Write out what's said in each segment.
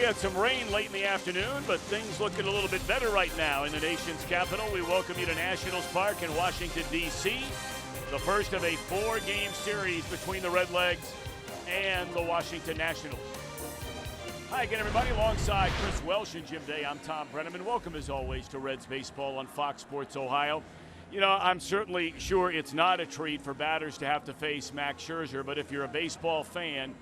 had some rain late in the afternoon, but things looking a little bit better right now in the nation's capital. We welcome you to Nationals Park in Washington, D.C., the first of a 4-game series between the Redlegs and the Washington Nationals. Hi again, everybody. Alongside Chris Welsh and Jim Day, I'm Tom Brenneman. Welcome, as always, to Reds Baseball on Fox Sports Ohio. You know, I'm certainly sure it's not a treat for batters to have to face Max Scherzer, but if you're a baseball fan,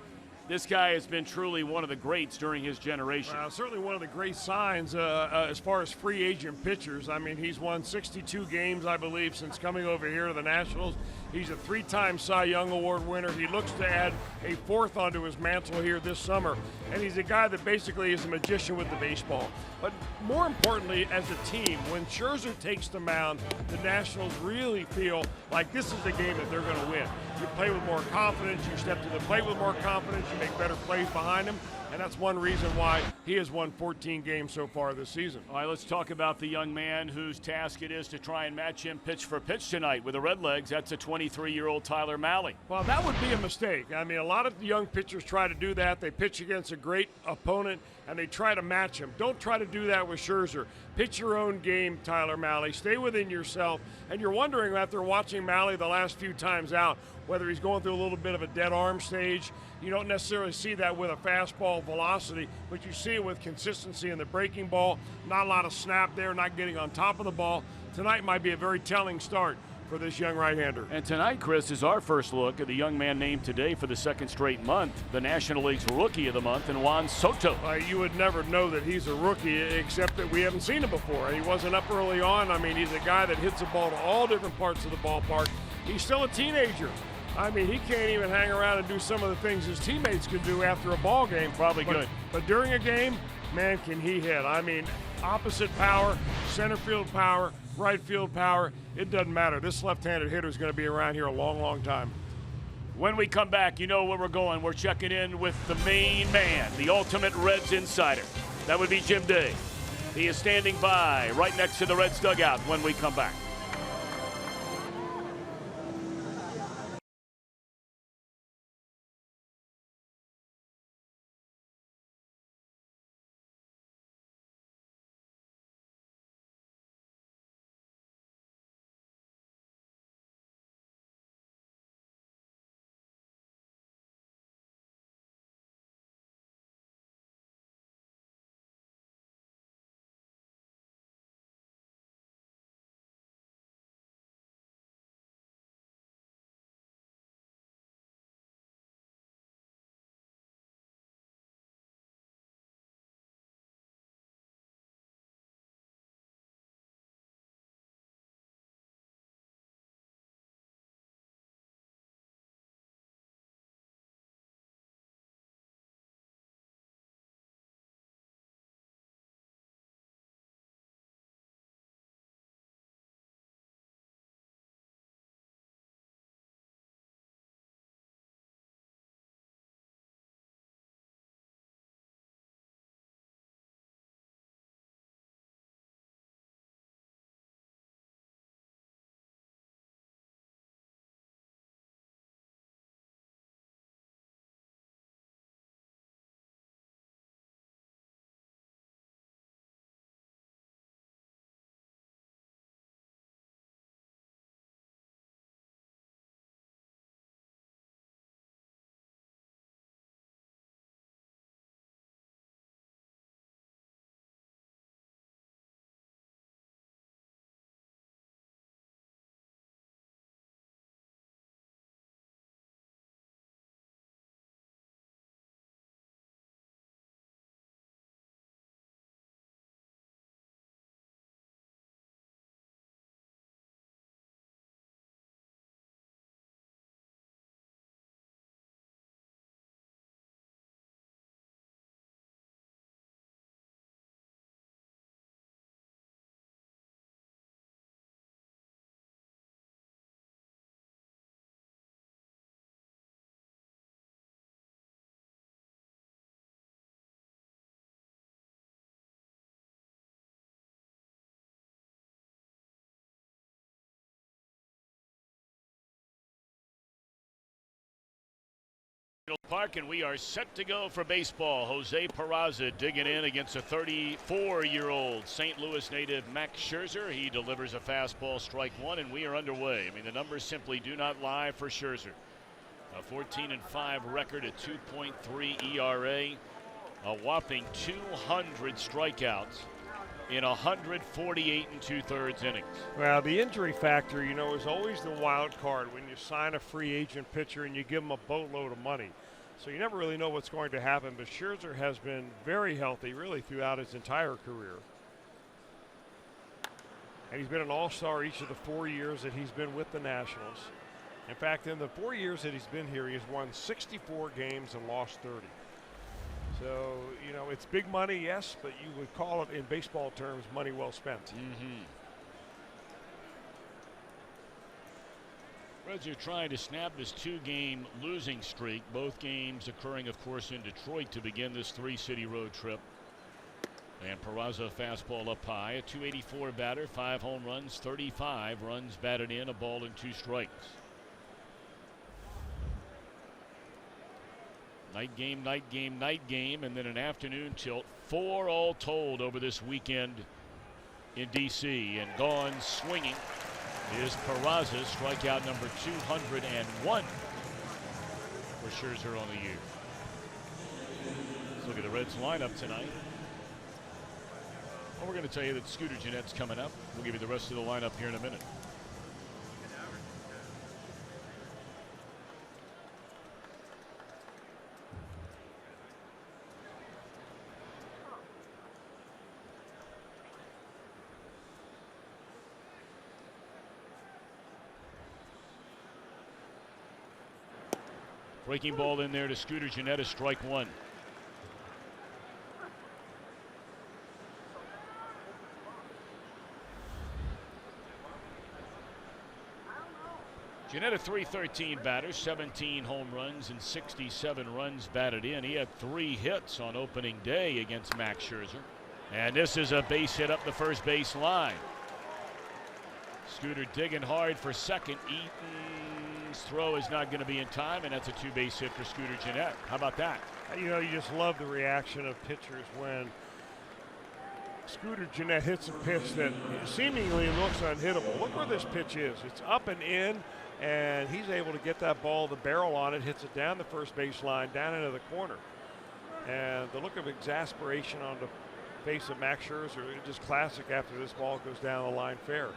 this guy has been truly one of the greats during his generation. Certainly one of the great signs as far as free agent pitchers. I mean, he's won 62 games, I believe, since coming over here to the Nationals. He's a 3-time Cy Young Award winner. He looks to add a 4th onto his mantle here this summer. And he's a guy that basically is a magician with the baseball. But more importantly, as a team, when Scherzer takes the mound, the Nationals really feel like this is the game that they're going to win. You play with more confidence, you step to the plate with more confidence, you make better plays behind him, and that's one reason why he has won 14 games so far this season. All right, let's talk about the young man whose task it is to try and match him pitch for pitch tonight with the Redlegs. That's a 23-year-old Tyler Mahle. Well, that would be a mistake. I mean, a lot of young pitchers try to do that. They pitch against a great opponent, and they try to match him. Don't try to do that with Scherzer. Pitch your own game, Tyler Mahle. Stay within yourself. And you're wondering, after watching Mahle the last few times out, whether he's going through a little bit of a dead arm stage. You don't necessarily see that with a fastball velocity, but you see it with consistency in the breaking ball. Not a lot of snap there, not getting on top of the ball. Tonight might be a very telling start for this young right-hander. And tonight, Chris, is our first look at the young man named today for the second straight month, the National League's Rookie of the Month, and Juan Soto. You would never know that he's a rookie, except that we haven't seen him before. He wasn't up early on. I mean, he's a guy that hits the ball to all different parts of the ballpark. He's still a teenager. I mean, he can't even hang around and do some of the things his teammates can do after a ball game. Probably good. But during a game, man, can he hit. I mean, opposite power, center field power, right field power, it doesn't matter. This left-handed hitter is going to be around here a long, long time. When we come back, you know where we're going. We're checking in with the main man, the ultimate Reds insider. That would be Jim Day. He is standing by right next to the Reds dugout when we come back. Park, and we are set to go for baseball. Jose Peraza digging in against a 34-year-old St. Louis native, Max Scherzer. He delivers a fastball, strike one, and we are underway. I mean, the numbers simply do not lie for Scherzer. A 14-5 record, a 2.3 ERA, a whopping 200 strikeouts in 148 2/3 innings. Well, the injury factor, you know, is always the wild card when you sign a free agent pitcher and you give him a boatload of money. So you never really know what's going to happen, but Scherzer has been very healthy really throughout his entire career. And he's been an all-star each of the 4 years that he's been with the Nationals. In fact, in the 4 years that he's been here, he's won 64 games and lost 30. So, you know, it's big money, yes, but you would call it in baseball terms money well spent. Reds are trying to snap this 2-game losing streak, both games occurring, of course, in Detroit to begin this 3-city road trip. And Peraza fastball up high, a 284 batter, 5 home runs, 35 runs batted in, a ball and 2 strikes. Night game, night game, night game, and then an afternoon tilt. 4 all told over this weekend in D.C. And gone swinging is Peraza, strikeout number 201 for Scherzer on the year. Let's look at the Reds lineup tonight. Well, we're going to tell you that Scooter Gennett's coming up. We'll give you the rest of the lineup here in a minute. Breaking ball in there to Scooter Gennett, a strike one. Gennett, a .313 batter, 17 home runs and 67 runs batted in. He had 3 hits on opening day against Max Scherzer. And this is a base hit up the first base line. Scooter digging hard for second. Eaton's throw is not going to be in time, and that's a 2-base hit for Scooter Gennett. How about that? You know, you just love the reaction of pitchers when Scooter Gennett hits a pitch that seemingly looks unhittable. Look where this pitch is. It's up and in, and he's able to get that ball, the barrel on it, hits it down the first base line, down into the corner. And the look of exasperation on the face of Max Scherzer is just classic after this ball goes down the line fair.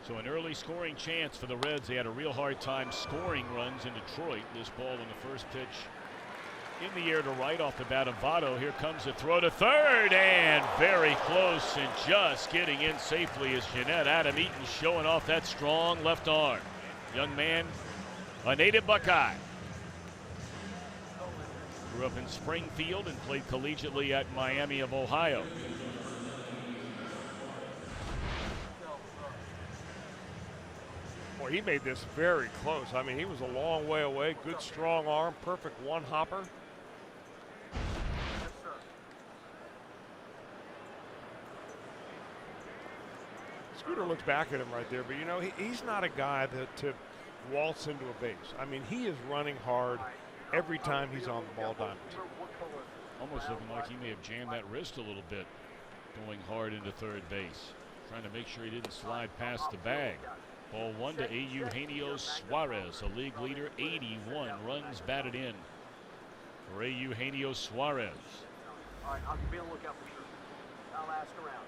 So an early scoring chance for the Reds. They had a real hard time scoring runs in Detroit. This ball in the first pitch in the air to right off the bat of Votto. Here comes the throw to third, and very close, and just getting in safely is Gennett. Adam Eaton showing off that strong left arm. Young man, a native Buckeye. Grew up in Springfield and played collegiately at Miami of Ohio. Boy, he made this very close. I mean, he was a long way away. Good strong arm, perfect one-hopper. Scooter looks back at him right there, but you know, he's not a guy that to waltz into a base. I mean, he is running hard every time he's on the ball diamond. Almost looking like he may have jammed that wrist a little bit, going hard into third base, trying to make sure he didn't slide past the bag. Ball one to Eugenio Suarez, a league leader, 81 runs batted in for Eugenio Suarez. All right, I'll be on the lookout for sure. I'll ask around.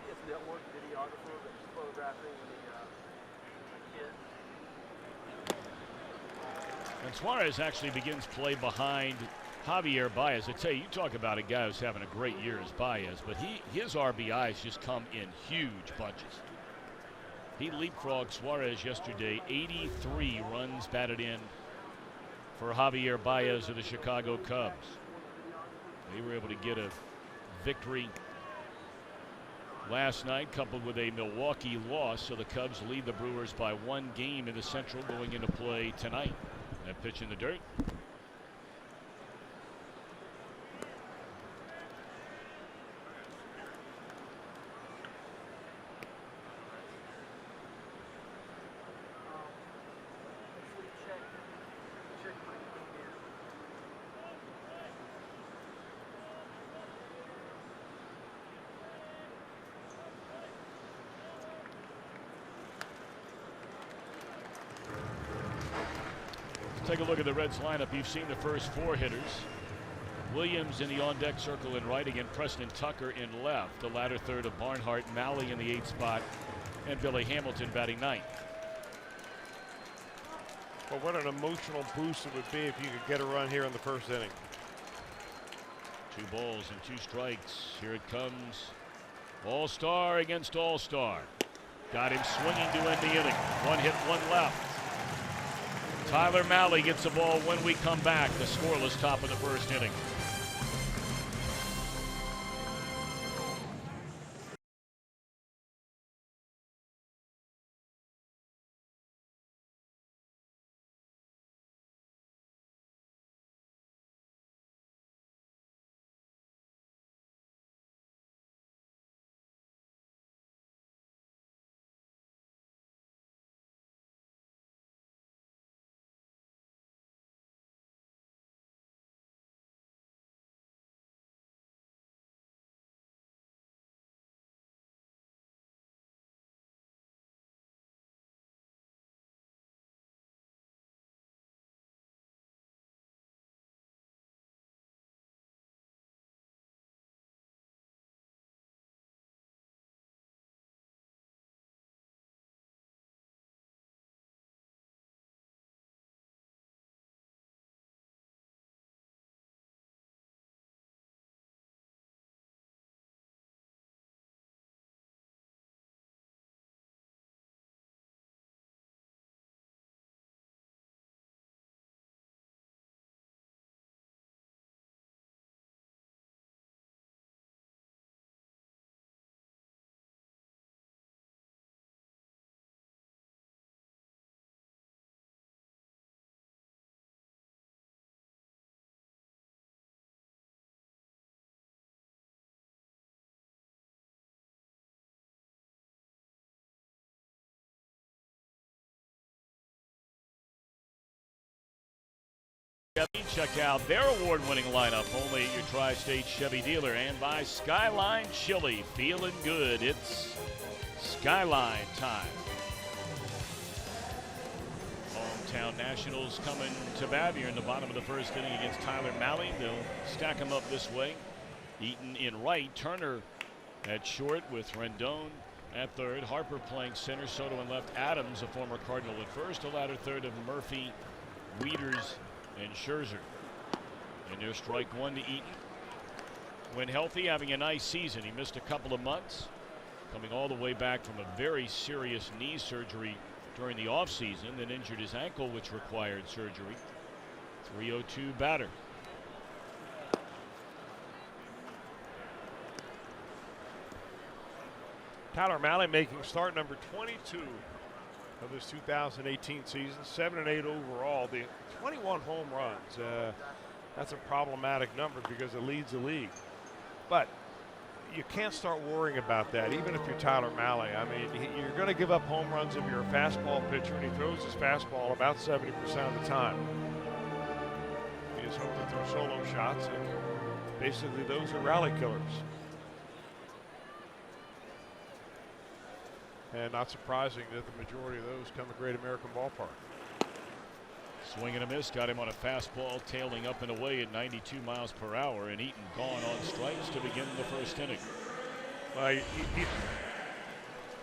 This network videographer that's photographing the kid. And Suarez actually begins play behind Javier Baez. I tell you, you talk about a guy who's having a great year as Baez, but his RBIs just come in huge bunches. He leapfrogged Suarez yesterday, 83 runs batted in for Javier Baez of the Chicago Cubs. They were able to get a victory last night, coupled with a Milwaukee loss, so the Cubs lead the Brewers by 1 game in the Central going into play tonight. That pitch in the dirt. take a look at the Reds lineup. You've seen the first 4 hitters. Williams in the on-deck circle in right, again Preston Tucker in left. The latter third of Barnhart, Malley in the 8th spot, and Billy Hamilton batting 9th. Well, what an emotional boost it would be if you could get a run here in the first inning. 2 balls and 2 strikes. Here it comes. All-star against all-star. Got him swinging to end the inning. 1 hit, 1 left. Tyler Malley gets the ball when we come back. The scoreless top of the first inning. Check out their award-winning lineup only at your Tri-State Chevy dealer, and by Skyline Chili. Feeling good. It's Skyline time. Hometown Nationals coming to bat here in the bottom of the first inning against Tyler Malley. They'll stack him up this way. Eaton in right, Turner at short with Rendon at third, Harper playing center, Soto in left, Adams, a former Cardinal, at first, a latter third of Murphy, Wieters, and Scherzer. And there's strike 1 to Eaton. When healthy, having a nice season. He missed a couple of months, coming all the way back from a very serious knee surgery during the offseason, then injured his ankle, which required surgery. 3-0-2 batter. Tyler Malley making start number 22 of this 2018 season, 7 and 8 overall. The 21 home runs. That's a problematic number because it leads the league. But you can't start worrying about that, even if you're Tyler Malley. I mean, you're going to give up home runs if you're a fastball pitcher, and he throws his fastball about 70% of the time. He just hopes to throw solo shots, and basically those are rally killers. And not surprising that the majority of those come to Great American Ballpark. Swing and a miss, got him on a fastball, tailing up and away at 92 miles per hour, and Eaton gone on strikes to begin the first inning.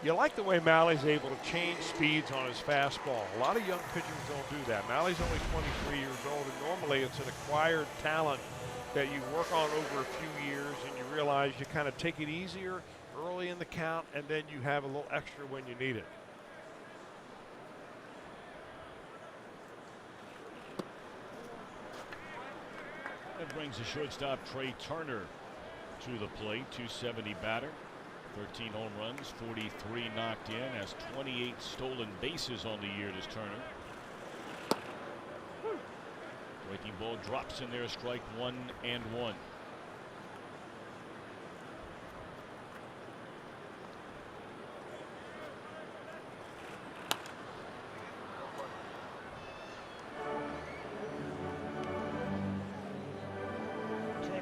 You like the way Malley's able to change speeds on his fastball. A lot of young pitchers don't do that. Malley's only 23 years old, and normally it's an acquired talent that you work on over a few years, and you realize you kind of take it easier early in the count, and then you have a little extra when you need it. That brings the shortstop Trey Turner to the plate. 270 batter, 13 home runs, 43 knocked in, has 28 stolen bases on the year, does Turner. Breaking ball drops in there, strike 1 and 1.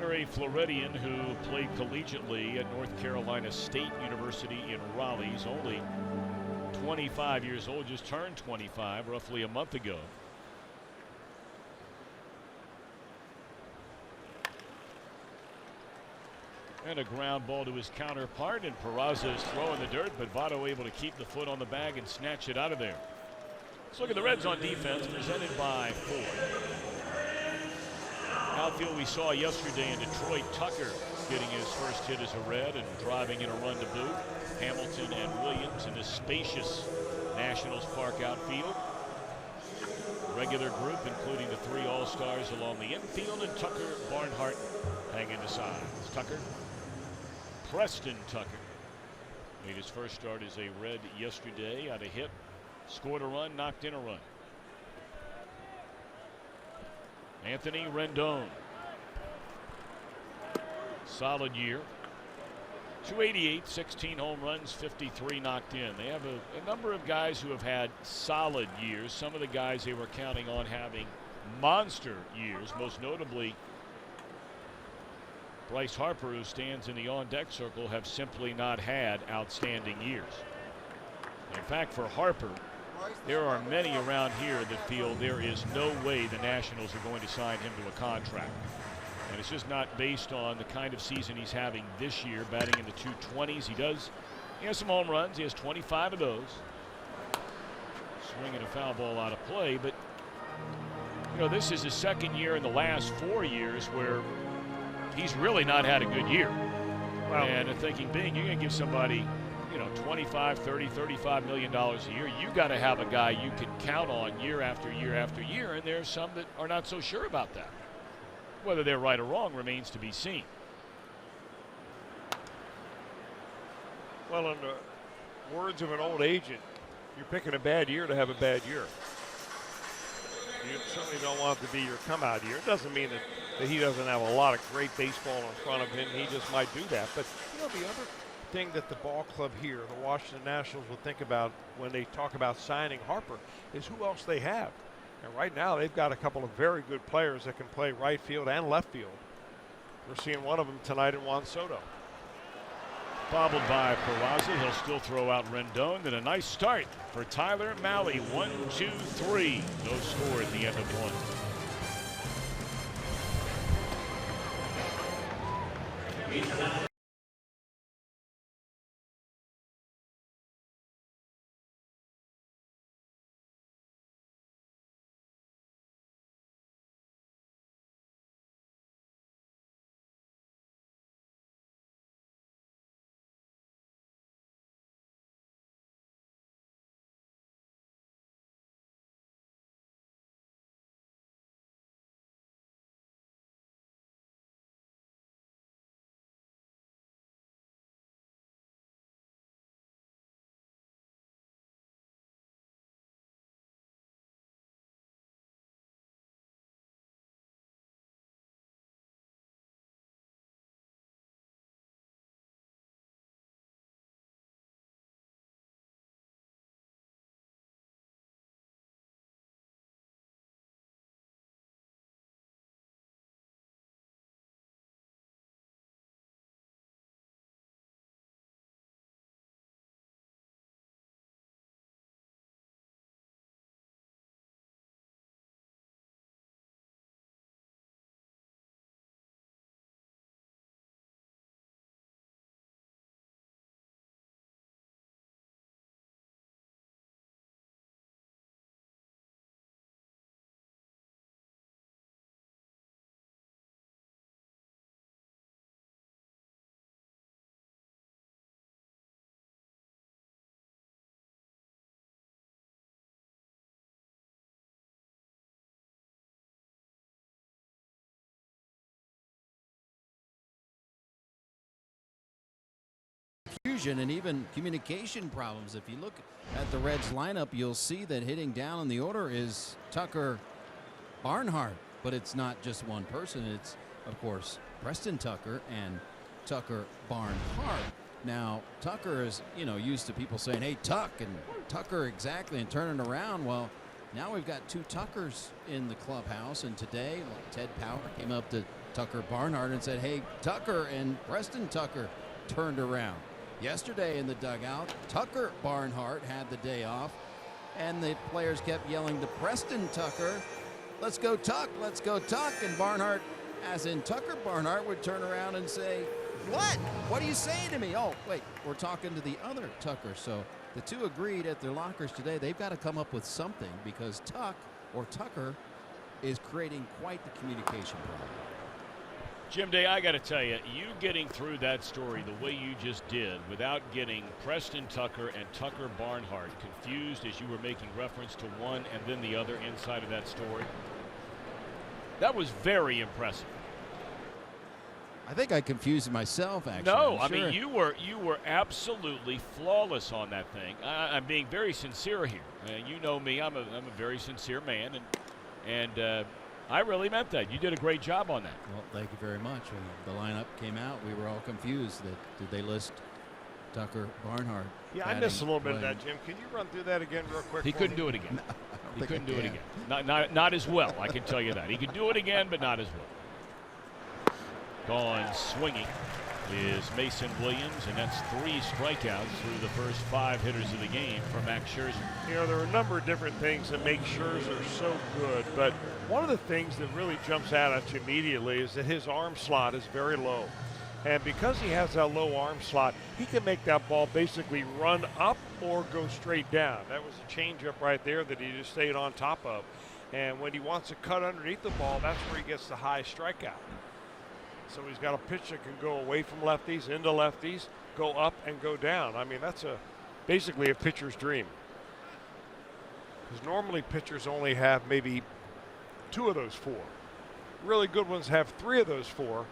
A Floridian who played collegiately at North Carolina State University in Raleigh. He's only 25 years old, just turned 25 roughly a month ago. And a ground ball to his counterpart, and Peraza is throwing the dirt, but Votto able to keep the foot on the bag and snatch it out of there. Let's look at the Reds on defense, presented by Ford. Outfield we saw yesterday in Detroit, Tucker getting his first hit as a Red and driving in a run to boot. Hamilton and Williams in this spacious Nationals Park outfield. Regular group, including the 3 All-Stars along the infield, and Tucker, Barnhart hanging the sides. Tucker, Preston Tucker, made his first start as a Red yesterday. Had a hit, scored a run, knocked in a run. Anthony Rendon, solid year. 288, 16 home runs, 53 knocked in. They have a number of guys who have had solid years. Some of the guys they were counting on having monster years, most notably Bryce Harper, who stands in the on-deck circle, have simply not had outstanding years. In fact, for Harper, there are many around here that feel there is no way the Nationals are going to sign him to a contract. And it's just not based on the kind of season he's having this year, batting in the 220s. He has some home runs. He has 25 of those. Swinging a foul ball out of play. But, you know, this is his second year in the last 4 years where he's really not had a good year. Wow. And the thinking being, you're going to give somebody, you know, $25, $30, $35 million a year. You got to have a guy you can count on year after year after year. And there's some that are not so sure about that. Whether they're right or wrong remains to be seen. Well, in the words of an old agent, you're picking a bad year to have a bad year. You certainly don't want it to be your come-out year. It doesn't mean that he doesn't have a lot of great baseball in front of him. He just might do that. But, you know, the other thing that the ball club here, the Washington Nationals, will think about when they talk about signing Harper is who else they have. And right now, they've got a couple of very good players that can play right field and left field. We're seeing one of them tonight in Juan Soto. Bobbled by Peraza. He'll still throw out Rendon. Then a nice start for Tyler Mahle. 1, 2, 3. No score at the end of one. And even communication problems. If you look at the Reds lineup, you'll see that hitting down in the order is Tucker, Barnhart, but it's not just one person. It's, of course, Preston Tucker and Tucker Barnhart. Now, Tucker is, you know, used to people saying, hey, Tuck, and Tucker exactly, and turning around. Well, now we've got 2 Tuckers in the clubhouse, and today Ted Power came up to Tucker Barnhart and said, hey, Tucker, and Preston Tucker turned around. Yesterday in the dugout, Tucker Barnhart had the day off, and the players kept yelling to Preston Tucker, let's go Tuck, and Barnhart As in, Tucker Barnhart would turn around and say, "What? What are you saying to me?" Oh, wait, we're talking to the other Tucker. So the two agreed at their lockers today. They've got to come up with something because Tucker is creating quite the communication problem. Jim Day, I got to tell you, you getting through that story the way you just did without getting Preston Tucker and Tucker Barnhart confused as you were making reference to one and then the other inside of that story, that was very impressive. I think I confused myself, actually. No, I mean, you were absolutely flawless on that thing. I'm being very sincere here. You know me, I'm a very sincere man, and I really meant that. You did a great job on that. Well, thank you very much. When the lineup came out, we were all confused. Did they list Tucker Barnhart? Yeah, I missed a little bit of that, Jim. Can you run through that again real quick? He couldn't do it again. No, he couldn't do it again. Not as well, I can tell you that. He could do it again, but not as well. Gone swinging is Mason Williams, and that's 3 strikeouts through the first 5 hitters of the game for Max Scherzer. You know, there are a number of different things that make Scherzer so good, but one of the things that really jumps out at you immediately is that his arm slot is very low. And because he has that low arm slot, he can make that ball basically run up or go straight down. That was a changeup right there that he just stayed on top of. And when he wants to cut underneath the ball, that's where he gets the high strikeout. So he's got a pitch that can go away from lefties, into lefties, go up and go down. I mean, that's basically a pitcher's dream. Because normally pitchers only have maybe 2 of those 4. Really good ones have 3 of those 4.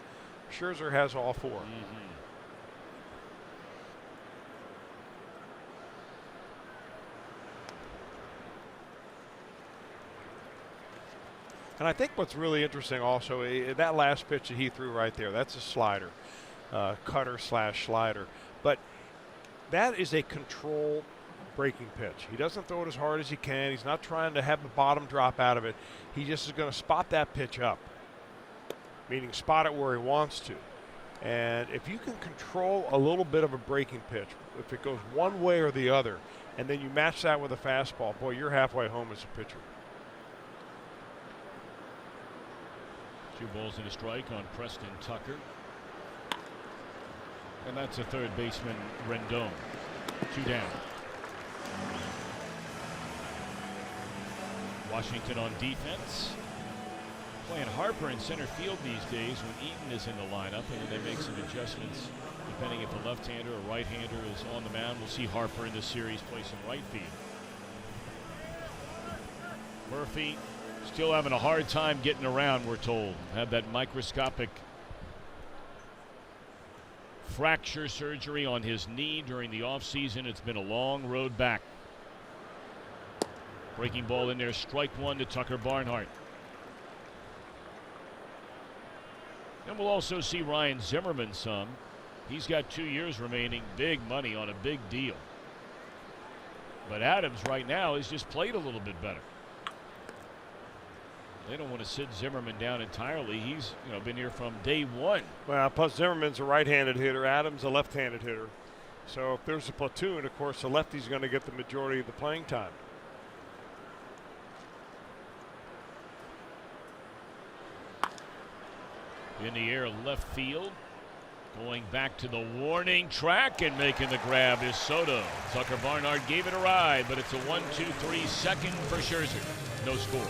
Scherzer has all 4. Mm-hmm. And I think what's really interesting also, that last pitch that he threw right there, that's a slider, cutter / slider. But that is a control breaking pitch. He doesn't throw it as hard as he can. He's not trying to have the bottom drop out of it. He just is going to spot that pitch up, meaning spot it where he wants to. And if you can control a little bit of a breaking pitch, if it goes one way or the other, and then you match that with a fastball, boy, you're halfway home as a pitcher. 2 balls and a strike on Preston Tucker. And that's a third baseman, Rendon. 2 down. Washington on defense. Playing Harper in center field these days when Eaton is in the lineup, and they make some adjustments depending if a left-hander or right-hander is on the mound. We'll see Harper in this series play some right field. Murphy still having a hard time getting around, we're told. Had that microscopic fracture surgery on his knee during the offseason. It's been a long road back. Breaking ball in there, strike 1 to Tucker Barnhart. And we'll also see Ryan Zimmerman some. He's got 2 years remaining, big money on a big deal. But Adams right now has just played a little bit better. They don't want to sit Zimmerman down entirely. He's been here from day 1. Well, plus Zimmerman's a right-handed hitter. Adams a left-handed hitter. So if there's a platoon, of course, the lefty's going to get the majority of the playing time. In the air left field. Going back to the warning track and making the grab is Soto. Tucker Barnhart gave it a ride, but it's a 1-2-3 second for Scherzer. No score.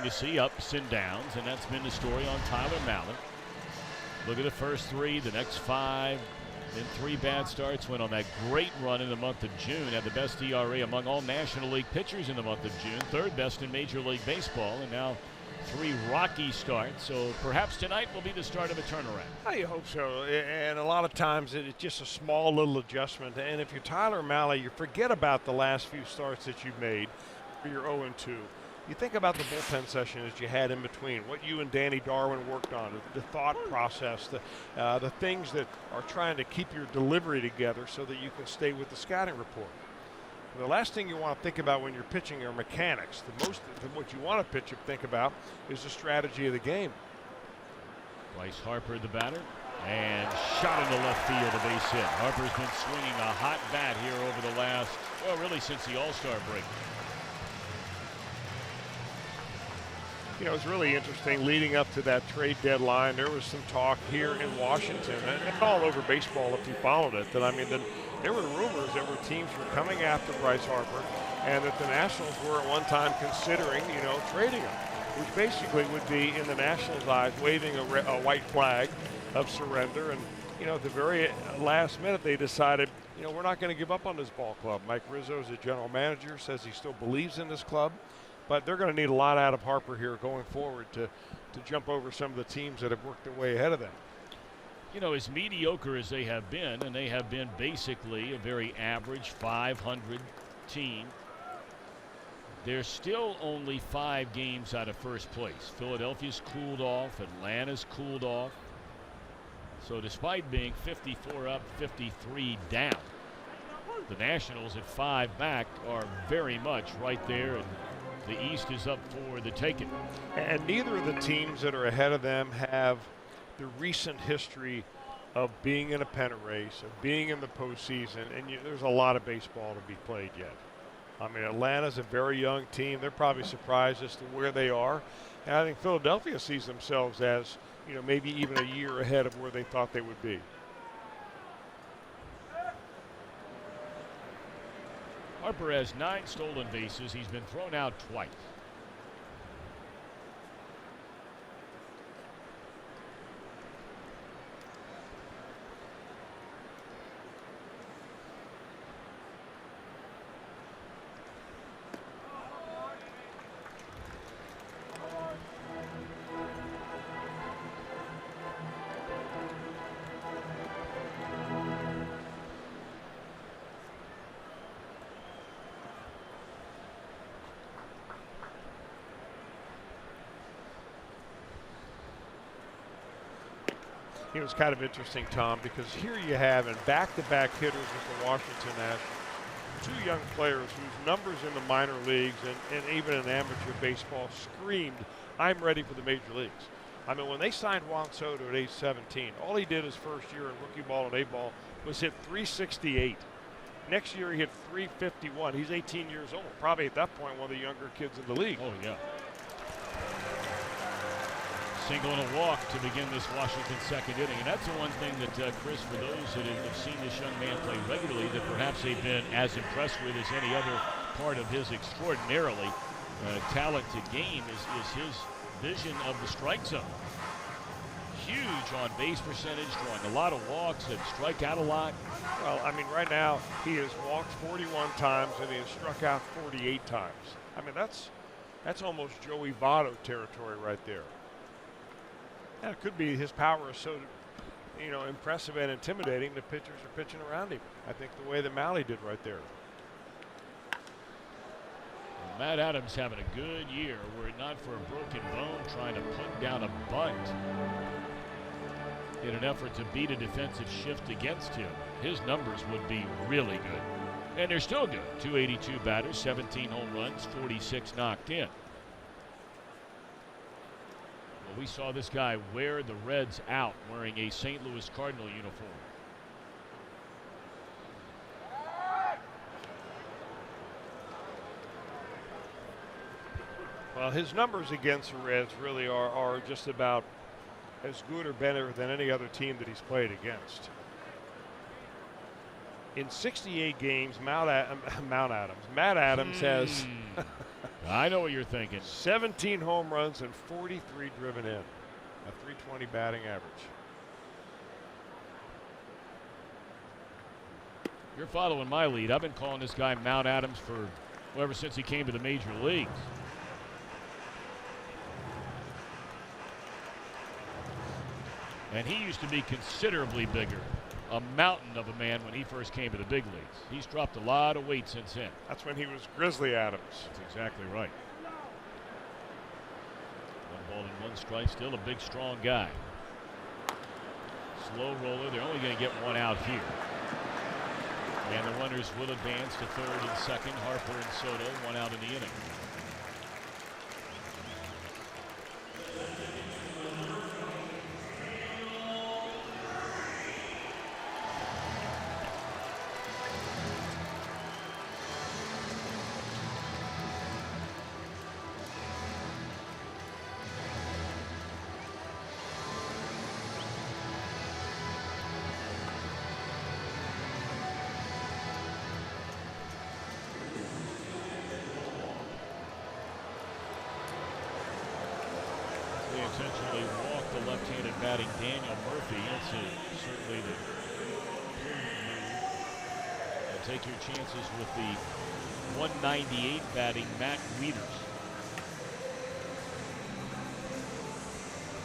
to see ups and downs, and that's been the story on Tyler Mallett. Look at the first 3, the next 5, then 3 bad starts. Went on that great run in the month of June, had the best ERA among all National League pitchers in the month of June, 3rd best in Major League Baseball, and now 3 rocky starts. So perhaps tonight will be the start of a turnaround. I hope so. And a lot of times it's just a small little adjustment. And if you're Tyler Mallett, you forget about the last few starts that you've made. You're 0-2. You think about the bullpen session that you had in between, what you and Danny Darwin worked on, the thought process, the things that are trying to keep your delivery together so that you can stay with the scouting report. The last thing you want to think about when you're pitching are mechanics. What you want to think about is the strategy of the game. Bryce Harper, the batter, and shot into left field, a base hit. Harper's been swinging a hot bat here over the last, well, really since the All-Star break. You know, it's really interesting leading up to that trade deadline. There was some talk here in Washington and all over baseball if you followed it. That, I mean, there were rumors that teams were coming after Bryce Harper and that the Nationals were at one time considering, trading him, which basically would be, in the Nationals' eyes, waving a white flag of surrender. And, at the very last minute, they decided, we're not going to give up on this ball club. Mike Rizzo is the general manager, says he still believes in this club. But they're going to need a lot out of Harper here going forward to jump over some of the teams that have worked their way ahead of them. As mediocre as they have been, and they have been basically a very average 500 team, they're still only 5 games out of first place. Philadelphia's cooled off. Atlanta's cooled off. So despite being 54 up, 53 down, the Nationals at 5 back are very much right there, and the East is up for the taking. And neither of the teams that are ahead of them have the recent history of being in a pennant race, of being in the postseason, and there's a lot of baseball to be played yet. I mean, Atlanta's a very young team. They're probably surprised as to where they are. And I think Philadelphia sees themselves as, maybe even a year ahead of where they thought they would be. Harper has 9 stolen bases. He's been thrown out twice. It was kind of interesting, Tom, because here you have in back-to-back hitters with the Washington Nationals, 2 young players whose numbers in the minor leagues and even in amateur baseball screamed, I'm ready for the major leagues. I mean, when they signed Juan Soto at age 17, all he did his first year in rookie ball and A-ball was hit 368. Next year he hit 351. He's 18 years old, probably at that point one of the younger kids in the league. Oh, yeah. Single and a walk to begin this Washington second inning. And that's the one thing that, Chris, for those that have seen this young man play regularly, that perhaps they've been as impressed with as any other part of his extraordinarily talented game is his vision of the strike zone. Huge on base percentage, drawing a lot of walks and strike out a lot. Well, I mean, right now he has walked 41 times and he has struck out 48 times. I mean, that's almost Joey Votto territory right there. Yeah, it could be his power is so, impressive and intimidating. The pitchers are pitching around him. I think the way that Malley did right there. Well, Matt Adams having a good year. Were it not for a broken bone, trying to put down a bunt in an effort to beat a defensive shift against him, his numbers would be really good. And they're still good. 282 batters, 17 home runs, 46 knocked in. We saw this guy wear the Reds out wearing a St. Louis Cardinal uniform. Well, his numbers against the Reds really are just about as good or better than any other team that he's played against. In 68 games, Matt Adams has I know what you're thinking. 17 home runs and 43 driven in. A 320 batting average. You're following my lead. I've been calling this guy Mount Adams for ever since he came to the major leagues. And he used to be considerably bigger, a mountain of a man when he first came to the big leagues. He's dropped a lot of weight since then. That's when he was Grizzly Adams. That's exactly right. 1 ball and 1 strike, still a big, strong guy. Slow roller. They're only going to get 1 out here. And the runners will advance to third and second. Harper and Soto, 1 out in the inning. Intentionally walked the left-handed batting Daniel Murphy. That's certainly the and take your chances with the 198 batting Matt Wieters.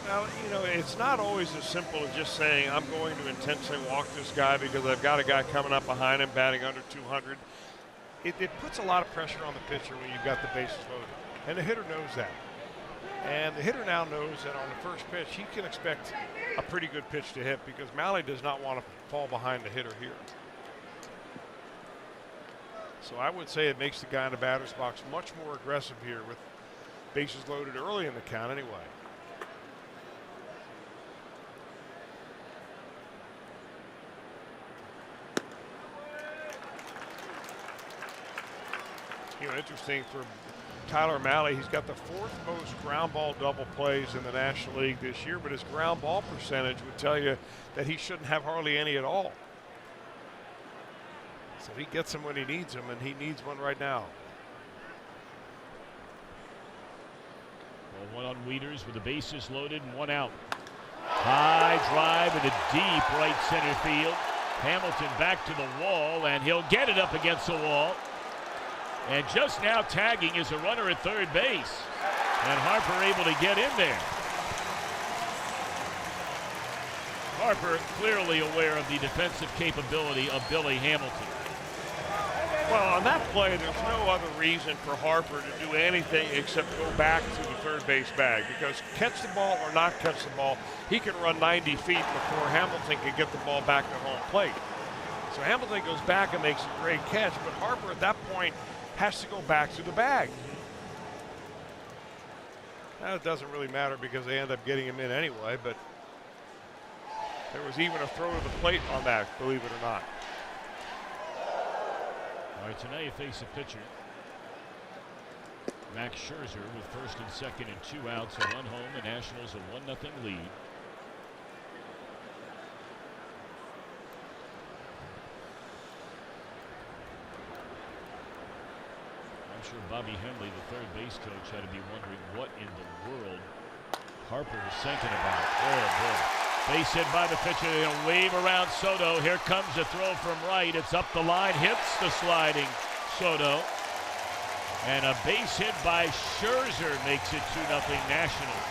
Now, you know, it's not always as simple as just saying I'm going to intentionally walk this guy because I've got a guy coming up behind him batting under 200. It puts a lot of pressure on the pitcher when you've got the bases loaded, and the hitter knows that. And the hitter now knows that on the first pitch, he can expect a pretty good pitch to hit because Malley does not want to fall behind the hitter here. So I would say it makes the guy in the batter's box much more aggressive here with bases loaded early in the count anyway. You know, interesting for Tyler Malley, he's got the 4th most ground ball double plays in the National League this year, but his ground ball percentage would tell you that he shouldn't have hardly any at all. So he gets them when he needs them, and he needs one right now. Well, 1 on Wieters with the bases loaded and 1 out. High drive into deep right center field. Hamilton back to the wall, and he'll get it up against the wall. And just now tagging is a runner at third base. And Harper able to get in there. Harper clearly aware of the defensive capability of Billy Hamilton. Well, on that play, there's no other reason for Harper to do anything except go back to the third base bag, because catch the ball or not catch the ball, he can run 90 feet before Hamilton can get the ball back to home plate. So Hamilton goes back and makes a great catch, but Harper at that point has to go back to the bag. Now, it doesn't really matter because they end up getting him in anyway, but there was even a throw to the plate on that, believe it or not. All right, so now you face a pitcher, Max Scherzer, with first and second and 2 outs, a run home. The Nationals a 1-0 lead. I'm sure Bobby Henley, the third base coach, had to be wondering what in the world Harper was thinking about. Oh, boy. Base hit by the pitcher. They're going to wave around Soto. Here comes a throw from right. It's up the line. Hits the sliding Soto. And a base hit by Scherzer makes it 2-0 Nationals.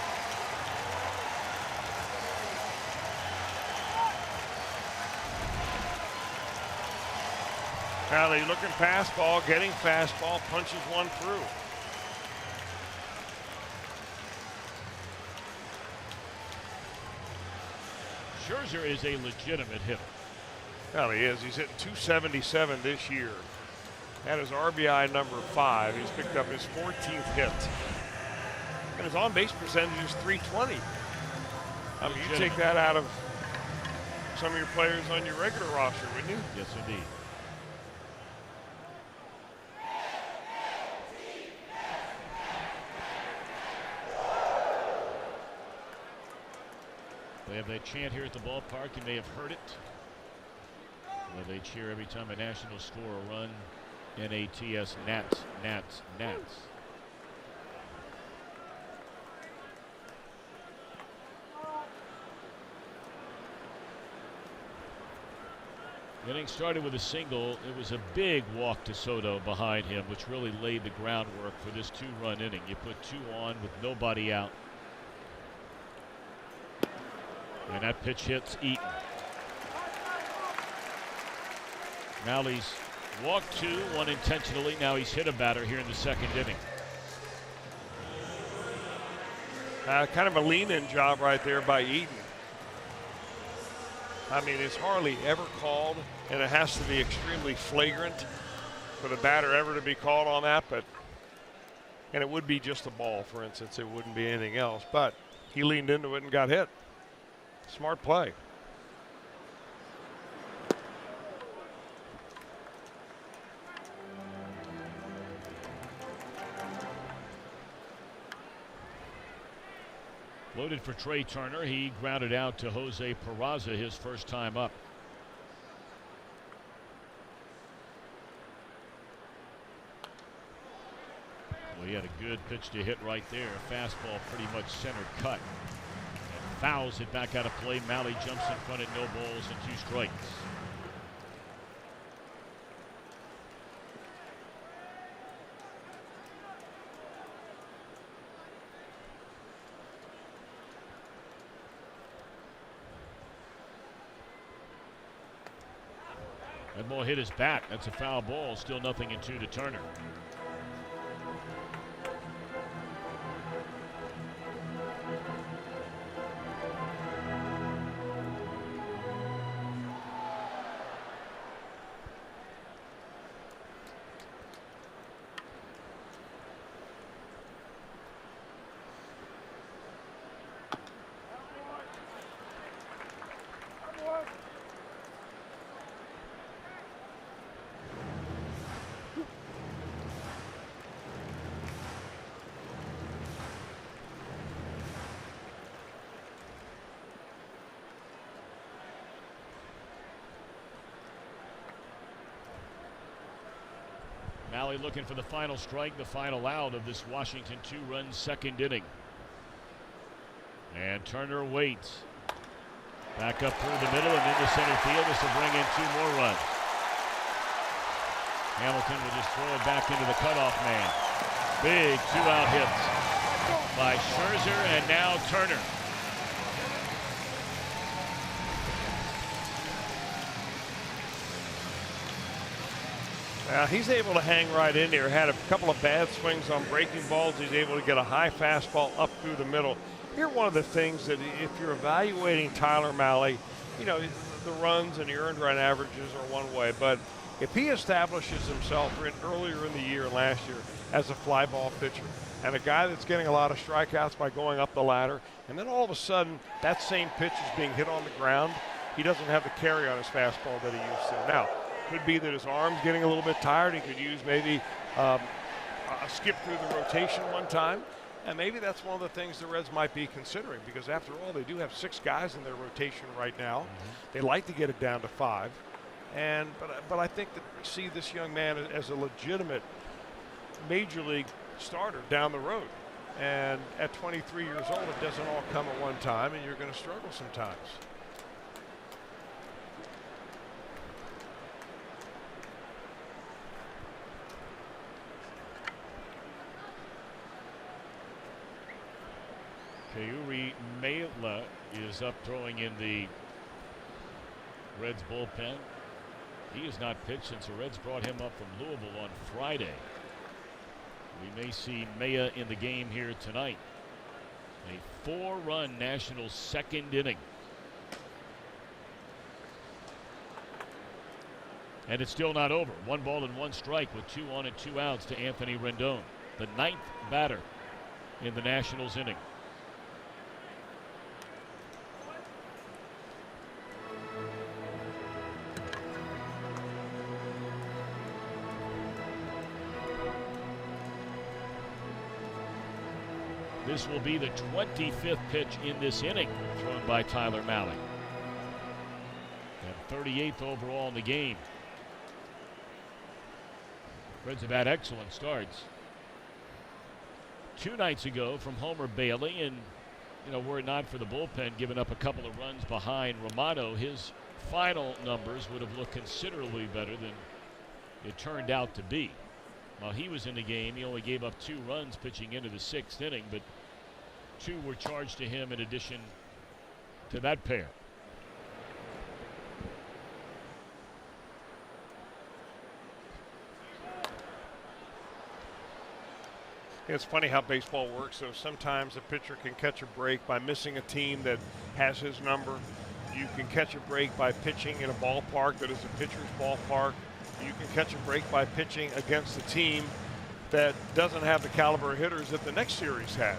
Valley looking fastball, getting fastball, punches one through. Scherzer is a legitimate hitter. Well, he is. He's hitting 277 this year. That is RBI number 5. He's picked up his 14th hit. And his on-base percentage is .320. I mean, you take that out of some of your players on your regular roster, wouldn't you? Yes, indeed. They have that chant here at the ballpark. You may have heard it, where they cheer every time a Nationals score a run. NATS, Nats, Nats, Nats. Inning started with a single. It was a big walk to Soto behind him, which really laid the groundwork for this 2-run inning. You put 2 on with nobody out. And that pitch hits Eaton. Malley's walked 2, 1 intentionally. Now he's hit a batter here in the 2nd inning. Kind of a lean-in job right there by Eaton. I mean, it's hardly ever called, and it has to be extremely flagrant for the batter ever to be called on that. And it would be just a ball, for instance. It wouldn't be anything else. But he leaned into it and got hit. Smart play. Loaded for Trey Turner. He grounded out to Jose Peraza his first time up. Well, he had a good pitch to hit right there. Fastball pretty much center cut. And fouls it back out of play. Malley jumps in front at no balls and 2 strikes. That ball hit his bat. That's a foul ball. Still 0-2 to Turner. Malley looking for the final strike, the final out of this Washington 2-run 2nd inning. And Turner waits. Back up through the middle and into center field. This will bring in 2 more runs. Hamilton will just throw it back into the cutoff man. Big 2-out hits by Scherzer and now Turner. He's able to hang right in there. Had a couple of bad swings on breaking balls. He's able to get a high fastball up through the middle. Here, one of the things that if you're evaluating Tyler Malley, you know, the runs and the earned run averages are one way, but if he establishes himself earlier in the year, last year, as a fly ball pitcher, and a guy that's getting a lot of strikeouts by going up the ladder, and then all of a sudden that same pitch is being hit on the ground, he doesn't have the carry on his fastball that he used to. Now, could be that his arm's getting a little bit tired. He could use maybe a skip through the rotation one time. And maybe that's one of the things the Reds might be considering, because after all, they do have 6 guys in their rotation right now. Mm-hmm. They like to get it down to 5. But I think that we see this young man as a legitimate major league starter down the road. And at 23 years old, it doesn't all come at one time, and you're going to struggle sometimes. Kauri Mela is up throwing in the Reds bullpen. He has not pitched since the Reds brought him up from Louisville on Friday. We may see Maya in the game here tonight. A 4-run Nationals 2nd inning. And it's still not over. 1 ball and 1 strike with 2 on and 2 outs to Anthony Rendon, the 9th batter in the Nationals inning. This will be the 25th pitch in this inning thrown by Tyler Malley. And 38th overall in the game. Reds have had excellent starts. 2 nights ago from Homer Bailey, and were it not for the bullpen giving up a couple of runs behind Romano, his final numbers would have looked considerably better than it turned out to be. While he was in the game, he only gave up 2 runs pitching into the 6th inning, but 2 were charged to him in addition to that pair. It's funny how baseball works. So sometimes a pitcher can catch a break by missing a team that has his number. You can catch a break by pitching in a ballpark that is a pitcher's ballpark. You can catch a break by pitching against a team that doesn't have the caliber of hitters that the next series has.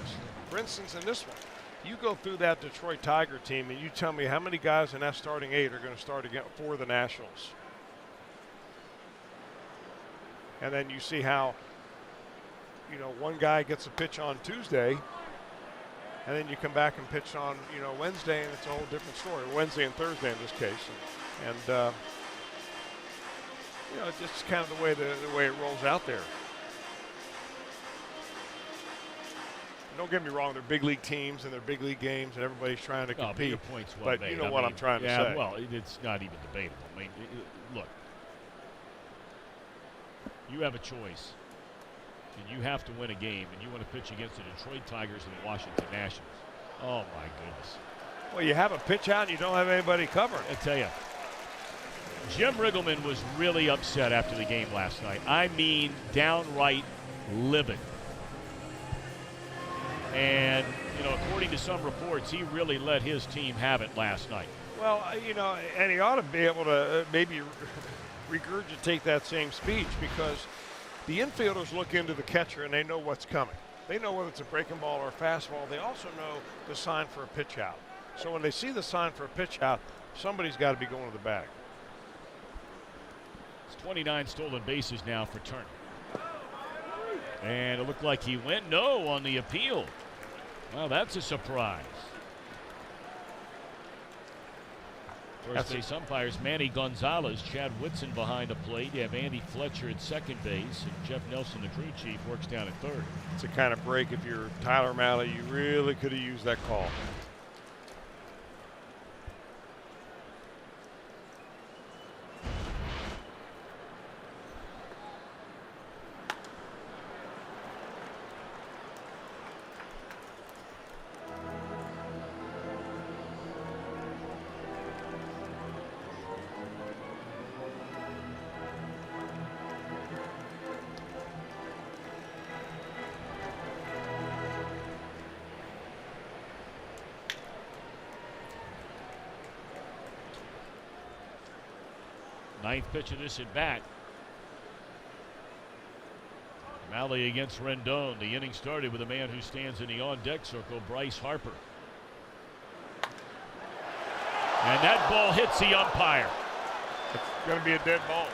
For instance, in this one, you go through that Detroit Tiger team and you tell me how many guys in that starting 8 are going to start again for the Nationals. And then you see how, you know, one guy gets a pitch on Tuesday, and then you come back and pitch on, you know, Wednesday, and it's a whole different story. Wednesday and Thursday in this case, and you know, it's just kind of the way it rolls out there. Don't get me wrong; they're big league teams and they're big league games, and everybody's trying to compete. Your point's well but made. you know what I'm trying to say. Well, it's not even debatable. I mean, look, you have a choice. And you have to win a game, and you want to pitch against the Detroit Tigers and the Washington Nationals. Oh, my goodness. Well, you have a pitch out, and you don't have anybody covering. I tell you, Jim Riggleman was really upset after the game last night. I mean, downright livid. And, you know, according to some reports, he really let his team have it last night. Well, you know, and he ought to be able to maybe regurgitate that same speech, because the infielders look into the catcher and they know what's coming. They know whether it's a breaking ball or a fastball. They also know the sign for a pitch out. So when they see the sign for a pitch out, somebody's got to be going to the bag. It's 29 stolen bases now for Turner. And it looked like he went no on the appeal. Well, that's a surprise. First base umpires Manny Gonzalez, Chad Whitson behind the plate. You have Andy Fletcher at second base, and Jeff Nelson, the crew chief, works down at third. It's a kind of break. If you're Tyler Mahle, you really could have used that call. Ninth pitch of this at bat. Mahle against Rendon. The inning started with a man who stands in the on-deck circle, Bryce Harper. And that ball hits the umpire. It's going to be a dead ball.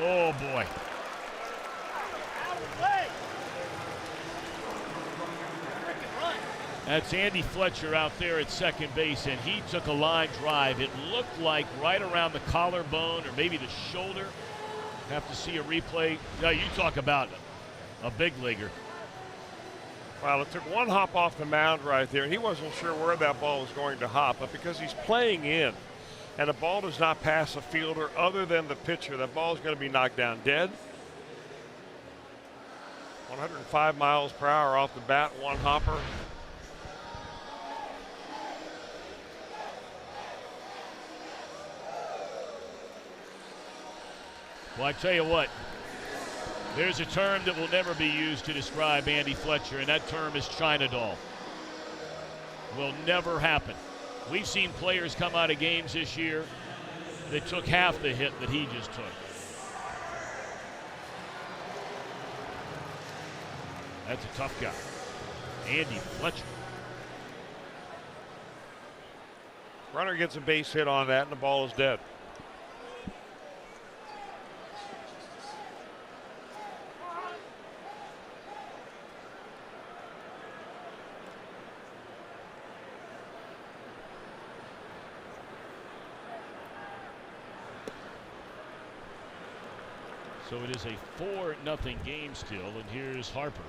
Oh, boy. That's Andy Fletcher out there at second base, and he took a line drive. It looked like right around the collarbone or maybe the shoulder. Have to see a replay. Now, you talk about a big leaguer. Well, it took one hop off the mound right there, and he wasn't sure where that ball was going to hop, but because he's playing in and the ball does not pass a fielder other than the pitcher, that ball is going to be knocked down dead. 105 miles per hour off the bat, one hopper. Well, I tell you what, there's a term that will never be used to describe Andy Fletcher, and that term is China doll. Will never happen. We've seen players come out of games this year that took half the hit that he just took. That's a tough guy. Andy Fletcher. Runner gets a base hit on that, and the ball is dead. So it is a 4-0 game still, and here's Harper.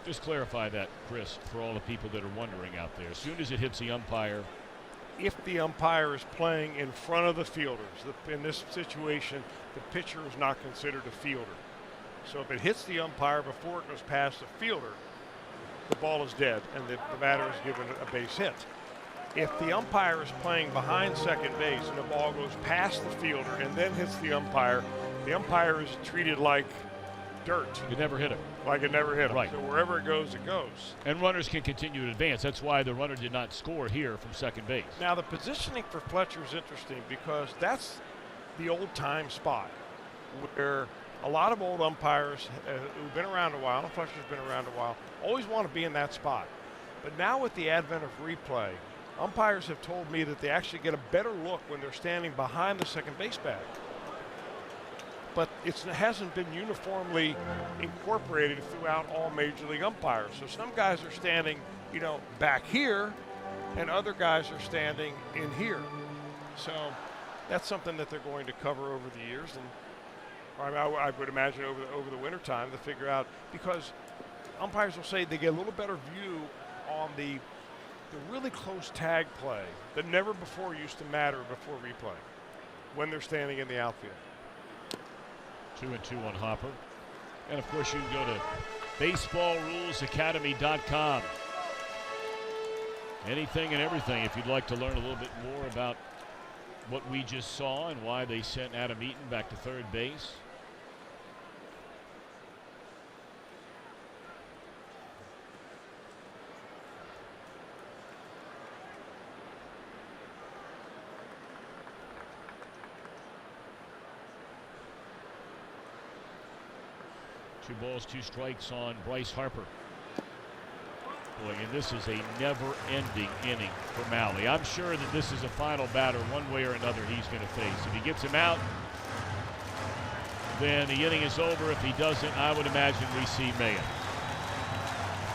Just clarify that, Chris, for all the people that are wondering out there. As soon as it hits the umpire, if the umpire is playing in front of the fielders. In this situation, the pitcher is not considered a fielder. So if it hits the umpire before it goes past the fielder, the ball is dead and the batter is given a base hit. If the umpire is playing behind second base and the ball goes past the fielder and then hits the umpire is treated like dirt. You never hit him. Like it never hit him. Right. So wherever it goes, it goes. And runners can continue to advance. That's why the runner did not score here from second base. Now the positioning for Fletcher is interesting because that's the old-time spot where a lot of old umpires who've been around a while, and Fletcher's been around a while, always want to be in that spot. But now with the advent of replay, umpires have told me that they actually get a better look when they're standing behind the second base bag. But it hasn't been uniformly incorporated throughout all major league umpires. So some guys are standing, back here, and other guys are standing in here. So that's something that they're going to cover over the years, and I would imagine over the winter time to figure out, because umpires will say they get a little better view on the really close tag play that never before used to matter before replay when they're standing in the outfield. 2-2 on Hopper. And of course you can go to baseballrulesacademy.com. Anything and everything if you'd like to learn a little bit more about what we just saw and why they sent Adam Eaton back to third base. Two balls, two strikes on Bryce Harper. Boy, and this is a never-ending inning for Mahle. I'm sure that this is a final batter one way or another he's going to face. If he gets him out, then the inning is over. If he doesn't, I would imagine we see Mayo.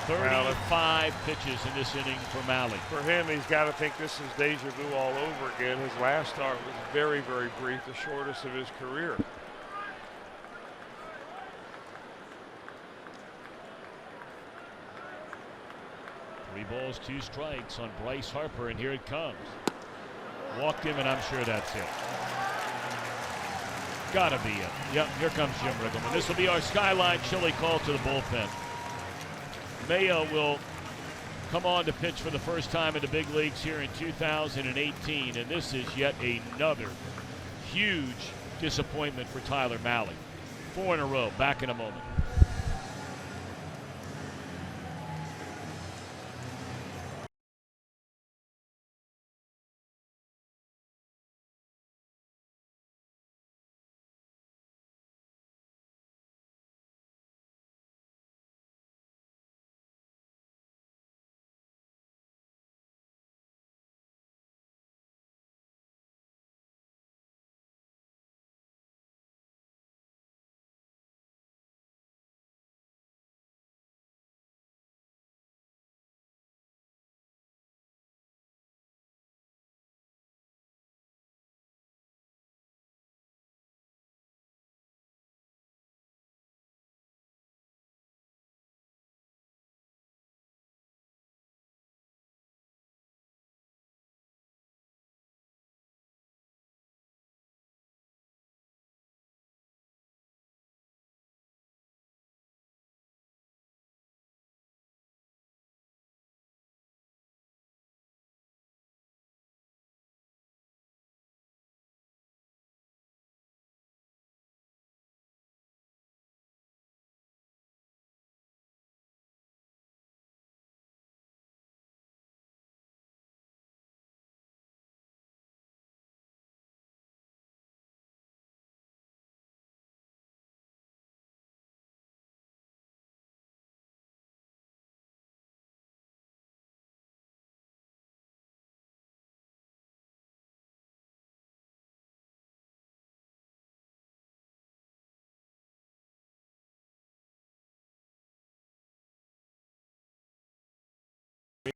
35 pitches in this inning for Mahle. For him, he's got to think this is deja vu all over again. His last start was very, very brief, the shortest of his career. Three balls, two strikes on Bryce Harper, and here it comes. Walked him, and I'm sure that's it. Gotta be it. Yep, here comes Jim Riggleman. This will be our Skyline Chili call to the bullpen. Mayo will come on to pitch for the first time in the big leagues here in 2018, and this is yet another huge disappointment for Tyler Mahle. 4 in a row. Back in a moment.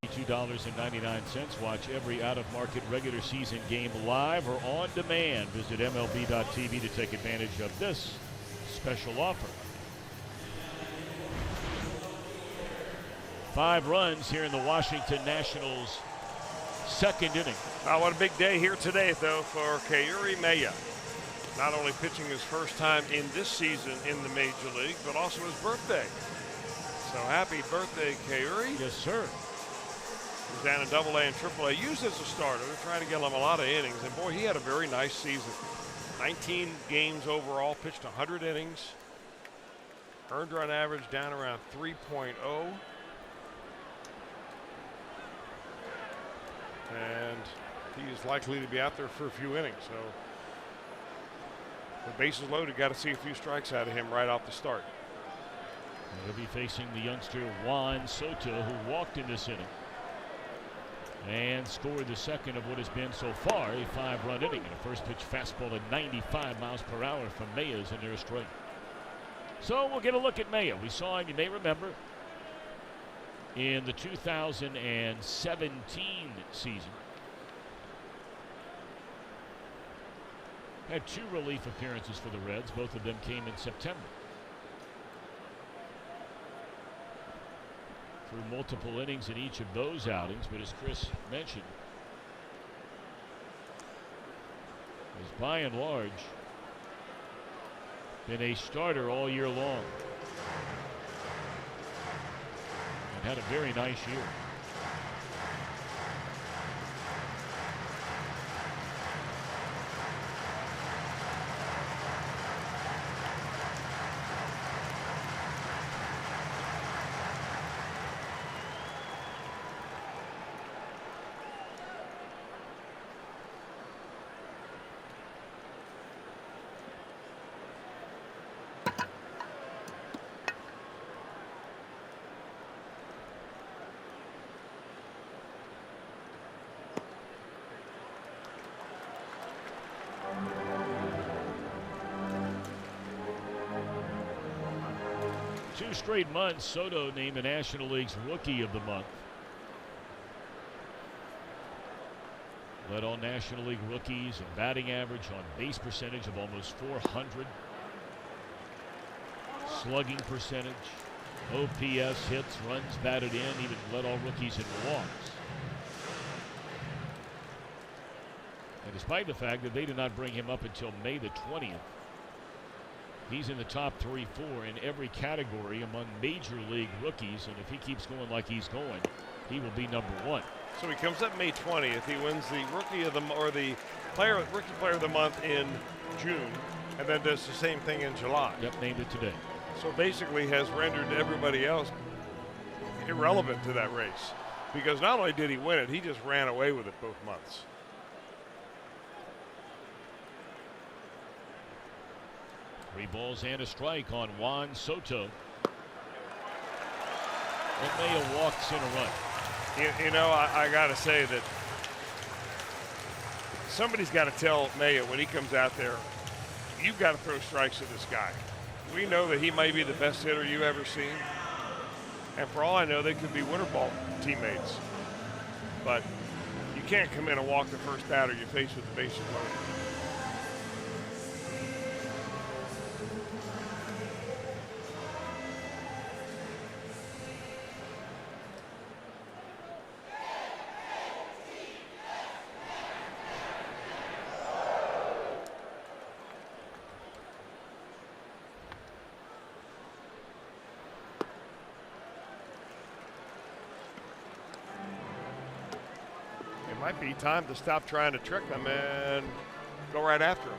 $82.99. Watch every out-of-market regular season game live or on demand. Visit MLB.tv to take advantage of this special offer. 5 runs here in the Washington Nationals second inning. What a big day here today, though, for Ke'Uri Maya. Not only pitching his first time in this season in the Major League, but also his birthday. So happy birthday, Ke'Uri. Yes, sir. He's down in AA and AAA, used as a starter. They're trying to get him a lot of innings. And, boy, he had a very nice season. 19 games overall, pitched 100 innings. Earned run average down around 3.0. And he is likely to be out there for a few innings. So the bases loaded, got to see a few strikes out of him right off the start. He'll be facing the youngster Juan Soto, who walked in this inning and scored the second of what has been so far a 5-run inning. And a first pitch fastball at 95 miles per hour from Maya's in there straight. So we'll get a look at Maya. We saw him, you may remember, in the 2017 season. Had 2 relief appearances for the Reds. Both of them came in September. Through multiple innings in each of those outings, but as Chris mentioned, has by and large been a starter all year long and had a very nice year. Two straight months, Soto named the National League's Rookie of the Month. Led all National League rookies in batting average, on base percentage of almost 400. Slugging percentage, OPS, hits, runs batted in, even led all rookies in walks. And despite the fact that they did not bring him up until May the 20th, he's in the top 3-4 in every category among major league rookies, and if he keeps going like he's going, he will be number 1. So he comes up May 20th. He wins the rookie of the rookie player of the month in June, and then does the same thing in July. Yep, named it today. So basically has rendered everybody else irrelevant to that race, because not only did he win it, he just ran away with it both months. Three balls and a strike on Juan Soto. And Maya walks in a run. You know, I got to say that somebody's got to tell Maya when he comes out there, you've got to throw strikes at this guy. We know that he may be the best hitter you've ever seen. And for all I know, they could be winter ball teammates. But you can't come in and walk the first batter you face with the bases loaded. Might be time to stop trying to trick them and go right after them.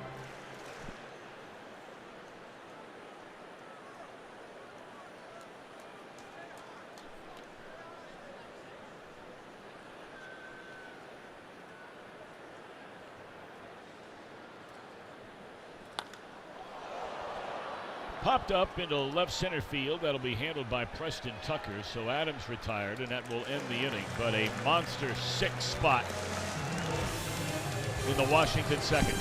Popped up into left center field. That'll be handled by Preston Tucker. So Adams retired, and that will end the inning. But a monster 6 spot in the Washington second.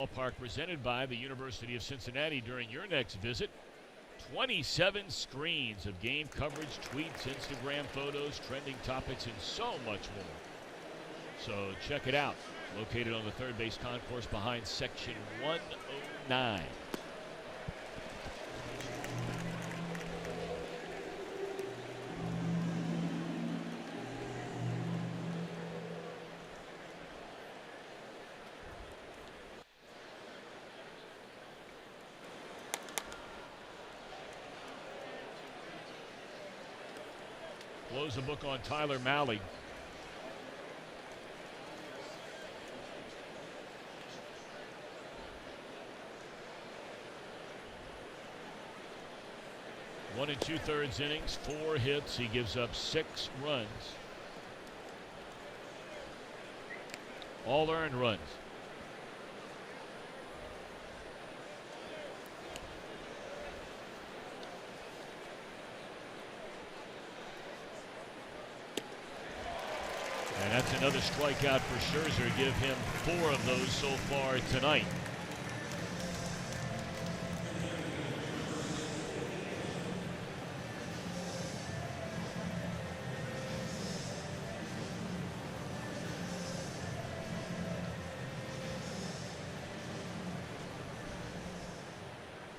Ballpark presented by the University of Cincinnati during your next visit. 27 screens of game coverage, tweets, Instagram photos, trending topics, and so much more. So check it out. Located on the third base concourse behind section 109. Close the book on Tyler Mahle. One and 2/3 innings, 4 hits. He gives up 6 runs. All earned runs. And that's another strikeout for Scherzer. Give him 4 of those so far tonight.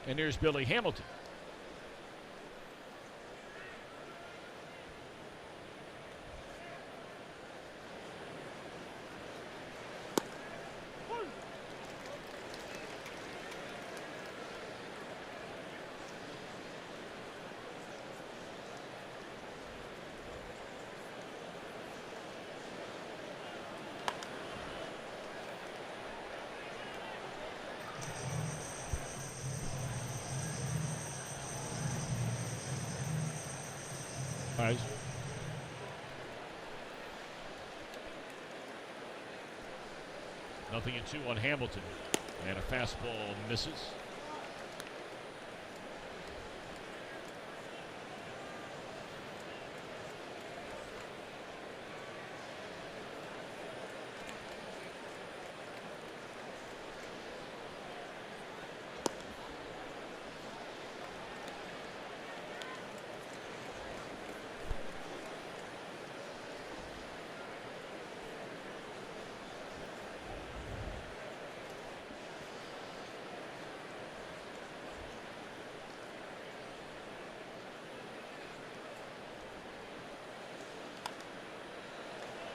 And here's Billy Hamilton. Eyes. Nothing in 2 on Hamilton. And a fastball misses.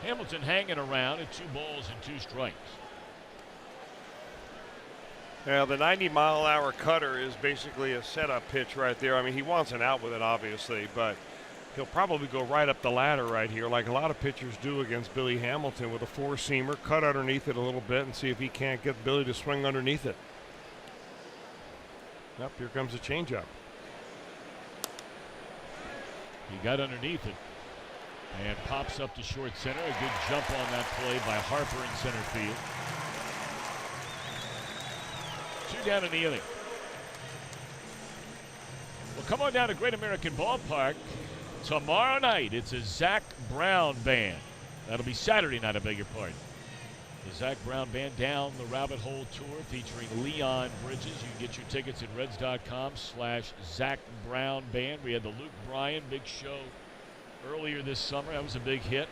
Hamilton hanging around at 2 balls and 2 strikes. Yeah, the 90-mile-an-hour cutter is basically a setup pitch right there. I mean, he wants an out with it, obviously, but he'll probably go right up the ladder right here, like a lot of pitchers do against Billy Hamilton, with a 4-seamer, cut underneath it a little bit and see if he can't get Billy to swing underneath it. Yep, here comes the changeup. He got underneath it. And pops up to short center. A good jump on that play by Harper in center field. 2 down in the inning. Well, come on down to Great American Ballpark. Tomorrow night, it's a Zach Brown band. That'll be Saturday night, I beg your pardon. The Zach Brown Band Down the Rabbit Hole Tour featuring Leon Bridges. You can get your tickets at Reds.com/Zach Brown Band. We had the Luke Bryan big show earlier this summer. That was a big hit.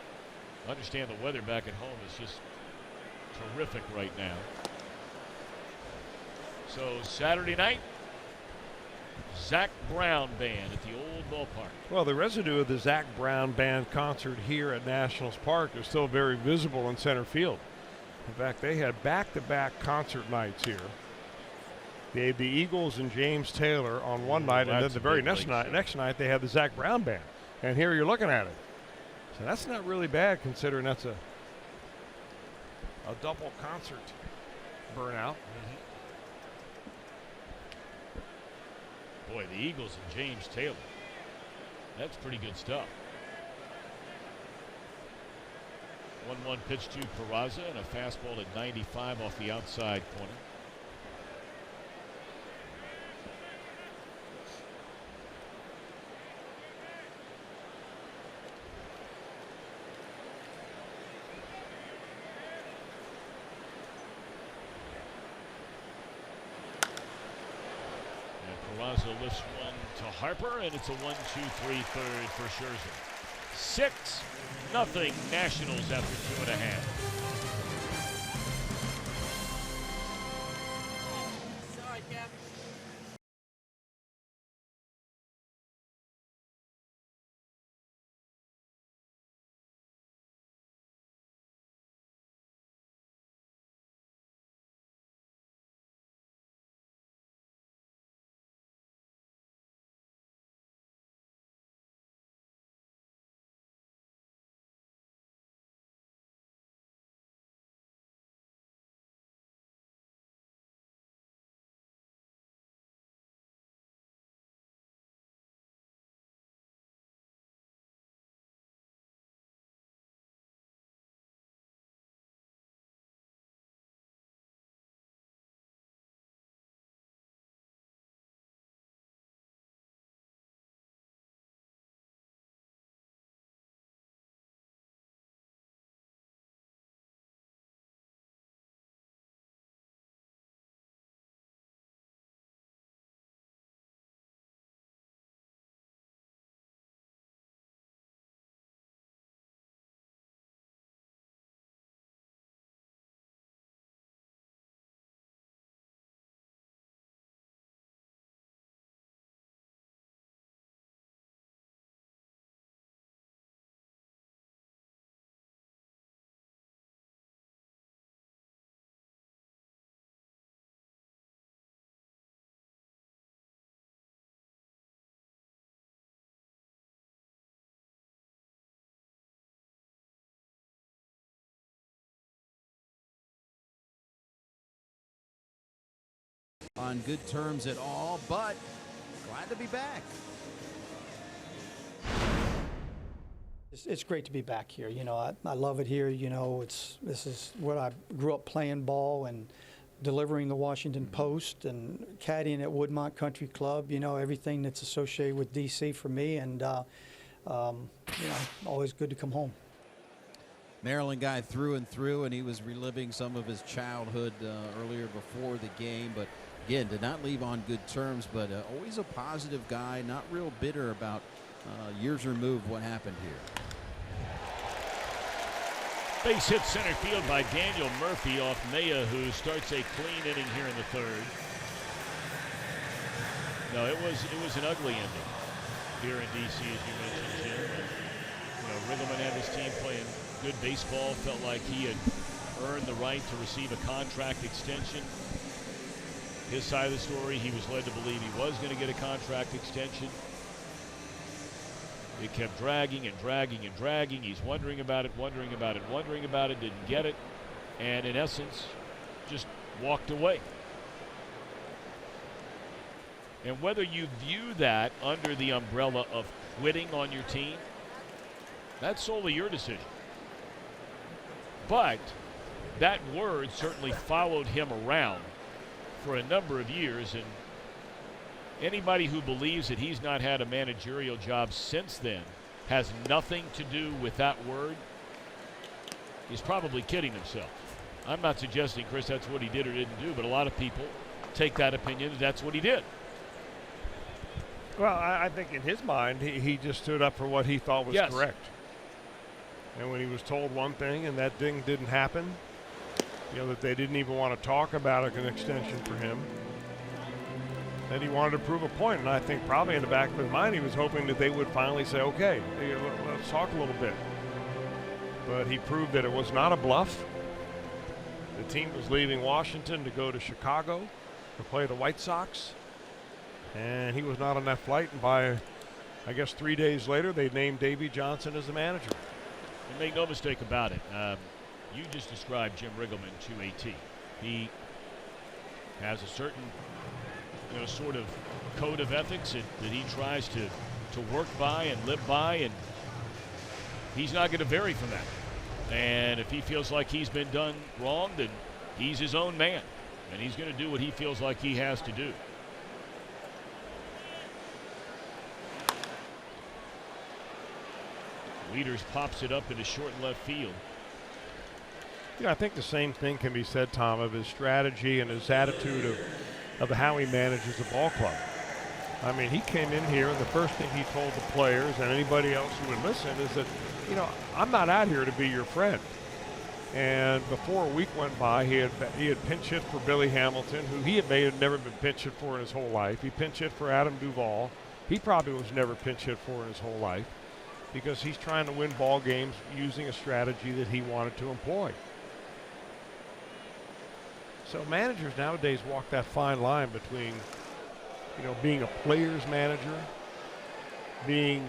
I understand the weather back at home is just terrific right now. So Saturday night, Zach Brown Band at the old ballpark. Well, the residue of the Zach Brown Band concert here at Nationals Park is still very visible in center field. In fact, they had back-to-back concert nights here. They had the Eagles and James Taylor on one night, and then the very next night they had the Zach Brown Band. And here you're looking at it. So that's not really bad, considering that's a double concert burnout. Boy, the Eagles and James Taylor. That's pretty good stuff. 1-1 pitch to Peraza and a fastball at 95 off the outside corner. lifts one to Harper, and it's a 1-2-3 third for Scherzer. 6-0 Nationals after 2.5. On good terms at all, but glad to be back. It's great to be back here. You know, I love it here. You know, this is where I grew up playing ball and delivering the Washington Post and caddying at Woodmont Country Club. You know, everything that's associated with D.C. for me, and you know, always good to come home. Maryland guy through and through, and he was reliving some of his childhood earlier before the game, but again, did not leave on good terms, but always a positive guy, not real bitter about years removed what happened here. Base hit center field by Daniel Murphy off Maya, who starts a clean inning here in the third. No, it was an ugly ending here in D.C., as you mentioned, Jim. And, you know, Riggleman had his team playing good baseball, felt like he had earned the right to receive a contract extension. His side of the story, he was led to believe he was going to get a contract extension. It kept dragging and dragging and dragging. He's wondering about it, didn't get it, and in essence, just walked away. And whether you view that under the umbrella of quitting on your team, that's solely your decision. But that word certainly followed him around for a number of years, and anybody who believes that he's not had a managerial job since then has nothing to do with that word. He's probably kidding himself. I'm not suggesting, Chris, that's what he did or didn't do, but a lot of people take that opinion that that's what he did. Well, I think in his mind, he just stood up for what he thought was correct. And when he was told one thing and that thing didn't happen, you know, that they didn't even want to talk about an extension for him, then he wanted to prove a point. And I think probably in the back of his mind, he was hoping that they would finally say, okay, let's talk a little bit. But he proved that it was not a bluff. The team was leaving Washington to go to Chicago to play the White Sox. And he was not on that flight. And by, I guess, 3 days later, they named Davey Johnson as the manager. And make no mistake about it. You just described Jim Riggleman to a T. He has a certain, you know, sort of code of ethics that he tries to work by and live by, and he's not going to vary from that. And if he feels like he's been done wrong, then he's his own man, and he's going to do what he feels like he has to do. Wieters pops it up into short left field. You know, I think the same thing can be said, Tom, of his strategy and his attitude of how he manages the ball club. I mean, he came in here, and the first thing he told the players and anybody else who would listen is that, you know, I'm not out here to be your friend. And before a week went by, he had pinch hit for Billy Hamilton, who he had never been pinch hit for in his whole life. He pinch hit for Adam Duvall. He probably was never pinch hit for in his whole life, because he's trying to win ball games using a strategy that he wanted to employ. So managers nowadays walk that fine line between, you know, being a player's manager, being,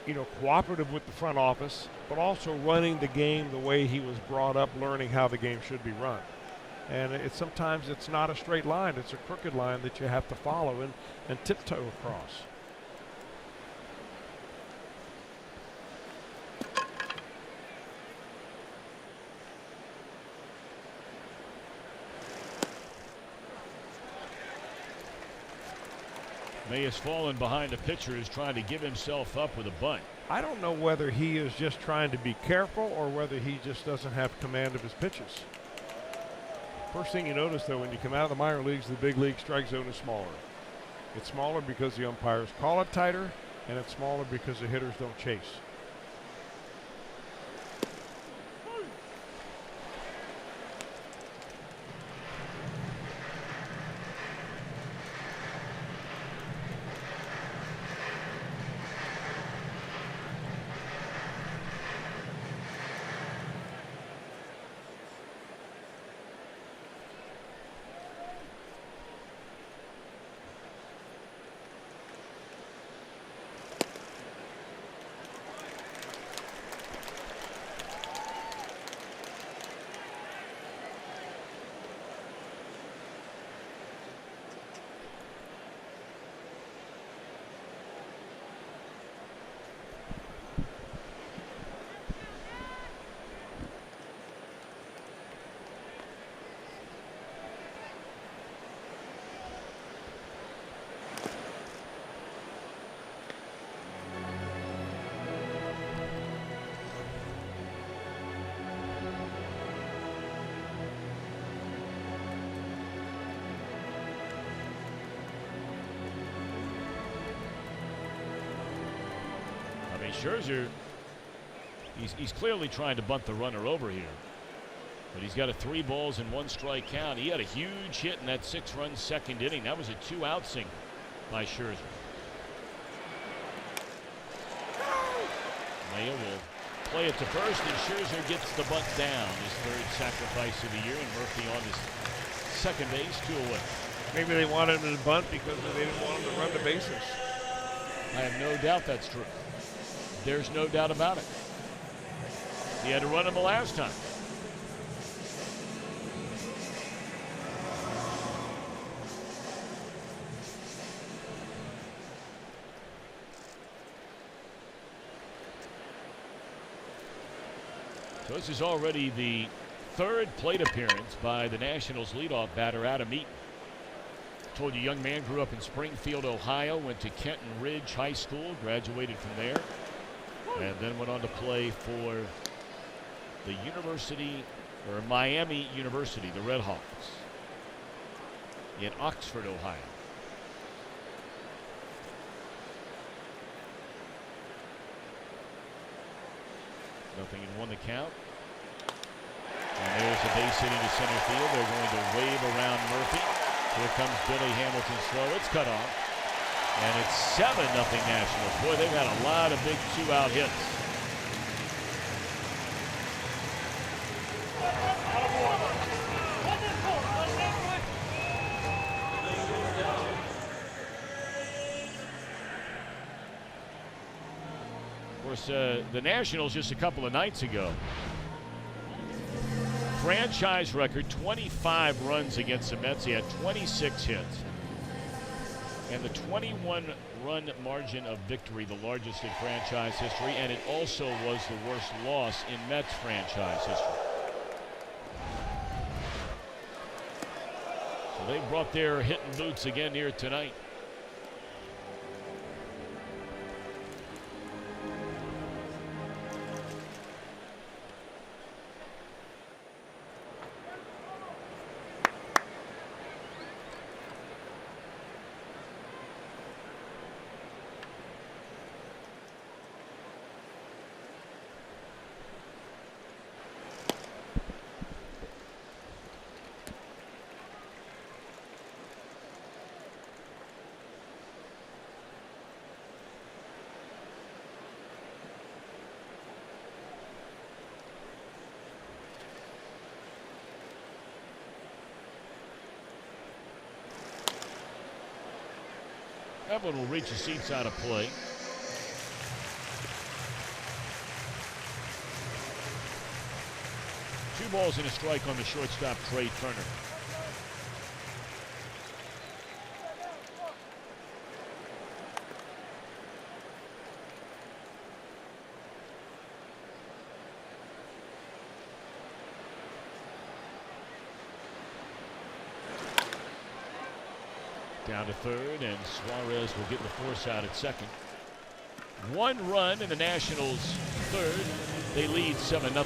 you know, cooperative with the front office, but also running the game the way he was brought up, learning how the game should be run. And sometimes it's not a straight line, it's a crooked line that you have to follow and tiptoe across. May has fallen behind the pitcher, is trying to give himself up with a bunt. I don't know whether he is just trying to be careful or whether he just doesn't have command of his pitches. First thing you notice, though, when you come out of the minor leagues, the big league strike zone is smaller. It's smaller because the umpires call it tighter, and it's smaller because the hitters don't chase. Scherzer, he's clearly trying to bunt the runner over here. But he's got a 3 balls and 1 strike count. He had a huge hit in that 6-run second inning. That was a 2-out single by Scherzer. Maya will play it to first, and Scherzer gets the bunt down. His 3rd sacrifice of the year, and Murphy on his second base, 2 away. Maybe they wanted him to bunt because they didn't want him to run the bases. I have no doubt that's true. There's no doubt about it. He had to run him the last time. So this is already the 3rd plate appearance by the Nationals leadoff batter Adam Eaton. Told you, young man grew up in Springfield, Ohio, went to Kenton Ridge High School, graduated from there, and then went on to play for the Miami University, the Red Hawks, in Oxford, Ohio. Nothing in 1 to count. And there's a base hit into center field. They're going to wave around Murphy. Here comes Billy Hamilton's throw. It's cut off. And it's 7-0 Nationals. Boy, they've had a lot of big 2-out hits. Of course, the Nationals just a couple of nights ago, franchise record 25 runs against the Mets. He had 26 hits. And the 21-run margin of victory, the largest in franchise history, and it also was the worst loss in Mets franchise history. So they brought their hitting boots again here tonight. That one will reach the seats out of play. Two balls and a strike on the shortstop, Trey Turner. Down to third, and Suarez will get the force out at second. 1 run in the Nationals' third. They lead 7-0.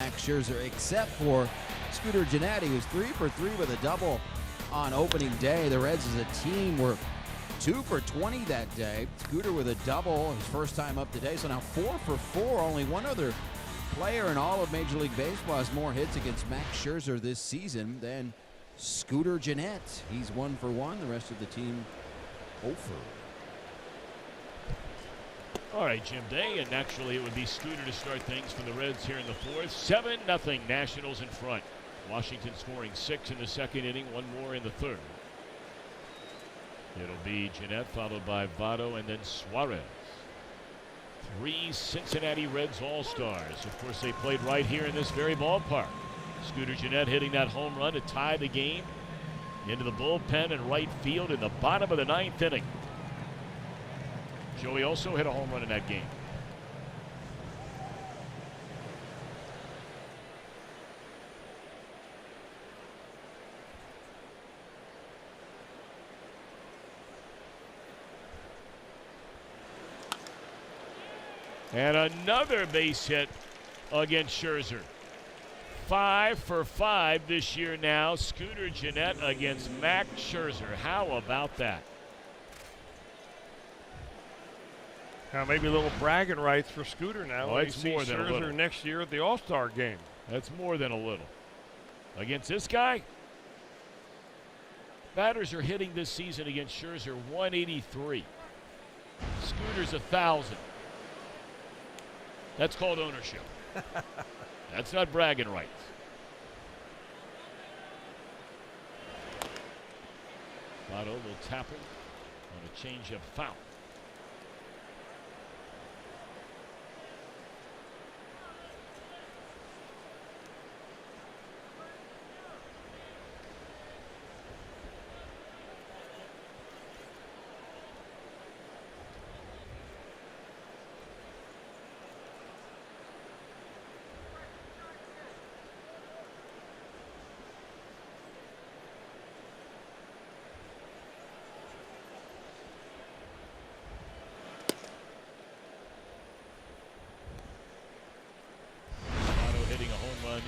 Max Scherzer, except for Scooter Gennett, who was 3 for 3 with a double on opening day. The Reds as a team were 2 for 20 that day. Scooter with a double, his first time up today. So now 4 for 4. Only one other player in all of Major League Baseball has more hits against Max Scherzer this season than Scooter Gennett. He's 1 for 1. The rest of the team 0 for. All right, Jim Day, and naturally it would be Scooter to start things for the Reds here in the fourth. 7-0 Nationals in front. Washington scoring 6 in the second inning, 1 more in the third. It'll be Gennett followed by Votto and then Suarez. 3 Cincinnati Reds All-Stars. Of course, they played right here in this very ballpark. Scooter Gennett hitting that home run to tie the game into the bullpen and right field in the bottom of the 9th inning. Joey also hit a home run in that game. And another base hit against Scherzer. 5 for 5 this year now. Scooter Gennett against Max Scherzer. How about that? Now maybe a little bragging rights for Scooter now. Oh, it's you more see than a Scherzer little. next year at the All-Star game. That's more than a little. Against this guy, batters are hitting this season against Scherzer 183. Scooter's 1,000. That's called ownership. That's not bragging rights. Votto will tap him on a changeup foul.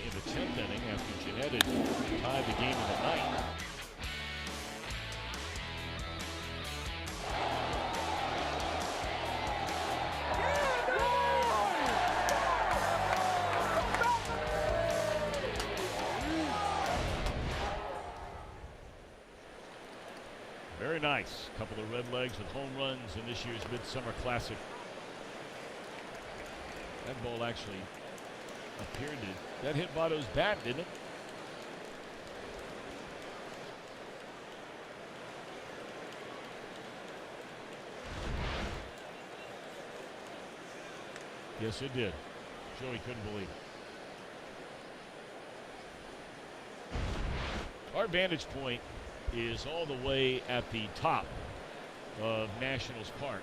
in the 10th inning after Jeanette had tied the game in the ninth. Very nice. Couple of red legs with home runs in this year's Midsummer Classic. That ball actually appeared to. That hit Votto's bat, didn't it? Yes, it did. Joey couldn't believe it. Our vantage point is all the way at the top of Nationals Park.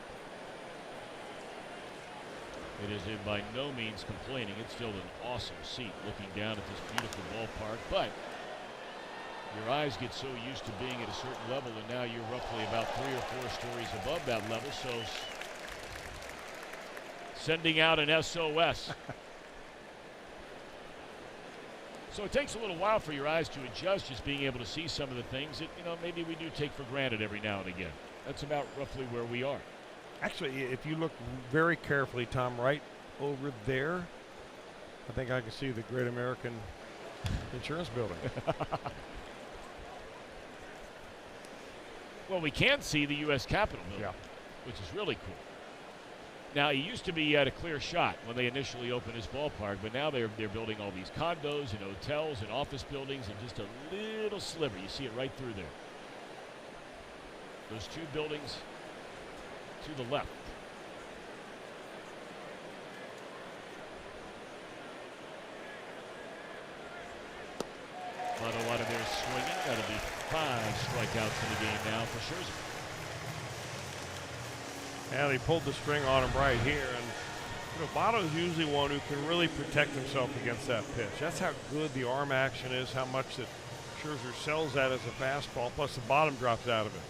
It is in by no means complaining. It's still an awesome seat looking down at this beautiful ballpark, but your eyes get so used to being at a certain level, and now you're roughly about 3 or 4 stories above that level, so sending out an SOS. So it takes a little while for your eyes to adjust, just being able to see some of the things that, maybe we do take for granted every now and again. That's about roughly where we are. Actually, if you look very carefully, Tom, right over there, I think I can see the Great American Insurance Building. Well, we can see the U.S. Capitol building, which is really cool. Now, it used to be at a clear shot when they initially opened this ballpark, but now they're building all these condos and hotels and office buildings, and just a little sliver. You see it right through there. Those 2 buildings to the left. Votto out of there swinging. That'll be 5 strikeouts in the game now for Scherzer. And he pulled the string on him right here. And Votto's usually one who can really protect himself against that pitch. That's how good the arm action is, how much that Scherzer sells that as a fastball, plus the bottom drops out of it.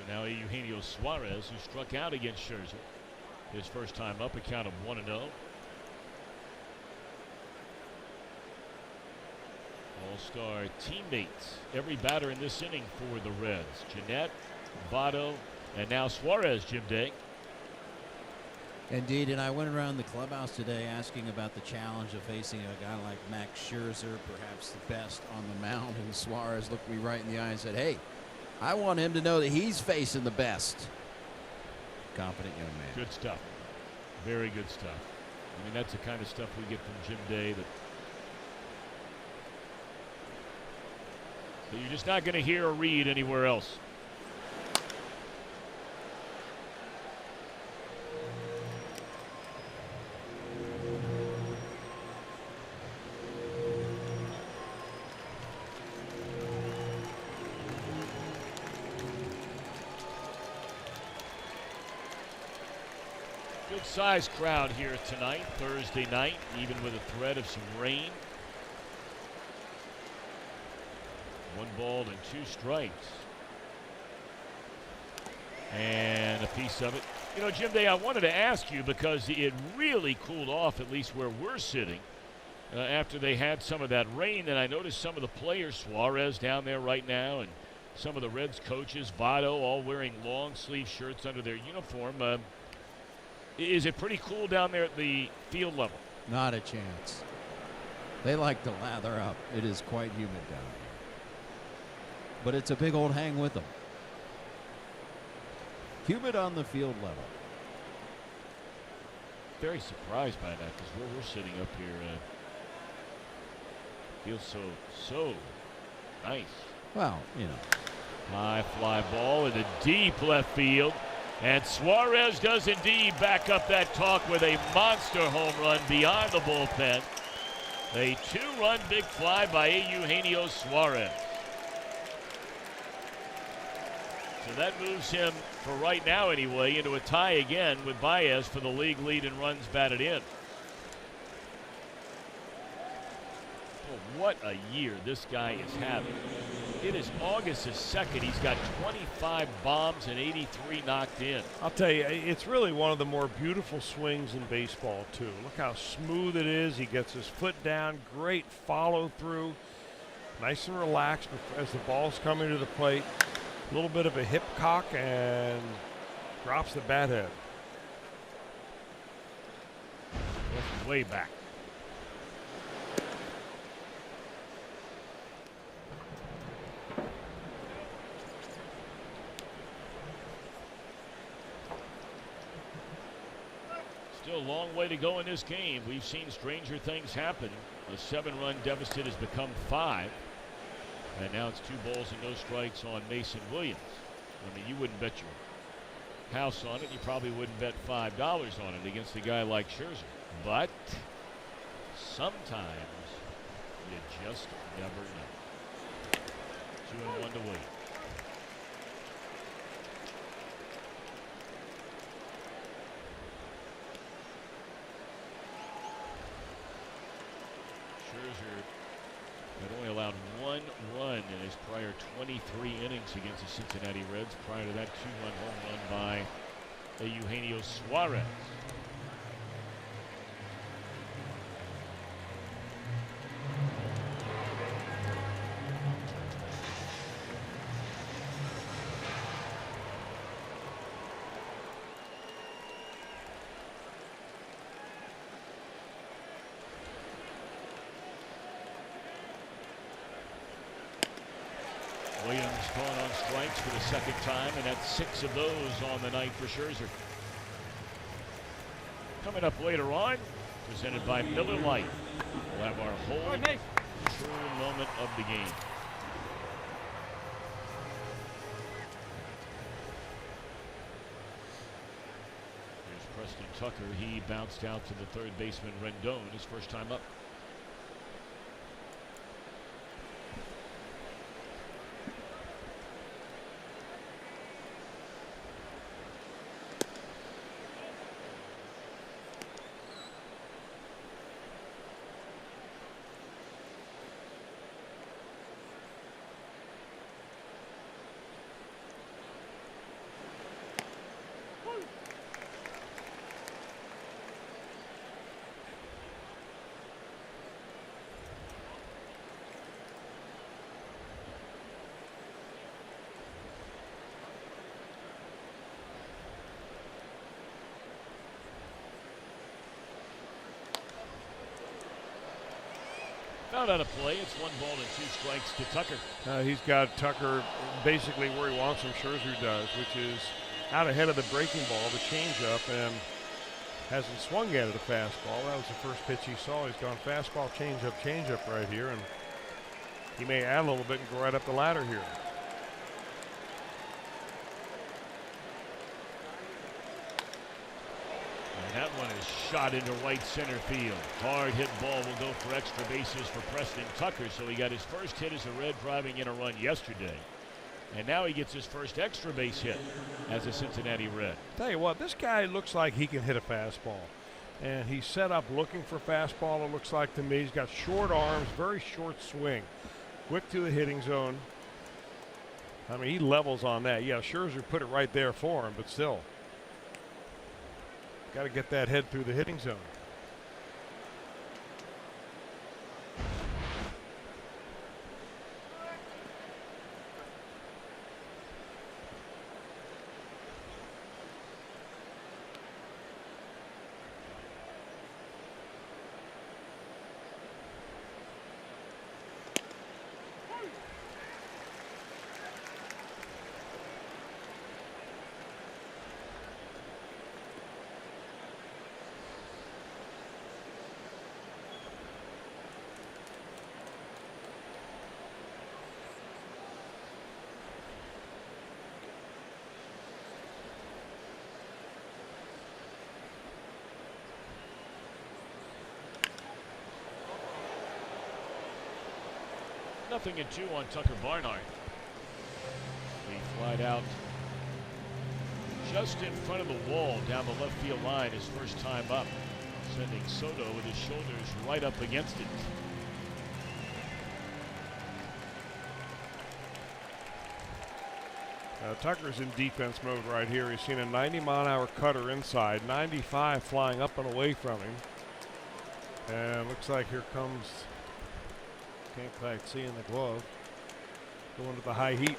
Now Eugenio Suarez, who struck out against Scherzer. His first time up, a count of 1-0. All-star teammates, every batter in this inning for the Reds. Jeanette, Votto, and now Suarez, Jim Day. Indeed, and I went around the clubhouse today asking about the challenge of facing a guy like Max Scherzer, perhaps the best on the mound, and Suarez looked me right in the eye and said, hey, I want him to know that he's facing the best. Confident young man. Good stuff. Very good stuff. I mean, that's the kind of stuff we get from Jim Day that you're just not going to hear or read anywhere else. Good sized crowd here tonight, Thursday night, even with a threat of some rain. 1 ball and 2 strikes. And a piece of it. Jim Day, I wanted to ask you because it really cooled off, at least where we're sitting, after they had some of that rain. And I noticed some of the players, Suarez down there right now, and some of the Reds coaches, Votto, all wearing long sleeve shirts under their uniform. Is it pretty cool down there at the field level? Not a chance. They like to lather up. It is quite humid down there. But it's a big old hang with them. Humid on the field level. Very surprised by that because where we're sitting up here feels so nice. Well, High fly ball into deep left field. And Suarez does indeed back up that talk with a monster home run beyond the bullpen. A 2-run big fly by Eugenio Suarez. So that moves him, for right now anyway, into a tie again with Baez for the league lead in runs batted in. Well, what a year this guy is having. It is August the 2nd. He's got 25 bombs and 83 knocked in. I'll tell you, it's really one of the more beautiful swings in baseball, too. Look how smooth it is. He gets his foot down. Great follow through. Nice and relaxed as the ball's coming to the plate. A little bit of a hip cock and drops the bat head. That's way back. Still a long way to go in this game. We've seen stranger things happen. A 7-run deficit has become 5. And now it's 2 balls and no strikes on Mason Williams. I mean, you wouldn't bet your house on it. You probably wouldn't bet $5 on it against a guy like Scherzer. But sometimes you just never know. 2-1 to Williams. Scherzer had only allowed 1 run in his prior 23 innings against the Cincinnati Reds. Prior to that 2-run home run by Eugenio Suarez. Williams going on strikes for the 2nd time, and that's 6 of those on the night for Scherzer. Coming up later on, presented by Miller Lite, we'll have our whole true moment of the game. Here's Preston Tucker. He bounced out to the third baseman Rendon, his first time up. Not out of play. It's 1 ball and 2 strikes to Tucker. He's got Tucker basically where he wants him. Scherzer does, which is out ahead of the breaking ball, the changeup, and hasn't swung yet at a fastball. That was the first pitch he saw. He's gone fastball, changeup right here, and he may add a little bit and go right up the ladder here. And that one is shot into right center field. Hard hit ball will go for extra bases for Preston Tucker. So he got his first hit as a Red driving in a run yesterday. And now he gets his first extra base hit as a Cincinnati Red. Tell you what, this guy looks like he can hit a fastball. And he's set up looking for fastball, it looks like to me. He's got short arms, very short swing. Quick to the hitting zone. I mean, he levels on that. Yeah, Scherzer put it right there for him, but still. Got to get that head through the hitting zone. 1-2 on Tucker Barnhart. He flied out just in front of the wall down the left field line his first time up, sending Soto with his shoulders right up against it. Tucker's in defense mode right here. He's seen a 90-mile-an-hour cutter inside, 95 flying up and away from him. And looks like here comes, can't quite see in the glove, going to the high heat.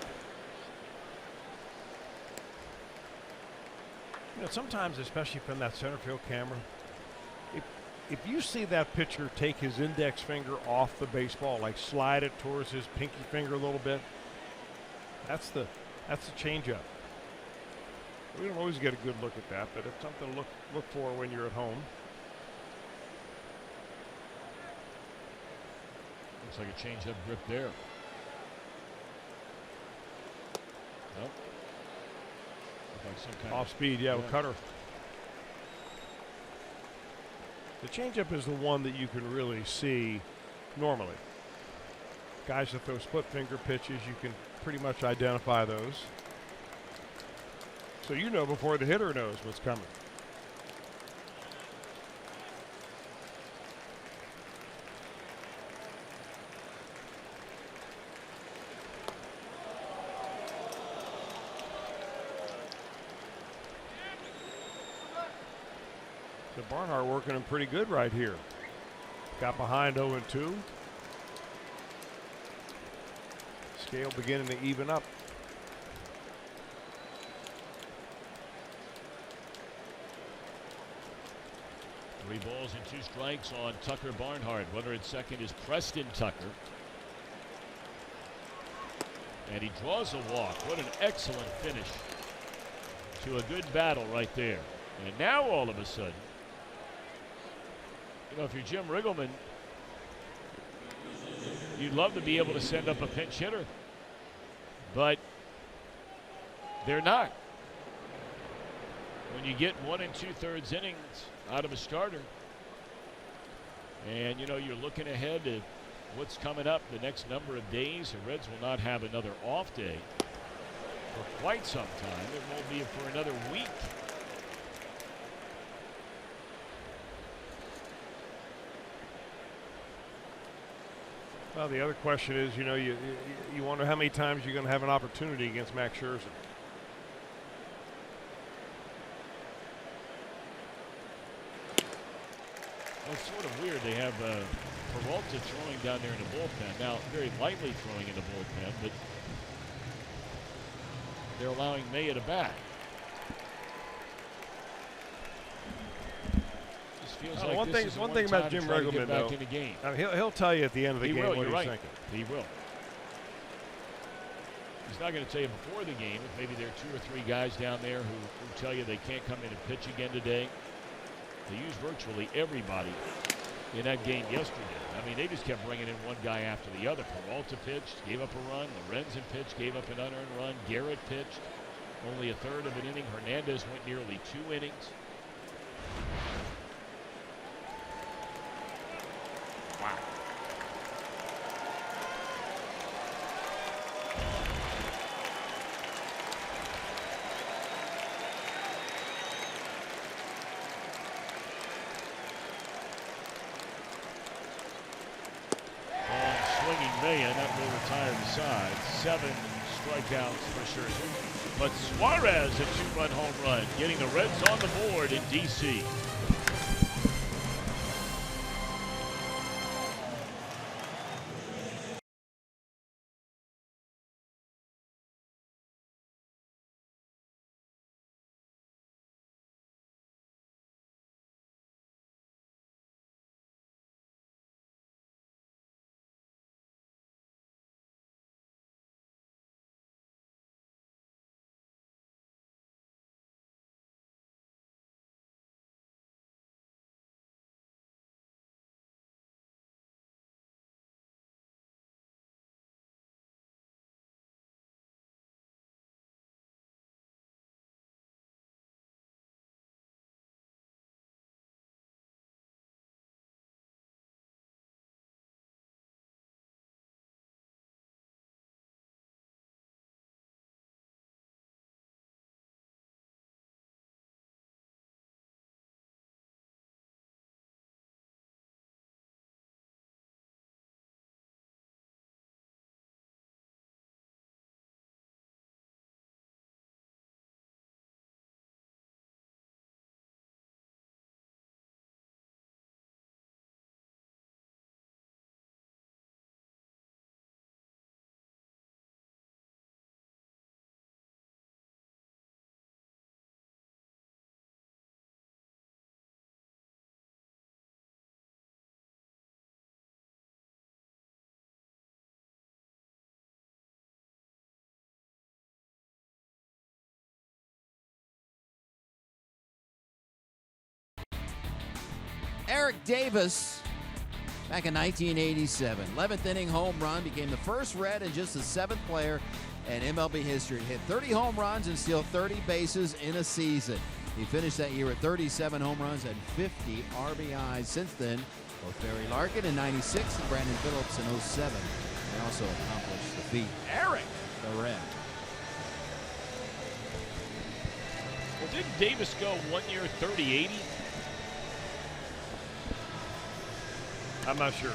You know, sometimes, especially from that center field camera, if you see that pitcher take his index finger off the baseball, like slide it towards his pinky finger a little bit, that's the changeup. We don't always get a good look at that, but it's something to look for when you're at home. Looks like a changeup grip there. Nope. Like some kind Off speed, yeah, with cutter. The changeup is the one that you can really see normally. Guys that throw split finger pitches, you can pretty much identify those. So you know before the hitter knows what's coming. So Barnhart working him pretty good right here. Got behind 0-2. Scale beginning to even up. Three balls and 2 strikes on Tucker Barnhart. Runner at second is Preston Tucker. And he draws a walk. What an excellent finish to a good battle right there. And now all of a sudden, you know, if you're Jim Riggleman, you'd love to be able to send up a pinch hitter. But they're not. When you get 1 2/3 innings out of a starter, and you know you're looking ahead to what's coming up the next number of days, the Reds will not have another off day for quite some time. It won't be for another week. Well, the other question is, you know, you wonder how many times you're going to have an opportunity against Max Scherzer. Well, it's sort of weird. They have Peralta throwing down there in the bullpen. Now, very lightly throwing in the bullpen, but they're allowing Maya to bat. Feels like one thing about Jim Riggleman, though, in the game. I mean, he'll tell you at the end of the game what he's thinking. He will. He's not going to tell you before the game. Maybe there are 2 or 3 guys down there who tell you they can't come in and pitch again today. They used virtually everybody in that game yesterday. I mean, they just kept bringing in one guy after the other. Peralta pitched, gave up a run. Lorenzen pitched, gave up an unearned run. Garrett pitched, only a third of an inning. Hernandez went nearly 2 innings. Wow. Swinging Maya, that will retire the side. 7 strikeouts for Scherzer. But Suarez, a 2-run home run, getting the Reds on the board in D.C. Eric Davis, back in 1987. 11th inning home run, became the first Red and just the 7th player in MLB history to hit 30 home runs and steal 30 bases in a season. He finished that year with 37 home runs and 50 RBIs. Since then, both Barry Larkin in 96 and Brandon Phillips in 07. They also accomplished the feat. Eric. The Red. Well, didn't Davis go 1 year 30-80? I'm not sure.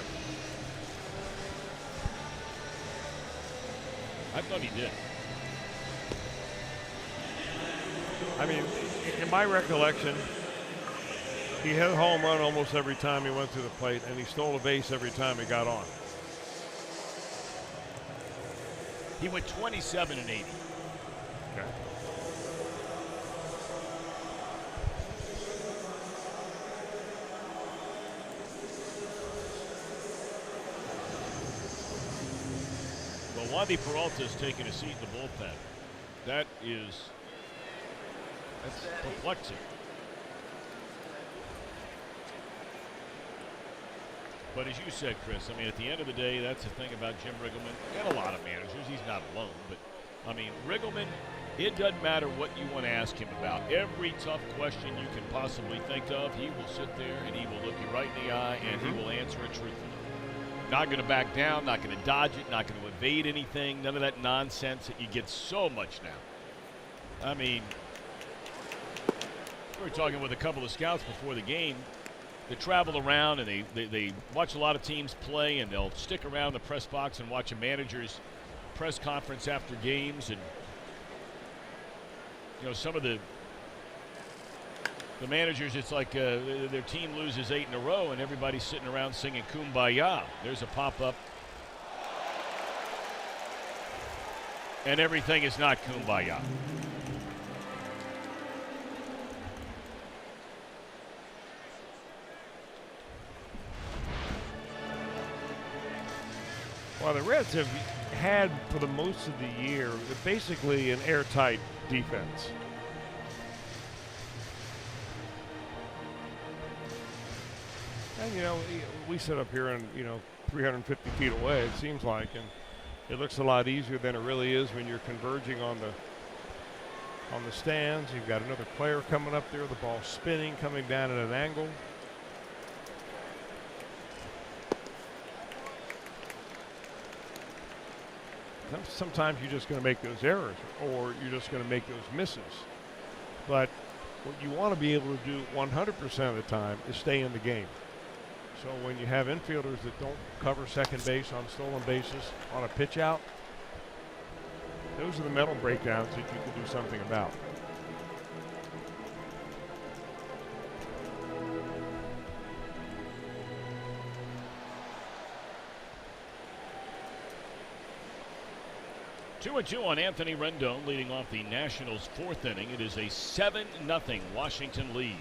I thought he did. I mean, in my recollection, he hit a home run almost every time he went to the plate, and he stole a base every time he got on. He went 27 and 80. Okay. Well, Wandy Peralta's taking a seat in the bullpen. That's perplexing. But as you said, Chris, I mean, at the end of the day, that's the thing about Jim Riggleman and a lot of managers. He's not alone. But, I mean, Riggleman, it doesn't matter what you want to ask him about. Every tough question you can possibly think of, he will sit there and he will look you right in the eye and he will answer it truthfully. Not going to back down, not going to dodge it, not going to evade anything, none of that nonsense that you get so much now. I mean, we were talking with a couple of scouts before the game. They travel around and they watch a lot of teams play, and they'll stick around the press box and watch a manager's press conference after games. And, you know, some of the managers, it's like their team loses 8 in a row and everybody's sitting around singing Kumbaya. There's a pop-up. And everything is not Kumbaya. Well, the Reds have had, for the most of the year, basically an airtight defense. And, you know, we sit up here and, 350 feet away, it seems like, and it looks a lot easier than it really is when you're converging on the stands. You've got another player coming up there, the ball spinning, coming down at an angle. Sometimes you're just going to make those errors, or you're just going to make those misses. But what you want to be able to do 100% of the time is stay in the game. So when you have infielders that don't cover second base on stolen bases on a pitch out, those are the mental breakdowns that you can do something about. Two and two on Anthony Rendon, leading off the Nationals' 4th inning. It is a 7-0 Washington lead.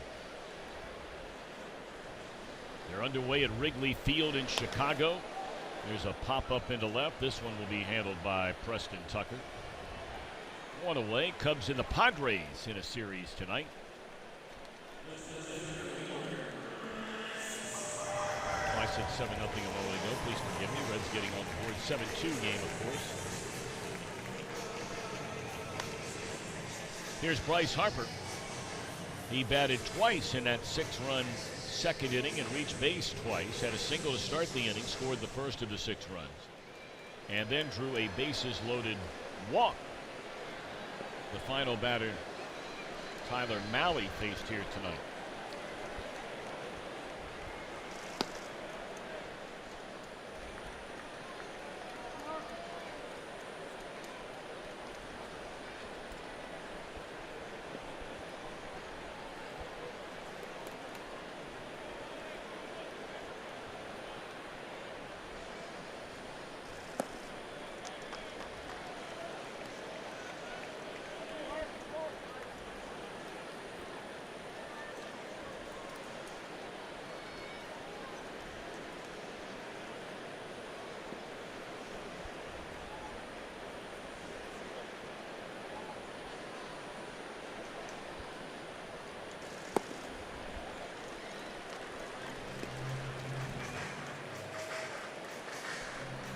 They're underway at Wrigley Field in Chicago. There's a pop-up into left. This one will be handled by Preston Tucker. One away. Cubs and the Padres in a series tonight. I said 7-0 a moment ago. Please forgive me. Reds getting on the board. 7-2 game, of course. Here's Bryce Harper. He batted twice in that 6-run second inning and reached base twice. Had a single to start the inning, scored the first of the 6 runs, and then drew a bases-loaded walk. The final batter, Tyler Mahle, faced here tonight.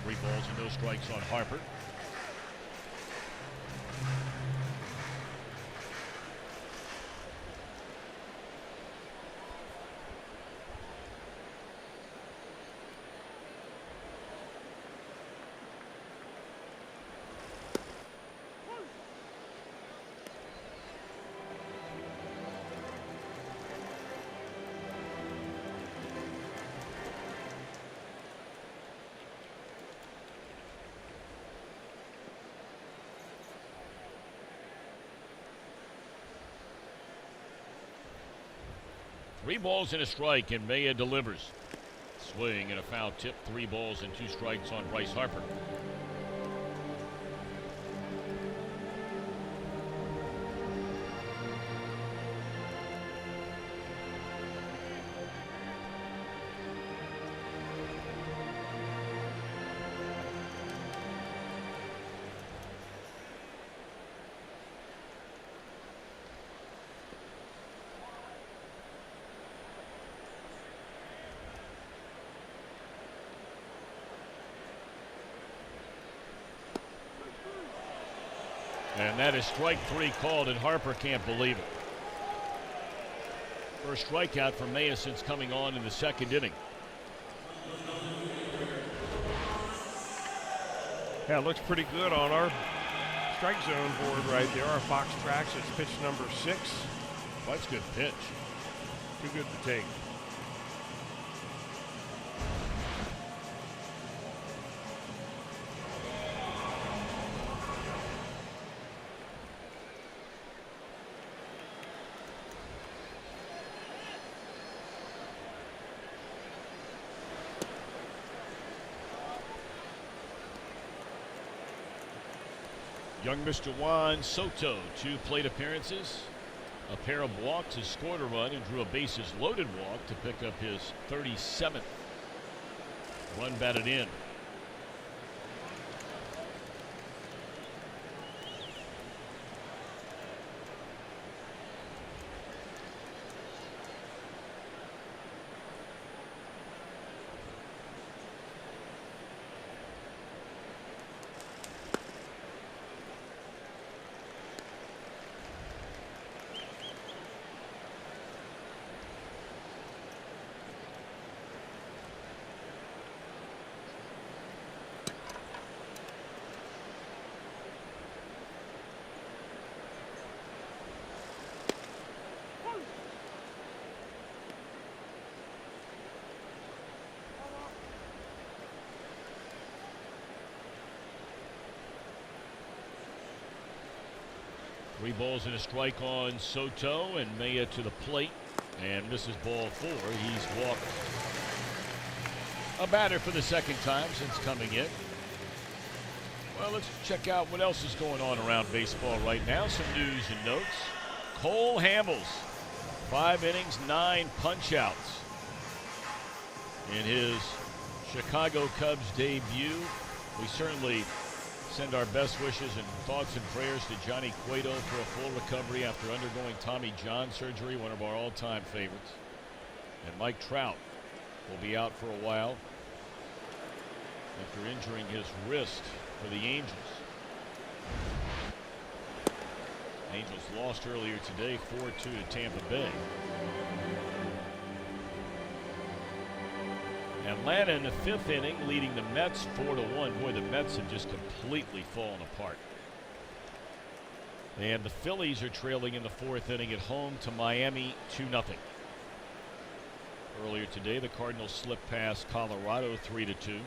3 balls and no strikes on Harper. Three balls and a strike, and Maya delivers. Swing and a foul tip. 3 balls and 2 strikes on Bryce Harper. And that is strike 3 called, and Harper can't believe it. First strikeout for Maya since coming on in the 2nd inning. Yeah, it looks pretty good on our strike zone board right there. Our box tracks, it's pitch number 6. That's a good pitch. Too good to take. Young Mr. Juan Soto, 2 plate appearances, a pair of walks, has scored a run and drew a bases loaded walk to pick up his 37th run batted in. Three balls and a strike on Soto, and Maya to the plate and misses ball 4. He's walked a batter for the 2nd time since coming in. Well, let's check out what else is going on around baseball right now. Some news and notes. Cole Hamels, 5 innings, 9 punch-outs in his Chicago Cubs debut. We certainly send our best wishes and thoughts and prayers to Johnny Cueto for a full recovery after undergoing Tommy John surgery, one of our all-time favorites. And Mike Trout will be out for a while after injuring his wrist for the Angels. Angels lost earlier today 4-2 to Tampa Bay. Atlanta in the 5th inning leading the Mets 4-1. Boy, the Mets have just completely fallen apart. And the Phillies are trailing in the 4th inning at home to Miami 2-0. Earlier today, the Cardinals slipped past Colorado 3-2.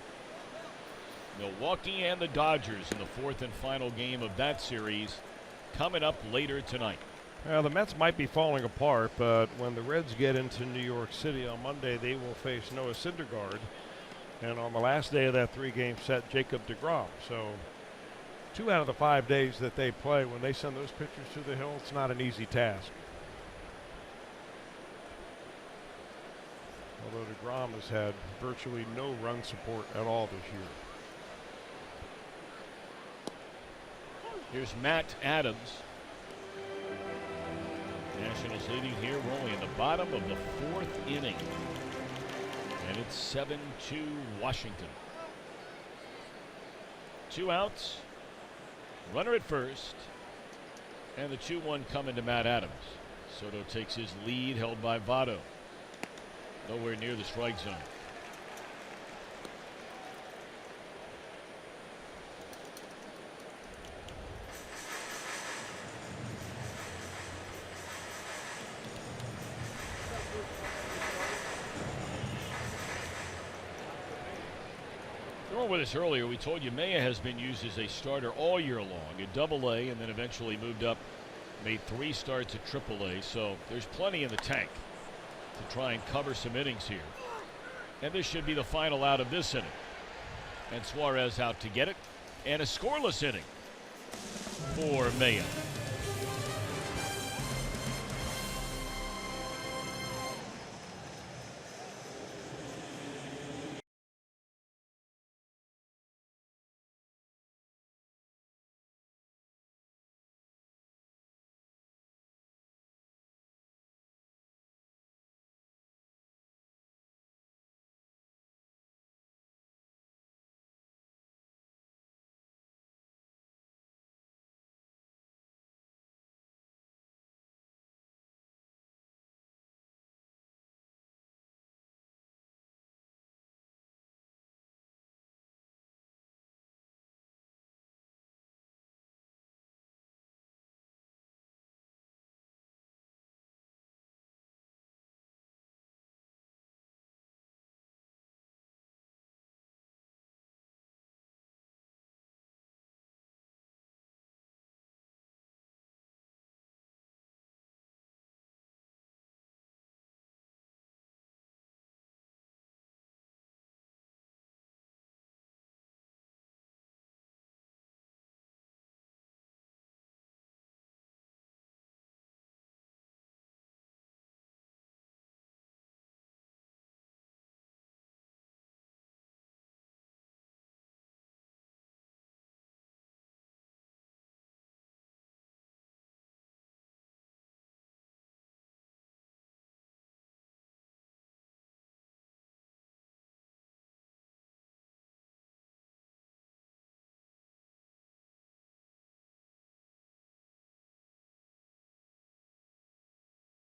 Milwaukee and the Dodgers in the 4th and final game of that series coming up later tonight. Well, the Mets might be falling apart, but when the Reds get into New York City on Monday, they will face Noah Syndergaard. And on the last day of that 3-game set, Jacob deGrom. So 2 out of the 5 days that they play, when they send those pitchers to the hill, it's not an easy task. Although deGrom has had virtually no run support at all this year. Here's Matt Adams. Nationals leading here. We're only in the bottom of the 4th inning. And it's 7-2 Washington. 2 outs. Runner at first. And the 2-1 coming to Matt Adams. Soto takes his lead, held by Votto. Nowhere near the strike zone. If you were with us earlier, we told you Maya has been used as a starter all year long at Double-A, and then eventually moved up, made 3 starts at Triple-A. So there's plenty in the tank to try and cover some innings here. And this should be the final out of this inning. And Suarez out to get it. And a scoreless inning for Maya.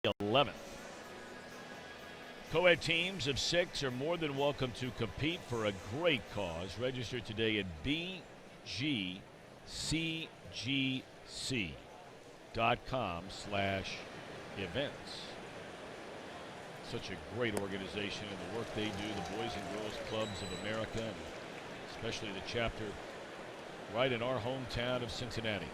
The 11th. Co-ed teams of 6 are more than welcome to compete for a great cause. Register today at bgcc.com/events. Such a great organization and the work they do, the Boys and Girls Clubs of America, and especially the chapter right in our hometown of Cincinnati.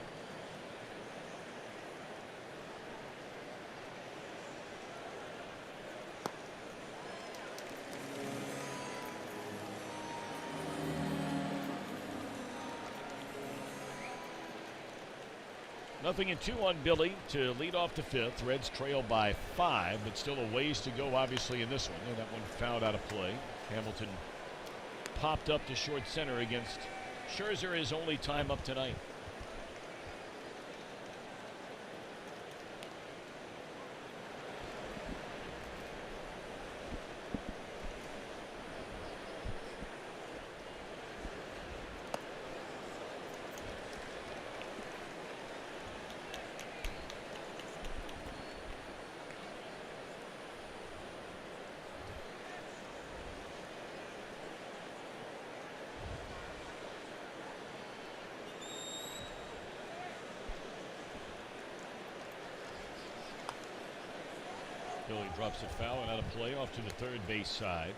Nothing in 2 on Billy to lead off the 5th. Reds trail by 5, but still a ways to go, obviously, in this one. And that one fouled out of play. Hamilton popped up to short center against Scherzer, his only time up tonight. Billy drops it foul and out of play off to the third base side.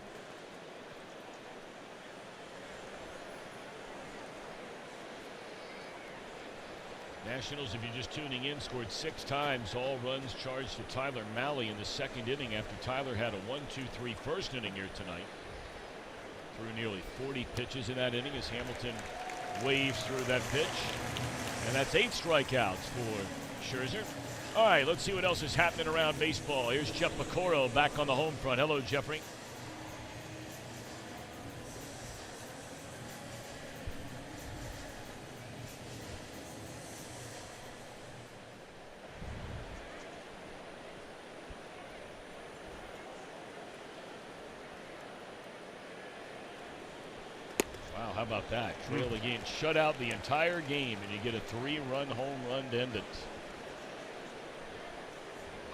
Nationals, if you're just tuning in, scored 6 times. All runs charged to Tyler Mahle in the 2nd inning after Tyler had a 1-2-3 first inning here tonight. Threw nearly 40 pitches in that inning as Hamilton waves through that pitch. And that's 8 strikeouts for Scherzer. All right, let's see what else is happening around baseball. Here's Jeff Picoro back on the home front. Hello, Jeffrey. Wow. Wow, how about that? Trail the game, shut out the entire game, and you get a 3-run home run to end it.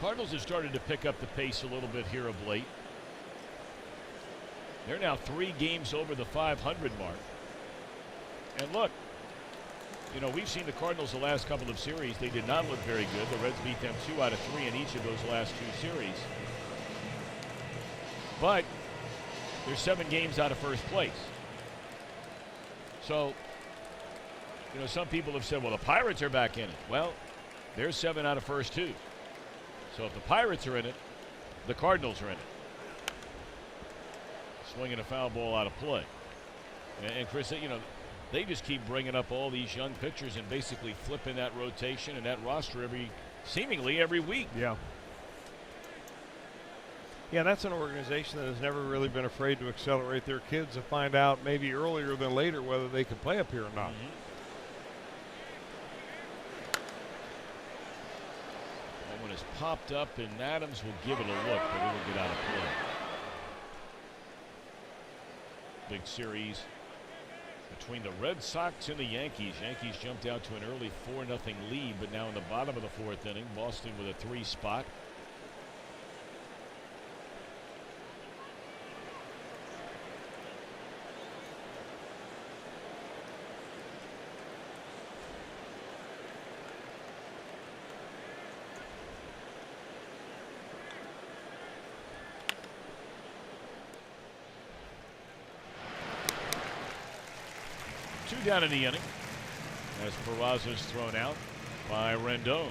Cardinals have started to pick up the pace a little bit here of late. They're now 3 games over the 500 mark. And look, you know, we've seen the Cardinals the last couple of series. They did not look very good. The Reds beat them 2 out of 3 in each of those last 2 series. But they're 7 games out of first place. So, you know, some people have said, well, the Pirates are back in it. Well, they're 7 out of first too. So if the Pirates are in it, the Cardinals are in it. Swinging a foul ball out of play. And Chris, you know, they just keep bringing up all these young pitchers and basically flipping that rotation and that roster seemingly every week. Yeah. Yeah, that's an organization that has never really been afraid to accelerate their kids to find out maybe earlier than later whether they can play up here or not. That one has popped up, and Adams will give it a look, but it will get out of play. Big series between the Red Sox and the Yankees. Yankees jumped out to an early 4-0 lead, but now in the bottom of the 4th inning, Boston with a 3 spot. Down in the inning as Peraza's thrown out by Rendon.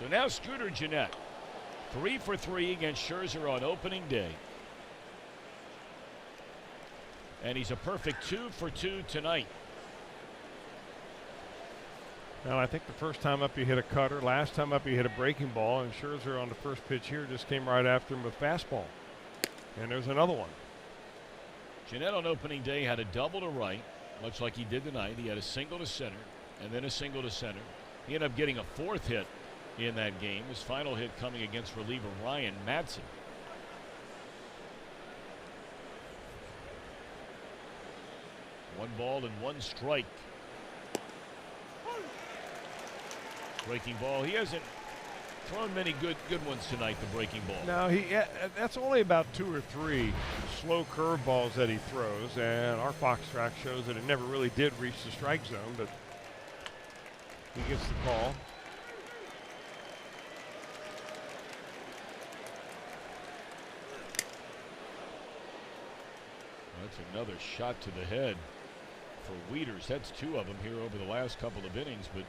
So now Scooter Gennett, 3 for 3 against Scherzer on opening day. And he's a perfect 2 for 2 tonight. Now, I think the first time up he hit a cutter, last time up he hit a breaking ball, and Scherzer on the first pitch here just came right after him with fastball. And there's another one. Gennett on opening day had a double to right, much like he did tonight. He had a single to center and then a single to center. He ended up getting a 4th hit in that game. His final hit coming against reliever Ryan Madsen. One ball and 1 strike. Breaking ball. He hasn't thrown many good ones tonight, the breaking ball. No, that's only about 2 or 3 slow curveballs that he throws, and our Fox track shows that it never really did reach the strike zone, but he gets the call. That's another shot to the head for Wieters. That's 2 of them here over the last couple of innings, but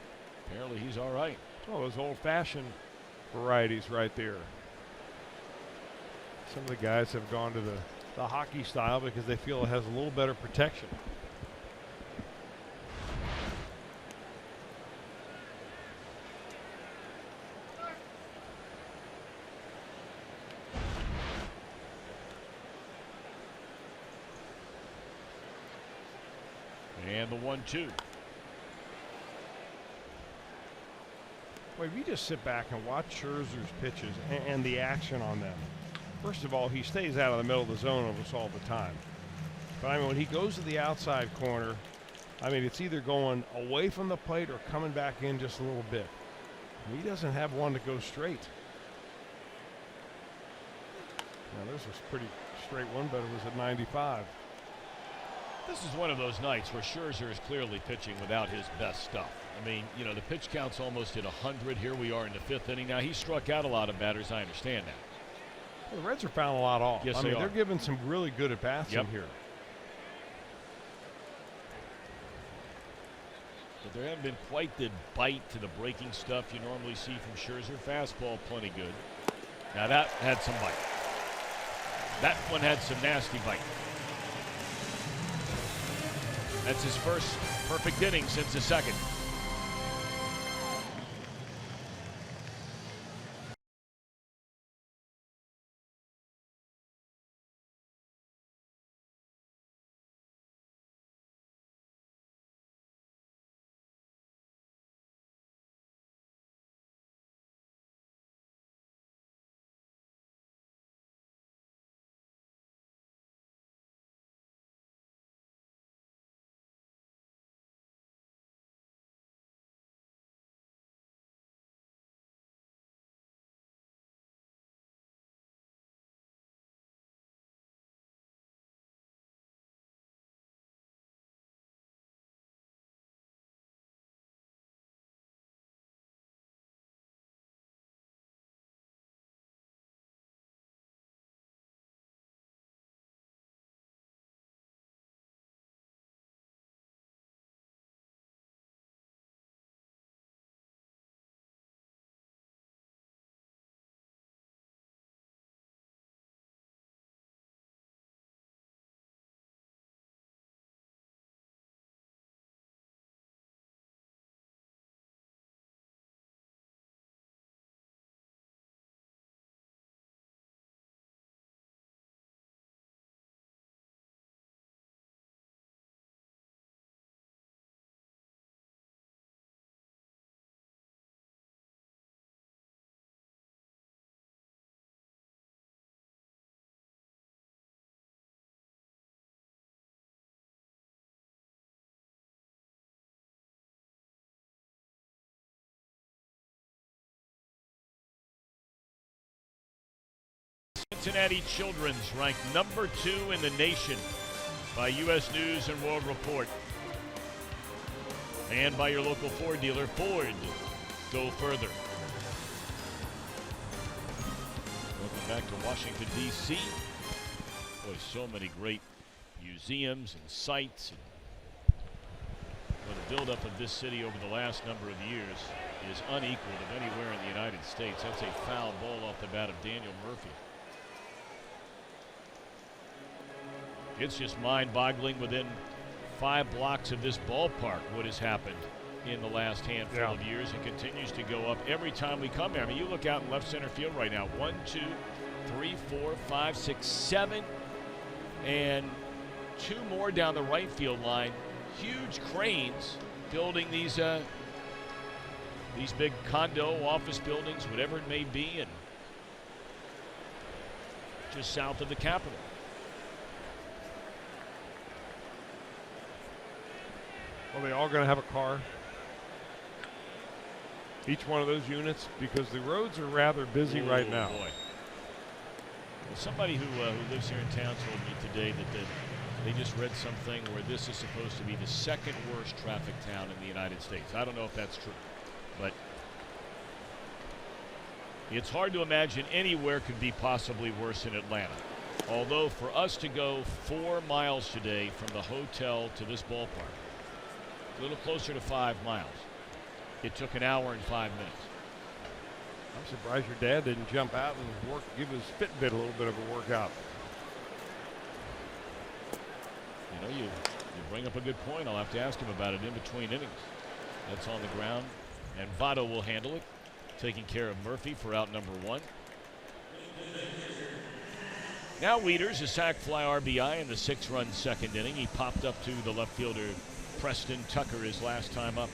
apparently he's all right. Oh, those old-fashioned varieties right there. Some of the guys have gone to the hockey style because they feel it has a little better protection. And the 1-2. Well, if you just sit back and watch Scherzer's pitches and the action on them, first of all, he stays out of the middle of the zone almost all the time. But I mean, when he goes to the outside corner, I mean, it's either going away from the plate or coming back in just a little bit. He doesn't have one that goes straight. Now, this was a pretty straight one, but it was at 95. This is one of those nights where Scherzer is clearly pitching without his best stuff. I mean, you know, the pitch count's almost at 100. Here we are in the 5th inning. Now, he struck out a lot of batters. I understand that. Well, the Reds are fouling a lot off. Yes, I they mean, are. they're giving some really good at-bats in here. But there haven't been quite the bite to the breaking stuff you normally see from Scherzer. Fastball, plenty good. Now, that had some bite. That one had some nasty bite. That's his first perfect inning since the second. Cincinnati Children's ranked number 2 in the nation by U.S. News and World Report. And by your local Ford dealer, Ford. Go further. Welcome back to Washington, D.C. Boy, so many great museums and sites. Well, the buildup of this city over the last number of years is unequaled of anywhere in the United States. That's a foul ball off the bat of Daniel Murphy. It's just mind-boggling within 5 blocks of this ballpark what has happened in the last handful of years and continues to go up every time we come here. I mean, you look out in left center field right now. 1, 2, 3, 4, 5, 6, 7, and 2 more down the right field line. Huge cranes building these big condo office buildings, whatever it may be, and just south of the Capitol. Well, they all going to have a car, each one of those units, because the roads are rather busy right now. Boy. Well, somebody who lives here in town told me today that they just read something where this is supposed to be the 2nd worst traffic town in the United States. I don't know if that's true, but it's hard to imagine anywhere could be possibly worse than Atlanta. Although for us to go 4 miles today from the hotel to this ballpark, a little closer to 5 miles, it took an hour and 5 minutes. I'm surprised your dad didn't jump out and give his Fitbit a little bit of a workout. You know, you bring up a good point. I'll have to ask him about it in between innings. That's on the ground, and Votto will handle it, taking care of Murphy for out number 1. Now Wieters, a sac fly RBI in the 6-run second inning. He popped up to the left fielder Preston Tucker his last time up.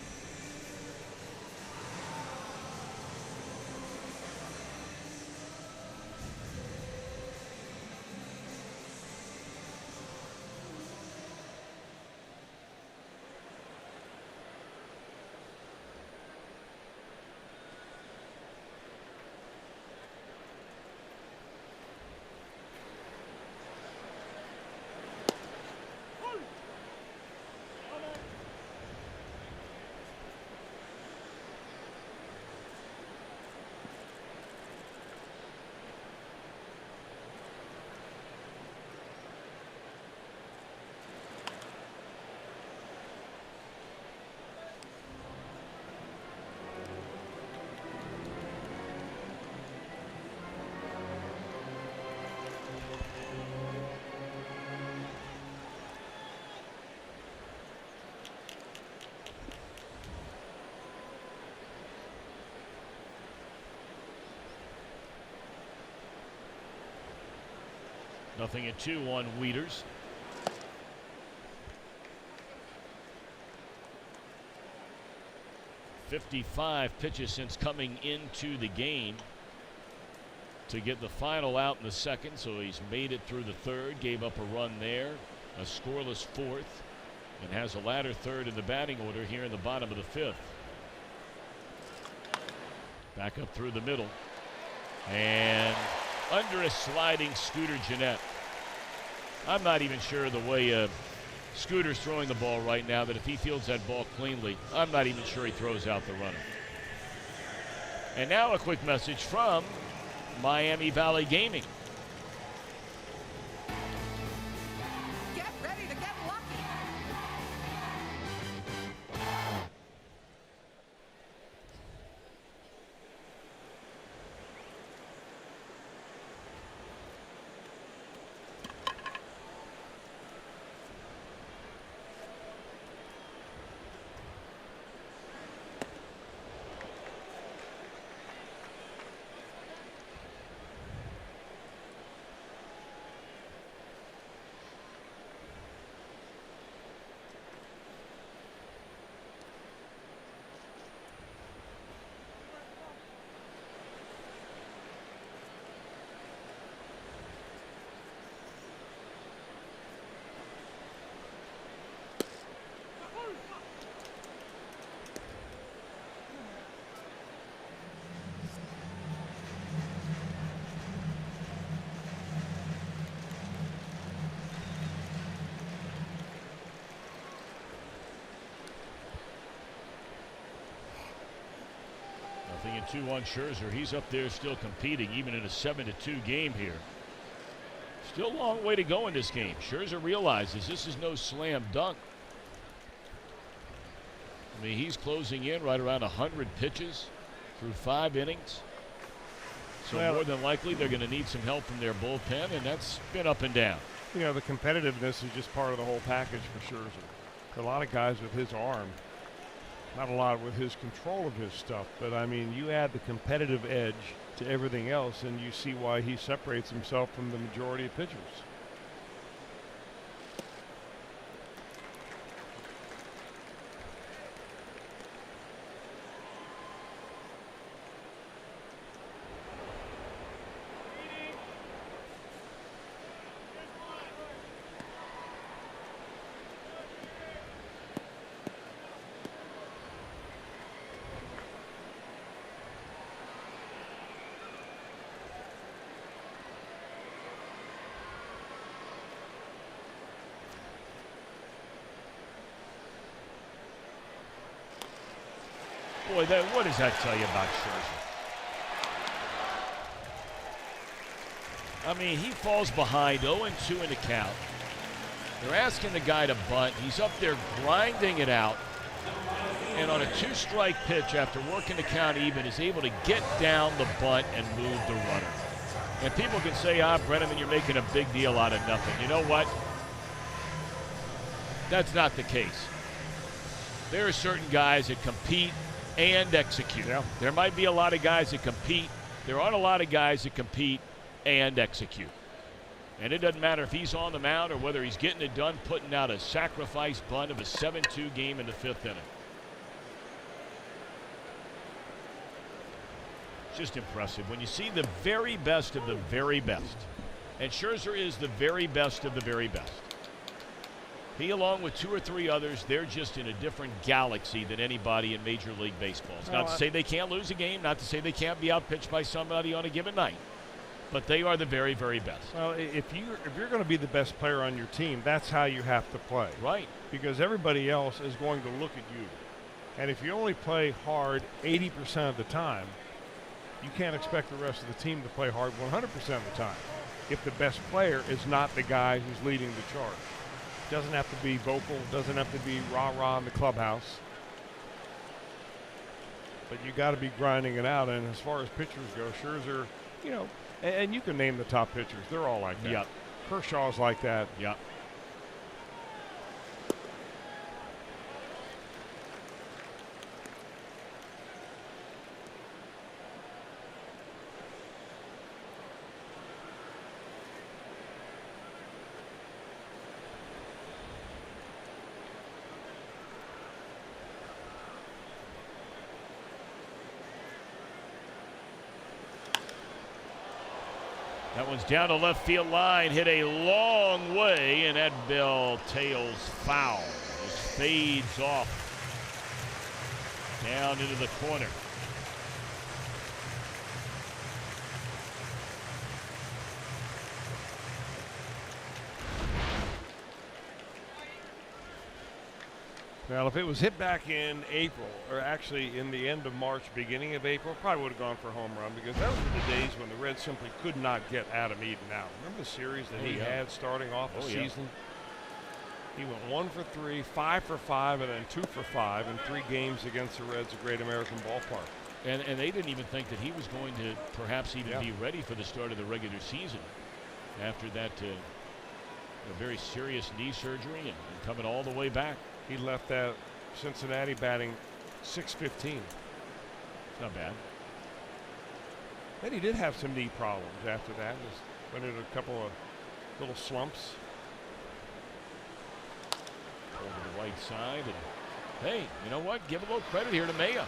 0-2 on Wieters. "55 pitches since coming into the game to get the final out in the second, so he's made it through the third, gave up a run there, a scoreless fourth, and has a ladder third in the batting order here in the bottom of the fifth." Back up through the middle, and under a sliding Scooter Gennett. I'm not even sure the way Scooter's throwing the ball right now that if he fields that ball cleanly, I'm not even sure he throws out the runner. And now a quick message from Miami Valley Gaming. Get ready to get lucky. Nothing in 2 on Scherzer. He's up there still competing, even in a 7-2 game here. Still a long way to go in this game. Scherzer realizes this is no slam dunk. I mean, he's closing in right around 100 pitches through 5 innings. So more than likely they're going to need some help from their bullpen, and that's been up and down. You know, the competitiveness is just part of the whole package for Scherzer. A lot of guys with his arm, not a lot with his control of his stuff, but I mean, you add the competitive edge to everything else, and you see why he separates himself from the majority of pitchers. Boy, what does that tell you about Scherzer? I mean, he falls behind 0-2 in the count. They're asking the guy to bunt. He's up there grinding it out. And on a 2-strike pitch after working the count even, is able to get down the bunt and move the runner. And people can say, Brenneman, you're making a big deal out of nothing. You know what? That's not the case. There are certain guys that compete and execute. Yeah. There might be a lot of guys that compete. There aren't a lot of guys that compete and execute. And it doesn't matter if he's on the mound or whether he's getting it done, putting out a sacrifice bunt of a 7-2 game in the 5th inning. Just impressive when you see the very best of the very best. And Scherzer is the very best of the very best. He, along with 2 or 3 others, they're just in a different galaxy than anybody in Major League Baseball. It's not to say they can't lose a game, not to say they can't be outpitched by somebody on a given night, but they are the very, very best. Well, if you're going to be the best player on your team, that's how you have to play. Right. Because everybody else is going to look at you. And if you only play hard 80% of the time, you can't expect the rest of the team to play hard 100% of the time if the best player is not the guy who's leading the charge. Doesn't have to be vocal, doesn't have to be rah-rah in the clubhouse. But you got to be grinding it out. And as far as pitchers go, Scherzer, you know, and you can name the top pitchers. They're all like that. Yep. Kershaw's like that. Yep. That one's down the left field line, hit a long way, and that ball tails foul. Just fades off down into the corner. Well, if it was hit back in April, or actually in the end of March, beginning of April, probably would have gone for a home run, because those were the days when the Reds simply could not get Adam Eaton out. Remember the series that he had starting off the season? He went 1 for 3, 5 for 5, and then 2 for 5 in 3 games against the Reds at Great American Ballpark. And they didn't even think that he was going to perhaps even be ready for the start of the regular season after that very serious knee surgery and coming all the way back. He left that Cincinnati batting .615. It's not bad. Then he did have some knee problems after that. Just went into a couple of little slumps. Over the right side. And hey, you know what? Give a little credit here to Maya.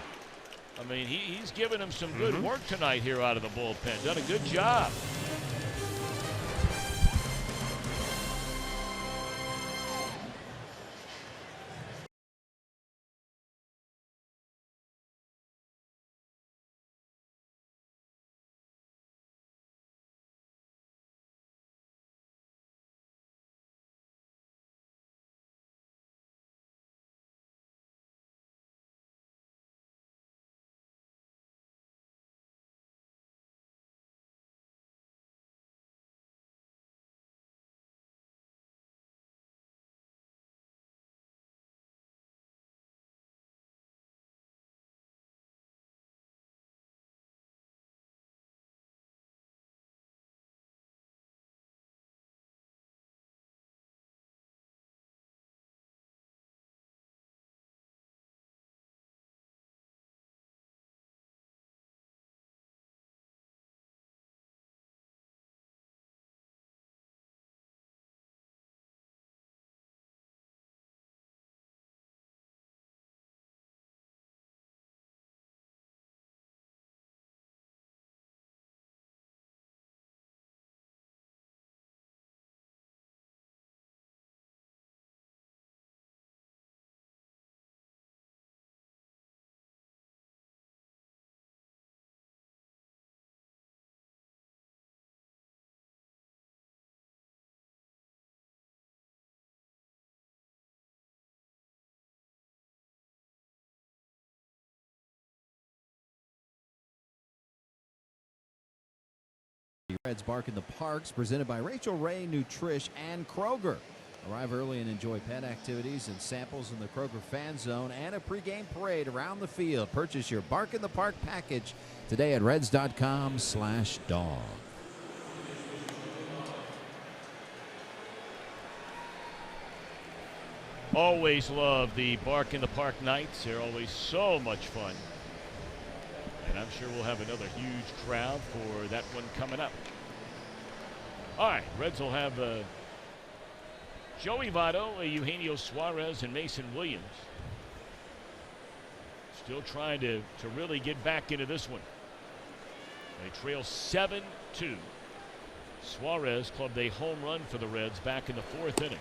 I mean, he's given him some good work tonight here out of the bullpen. Done a good job. Reds Bark in the Parks, presented by Rachel Ray, Nutrish, and Kroger. Arrive early and enjoy pet activities and samples in the Kroger Fan Zone and a pregame parade around the field. Purchase your Bark in the Park package today at reds.com/dog. Always love the Bark in the Park nights. They're always so much fun. And I'm sure we'll have another huge crowd for that one coming up. All right, Reds will have Joey Votto, Eugenio Suarez, and Mason Williams. Still trying to really get back into this one. They trail 7-2. Suarez clubbed a home run for the Reds back in the 4th inning.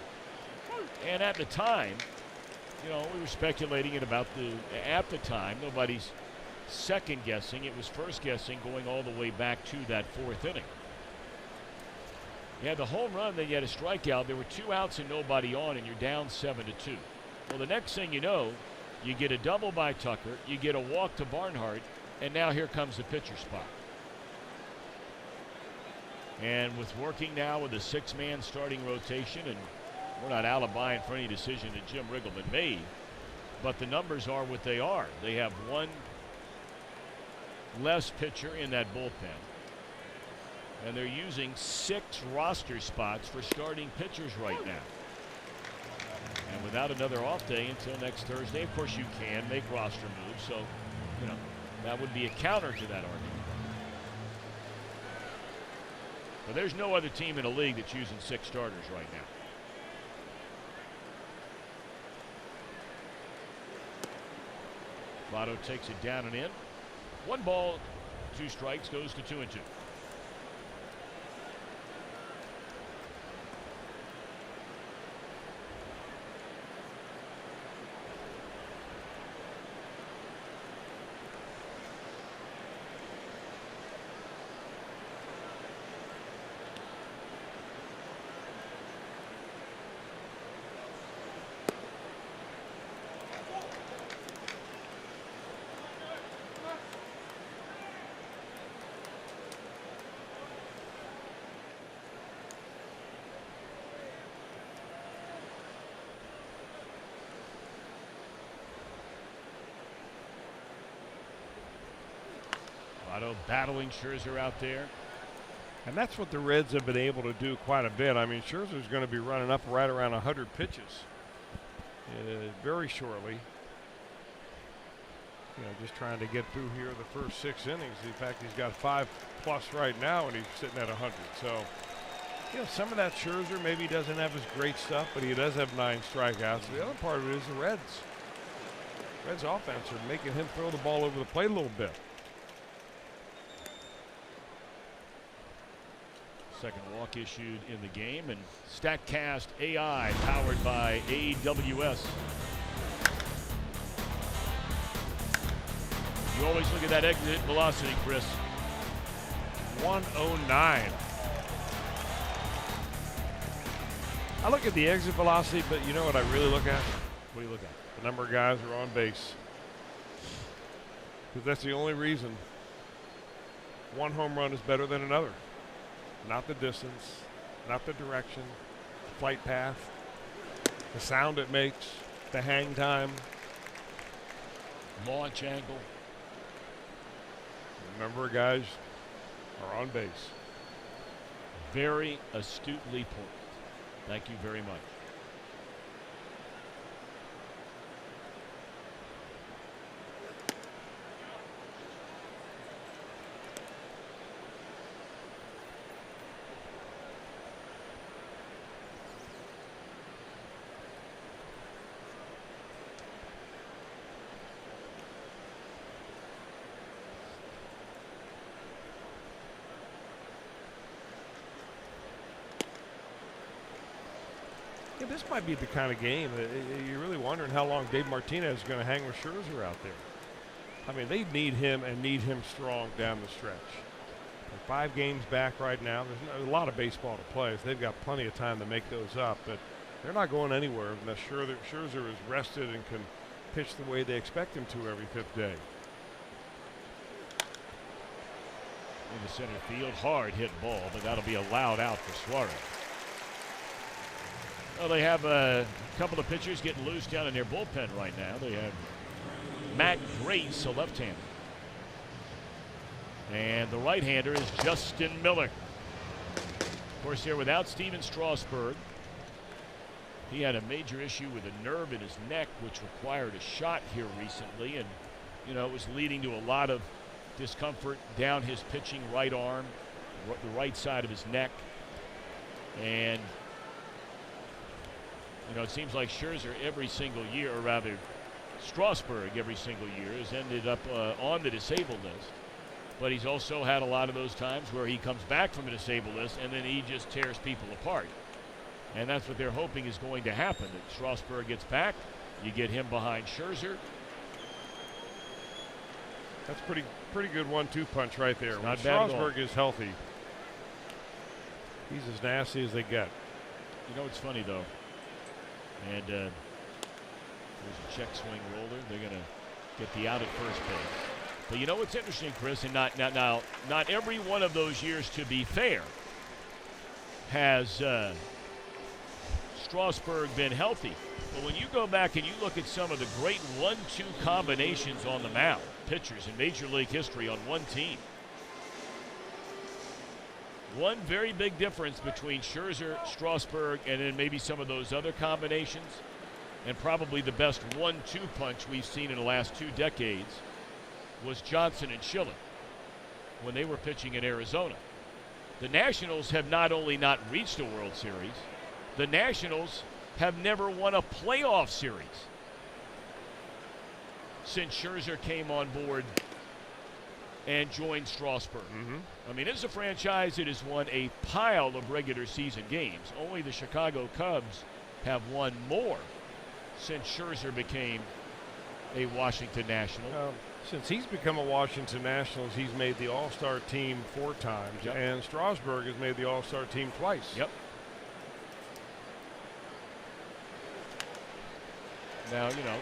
And at the time, you know, we were speculating at the time, nobody's second guessing. It was first guessing going all the way back to that 4th inning. You had the home run, then you had a strikeout. There were 2 outs and nobody on, and you're down 7-2. Well, the next thing you know, you get a double by Tucker, you get a walk to Barnhart, and now here comes the pitcher spot. And with working now with a 6-man starting rotation, and we're not alibiying for any decision that Jim Riggleman made, but the numbers are what they are. They have 1 less pitcher in that bullpen, and they're using 6 roster spots for starting pitchers right now. And without another off day until next Thursday, of course you can make roster moves, so you know that would be a counter to that argument. But there's no other team in the league that's using 6 starters right now. Votto takes it down and in. 1 ball, 2 strikes, goes to 2-2. Machado battling Scherzer out there. And that's what the Reds have been able to do quite a bit. I mean, Scherzer's going to be running up right around 100 pitches very shortly. You know, just trying to get through here the first 6 innings. In fact, he's got 5+ right now, and he's sitting at 100. So, you know, some of that Scherzer maybe doesn't have his great stuff, but he does have 9 strikeouts. The other part of it is the Reds. Reds offense are making him throw the ball over the plate a little bit. Second walk issued in the game, and StatCast AI powered by AWS. You always look at that exit velocity, Chris. 109. I look at the exit velocity, but you know what I really look at? What do you look at? The number of guys who are on base. Because that's the only reason one home run is better than another. Not the distance, not the direction, the flight path, the sound it makes, the hang time. Launch angle. The number of guys are on base. Very astutely put. Thank you very much. Yeah, this might be the kind of game that you're really wondering how long Dave Martinez is going to hang with Scherzer out there. I mean, they need him and need him strong down the stretch. They're 5 games back right now. There's a lot of baseball to play, so they've got plenty of time to make those up, but they're not going anywhere unless Scherzer is rested and can pitch the way they expect him to every 5th day. In the center field, hard hit ball, but that'll be allowed out for Suarez. Well, they have a couple of pitchers getting loose down in their bullpen right now. They have Matt Grace, a left-hander. And the right-hander is Justin Miller. Of course, they're without Steven Strasburg. He had a major issue with a nerve in his neck, which required a shot here recently. And, you know, it was leading to a lot of discomfort down his pitching right arm, the right side of his neck. And you know, it seems like Scherzer every single year, or rather Strasburg every single year, has ended up on the disabled list. But he's also had a lot of those times where he comes back from the disabled list and then he just tears people apart. And that's what they're hoping is going to happen, that Strasburg gets back, you get him behind Scherzer. That's pretty good 1-2 punch right there. When not bad at all. Strasburg is healthy, he's as nasty as they get. You know, it's funny though. And there's a check swing roller. They're going to get the out at first base. But you know what's interesting, Chris, and not every one of those years, to be fair, has Strasburg been healthy. But when you go back and you look at some of the great 1-2 combinations on the mound, pitchers in Major League history on one team, one very big difference between Scherzer, Strasburg, and then maybe some of those other combinations, and probably the best 1-2 punch we've seen in the last 2 decades, was Johnson and Schilling when they were pitching in Arizona. The Nationals have not only not reached a World Series, the Nationals have never won a playoff series since Scherzer came on board and joined Strasburg. I mean, it's a franchise that has won a pile of regular season games. Only the Chicago Cubs have won more since Scherzer became a Washington National. Since he's become a Washington Nationals, he's made the All-Star team 4 times, Yep. and Strasburg has made the All-Star team twice. Yep. Now, you know,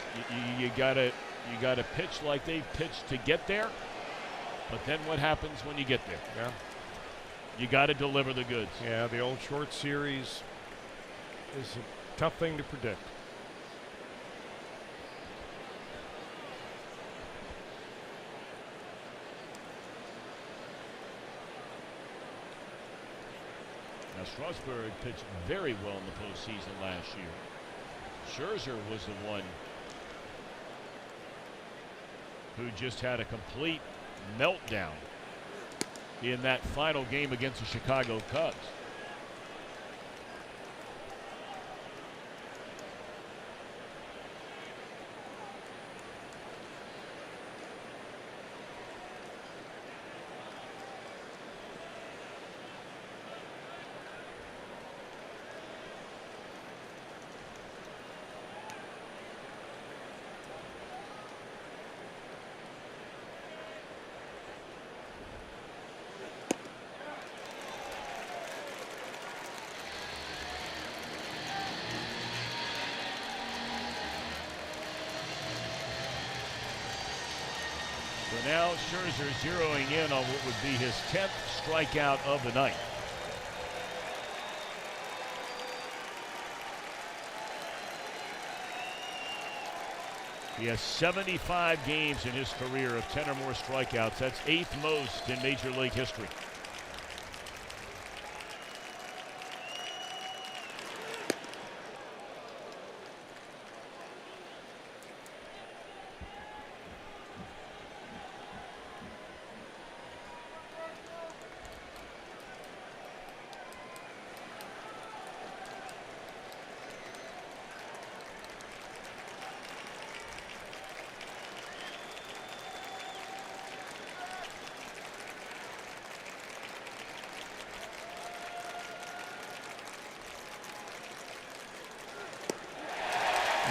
you gotta pitch like they've pitched to get there. But then what happens when you get there? Yeah. You got to deliver the goods. Yeah, the old short series is a tough thing to predict. Strasburg pitched very well in the postseason last year. Scherzer was the one who just had a complete meltdown in that final game against the Chicago Cubs. So now Scherzer zeroing in on what would be his 10th strikeout of the night. He has 75 games in his career of 10 or more strikeouts. That's 8th most in Major League history.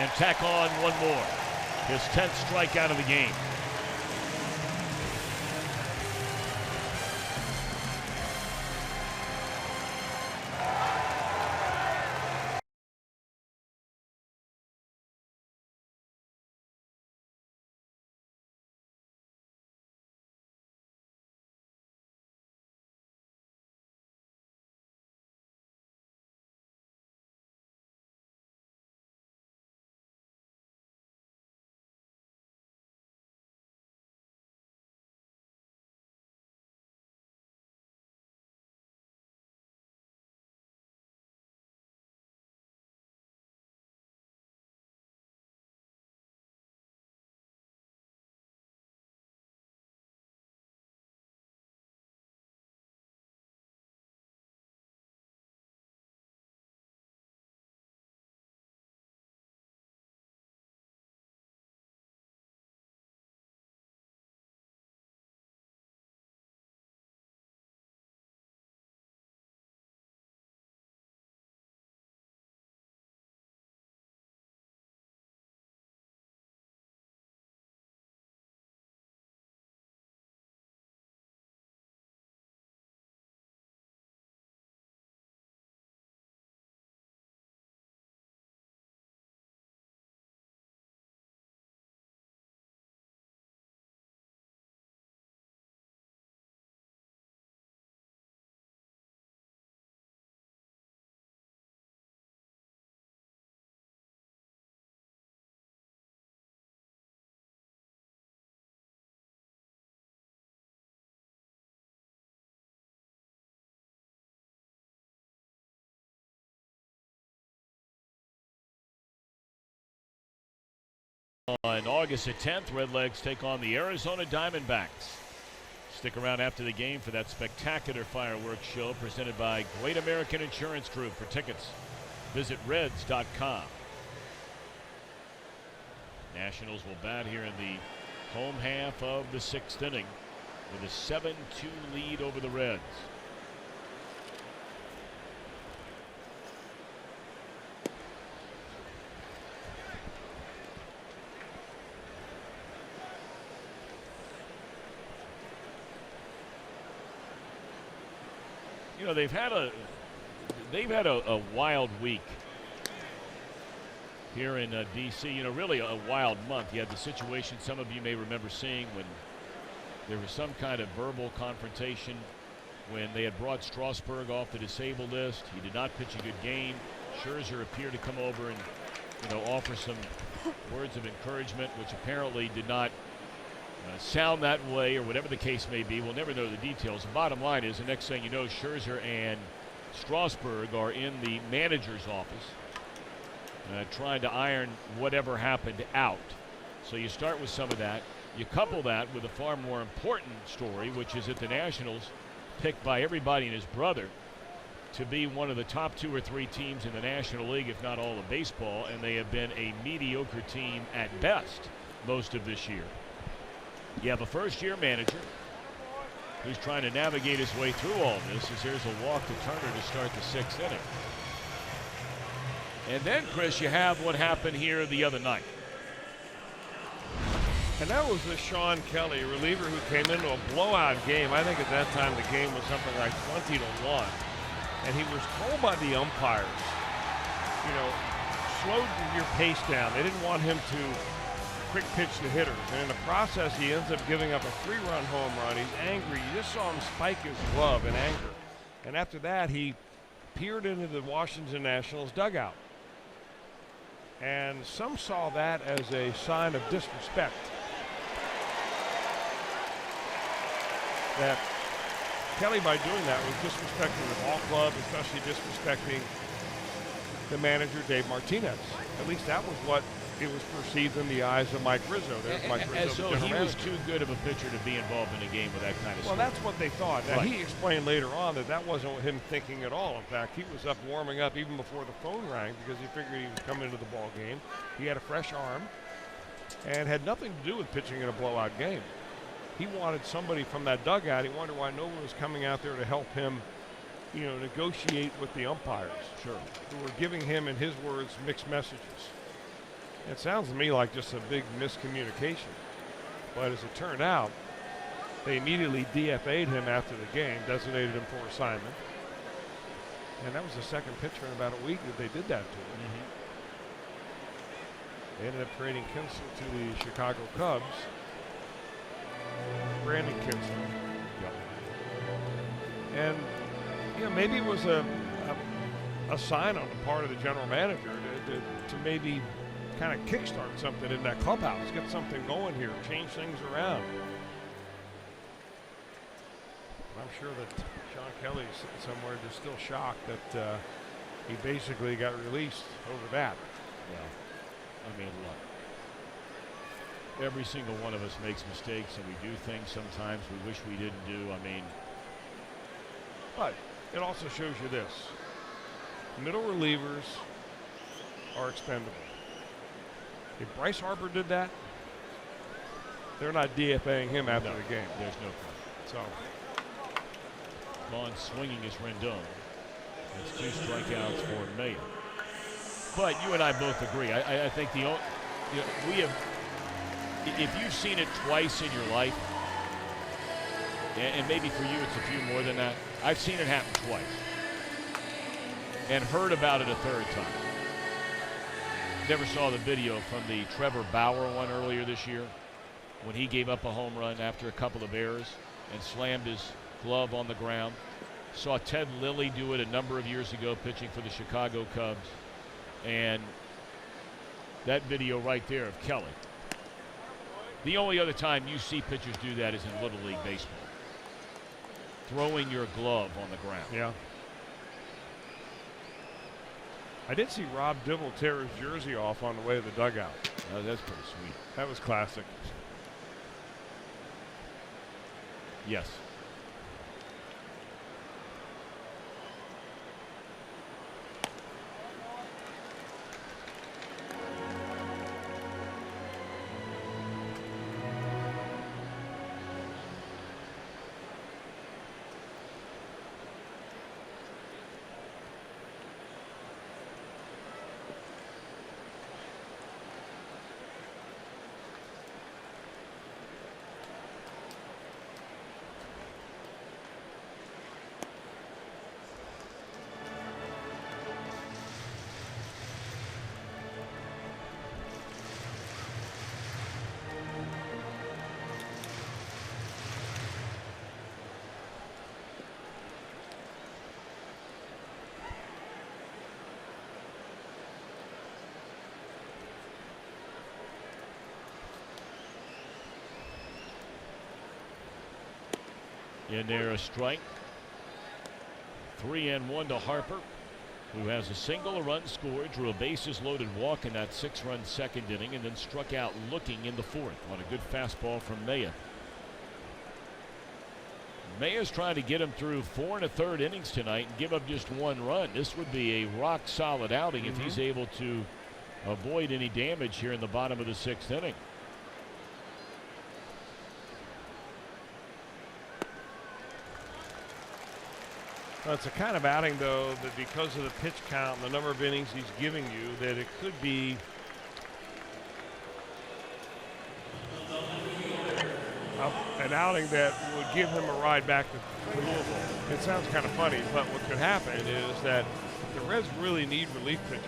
And tack on one more. His 10th strikeout of the game. On August the 10th, Redlegs take on the Arizona Diamondbacks. Stick around after the game for that spectacular fireworks show presented by Great American Insurance Group. For tickets, visit Reds.com. Nationals will bat here in the home half of the 6th inning with a 7-2 lead over the Reds. You know, they've had a wild week here in D.C. You know, really a wild month. You had the situation some of you may remember seeing when there was some kind of verbal confrontation when they had brought Strasburg off the disabled list. He did not pitch a good game. Scherzer appeared to come over and, you know, offer some words of encouragement, which apparently did not sound that way, or whatever the case may be. We'll never know the details. The bottom line is, the next thing you know, Scherzer and Strasburg are in the manager's office trying to iron whatever happened out. So you start with some of that. You couple that with a far more important story, which is that the Nationals, picked by everybody and his brother to be one of the top 2 or 3 teams in the National League, if not all of baseball, and they have been a mediocre team at best most of this year. You have a first-year manager who's trying to navigate his way through all this, as there's a walk to Turner to start the 6th inning. And then, Chris, you have what happened here the other night. And that was the Sean Kelly reliever who came into a blowout game. I think at that time the game was something like 20-1. And he was told by the umpires, you know, slow your pace down. They didn't want him to quick pitch the hitters. And in the process, he ends up giving up a 3-run home run. He's angry. You just saw him spike his glove in anger. And after that, he peered into the Washington Nationals dugout. And some saw that as a sign of disrespect. That Kelly, by doing that, was disrespecting the ball club, especially disrespecting the manager, Dave Martinez. At least that was what it was perceived in the eyes of Mike Rizzo. There's Mike Rizzo, As though he was too good of a pitcher to be involved in a game with that kind of stuff. Well, that's what they thought. Now, Right. he explained later on that that wasn't him thinking at all. In fact, he was up warming up even before the phone rang because he figured he was coming into the ball game. He had a fresh arm and had nothing to do with pitching in a blowout game. He wanted somebody from that dugout. He wondered why no one was coming out there to help him, you know, negotiate with the umpires. Sure. Who were giving him, in his words, mixed messages. It sounds to me like just a big miscommunication. But as it turned out, they immediately DFA'd him after the game, designated him for assignment. And that was the second pitcher in about a week that they did that to him. Mm-hmm. They ended up trading Kinsler to the Chicago Cubs. Brandon Kinsler. Yep. And, you know, maybe it was a sign on the part of the general manager to maybe kind of kickstart something in that clubhouse, get something going here, change things around. But I'm sure that Sean Kelly is sitting somewhere just still shocked that he basically got released over that. Yeah. I mean, look. Every single one of us makes mistakes, and we do things sometimes we wish we didn't do. I mean, but it also shows you this. Middle relievers are expendable. If Bryce Harper did that, they're not DFAing him after the game. There's no point. So, Vaughn swinging is Rendon. That's 2 strikeouts for Mayer. But you and I both agree. I think we have. If you've seen it twice in your life, and maybe for you it's a few more than that, I've seen it happen twice and heard about it a third time. Never saw the video from the Trevor Bauer one earlier this year when he gave up a home run after a couple of errors and slammed his glove on the ground. Saw Ted Lilly do it a number of years ago pitching for the Chicago Cubs. And that video right there of Kelly. The only other time you see pitchers do that is in Little League Baseball. Throwing your glove on the ground. yeah. I did see Rob Dibble tear his jersey off on the way to the dugout. Oh, that's pretty sweet. That was classic. Yes. In there, a strike. 3-1 to Harper, who has a single, a run scored, drew a bases loaded walk in that 6-run second inning, and then struck out looking in the fourth on a good fastball from Maya. Maya's trying to get him through 4 1/3 innings tonight and give up just 1 run. This would be a rock solid outing if he's able to avoid any damage here in the bottom of the 6th inning. Well, it's a kind of outing, though, that because of the pitch count and the number of innings he's giving you, that it could be an outing that would give him a ride back to Louisville. It sounds kind of funny, but what could happen is that the Reds really need relief pitchers.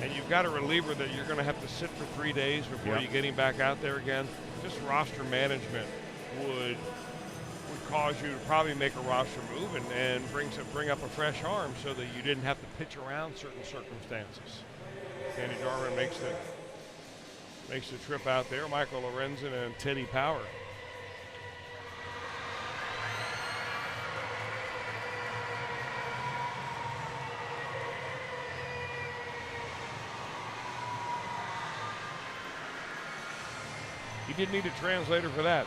And you've got a reliever that you're going to have to sit for 3 days before you get him back out there again. Just roster management would cause you to probably make a roster move and bring up a fresh arm so that you didn't have to pitch around certain circumstances. Sandy Jarman makes the trip out there. Michael Lorenzen and Teddy Power. He didn't need a translator for that.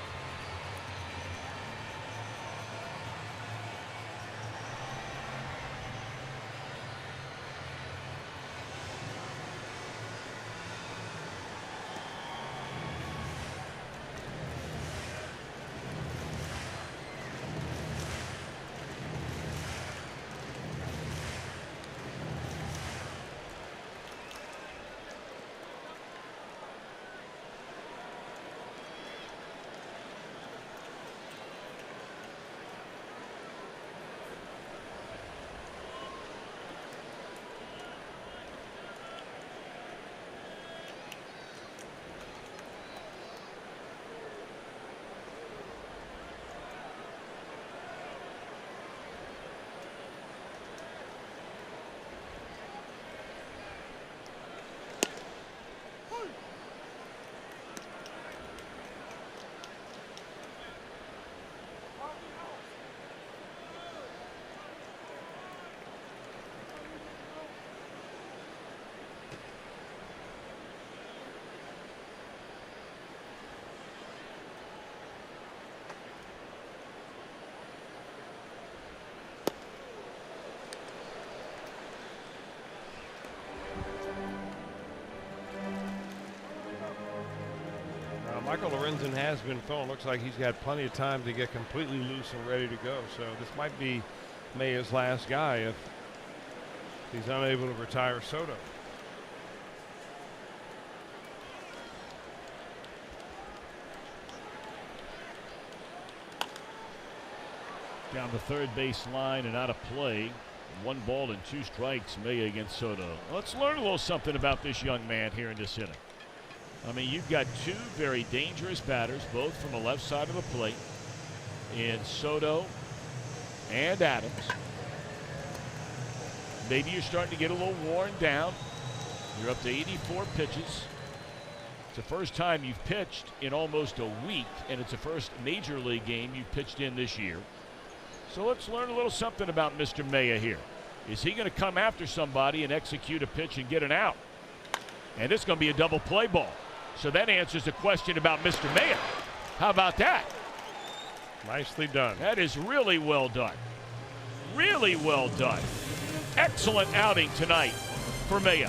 Michael Lorenzen has been thrown. Looks like he's got plenty of time to get completely loose and ready to go. So this might be Maya's last guy if he's unable to retire Soto. Down the third base line and out of play. 1 ball and 2 strikes, Maya against Soto. Let's learn a little something about this young man here in this inning. I mean, you've got 2 very dangerous batters, both from the left side of the plate, in Soto and Adams. Maybe you're starting to get a little worn down. You're up to 84 pitches. It's the first time you've pitched in almost a week, and it's the first major league game you've pitched in this year. So let's learn a little something about Mr. Maya here. Is he going to come after somebody and execute a pitch and get an out? And it's going to be a double play ball. So that answers the question about Mr. Maya. How about that? Nicely done. That is really well done. Really well done. Excellent outing tonight for Maya.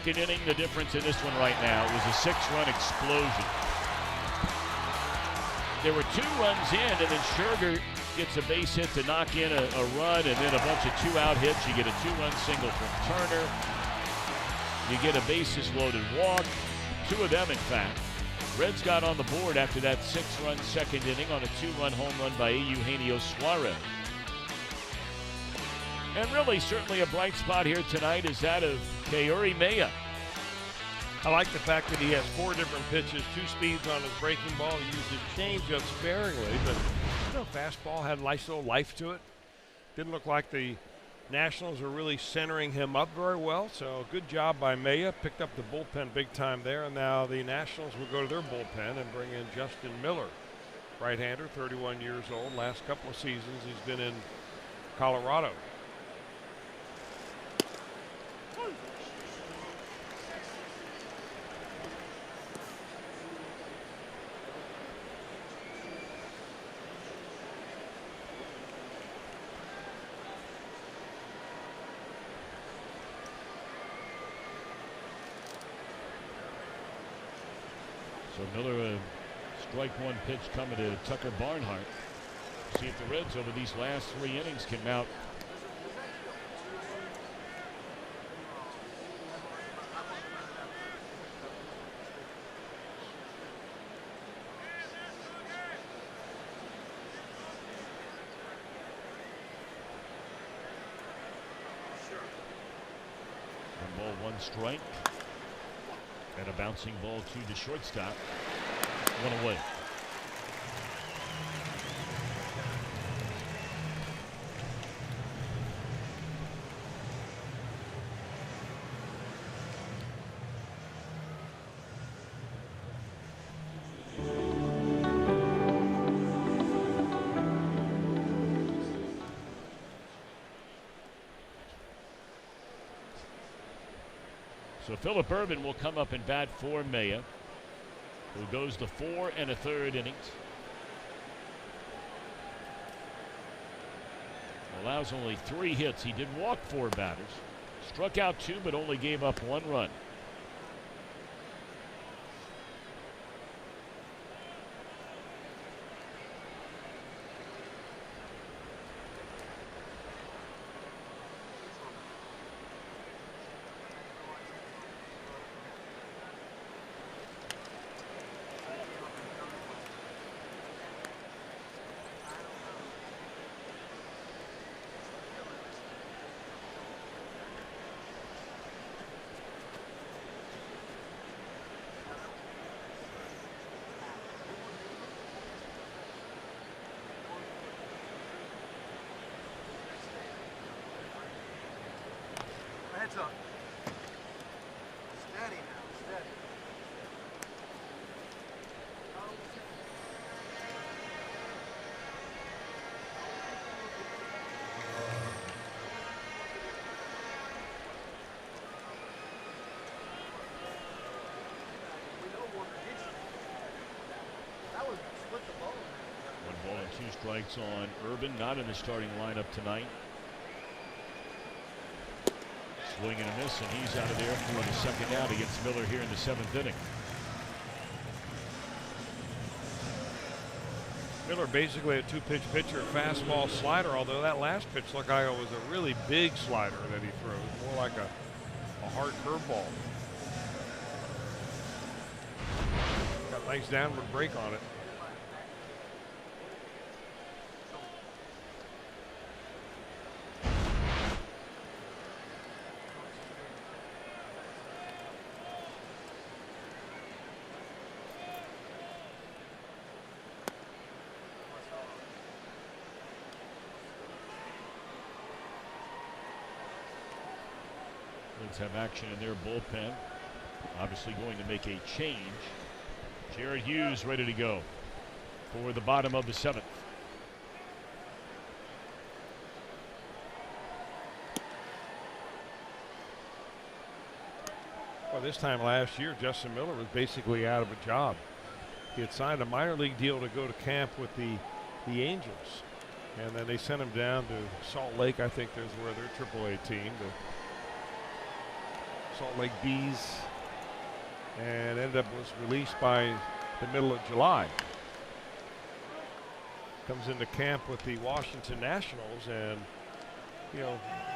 Second inning, the difference in this one right now was a 6-run explosion. There were 2 runs in, and then Scherger gets a base hit to knock in a run, and then a bunch of 2-out hits. You get a 2-run single from Turner. You get a bases-loaded walk. 2 of them, in fact. Reds got on the board after that 6-run second inning on a 2-run home run by Eugenio Suarez. And really, certainly a bright spot here tonight is that of Keuri Maya. I like the fact that he has 4 different pitches, 2 speeds on his breaking ball. He used his changeup sparingly, but fastball had a nice little life to it. Didn't look like the Nationals are really centering him up very well, so good job by Maya. Picked up the bullpen big time there, and now the Nationals will go to their bullpen and bring in Justin Miller, right-hander, 31 years old. Last couple of seasons he's been in Colorado. So Miller, a strike 1 pitch coming to Tucker Barnhart. See if the Reds over these last 3 innings can mount. One ball, 1 strike. And a bouncing ball to the shortstop. 1 away. So Phillip Ervin will come up and bat for Maya, who goes to 4 1/3 innings. Allows only 3 hits. He did walk 4 batters. Struck out 2, but only gave up 1 run. Heads up. Steady now, steady. That was split the ball. 1 ball and 2 strikes on Urban, not in the starting lineup tonight. Swing and a miss, and he's out of there for the second out against Miller here in the 7th inning. Miller basically a 2-pitch pitcher, fastball, slider, although that last pitch looked like it was a really big slider that he threw. More like a hard curveball. Got a nice downward break on it. Reds have action in their bullpen. Obviously going to make a change. Jared Hughes ready to go for the bottom of the 7th. Well, this time last year, Justin Miller was basically out of a job. He had signed a minor league deal to go to camp with the Angels. And then they sent him down to Salt Lake, I think there's where their AAA team, to Salt Lake Bees, and was released by the middle of July. Comes into camp with the Washington Nationals, and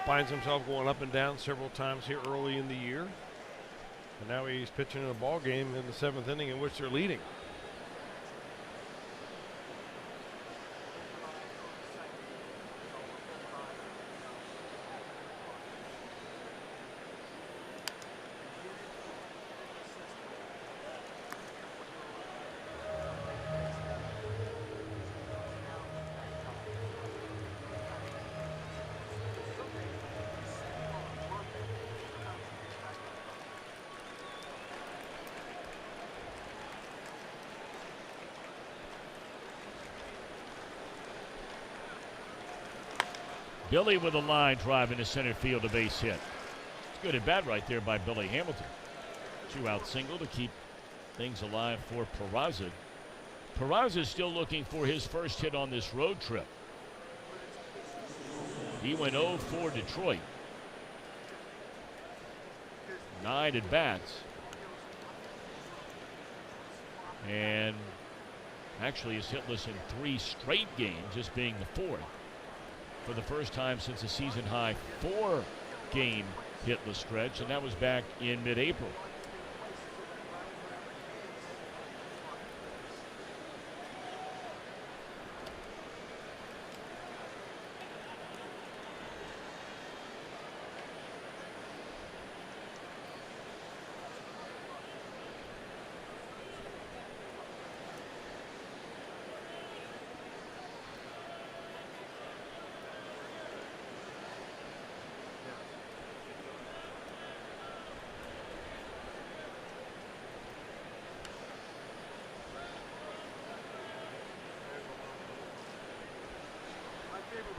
finds himself going up and down several times here early in the year. And now he's pitching in a ball game in the 7th inning in which they're leading. Billy with a line drive into center field, a base hit. It's good at bat right there by Billy Hamilton. 2-out single to keep things alive for Peraza. Peraza is still looking for his first hit on this road trip. He went 0 for Detroit. 9 at bats. And actually is hitless in 3 straight games, this being the 4th. For the first time since a season-high 4-game hitless stretch, and that was back in mid-April.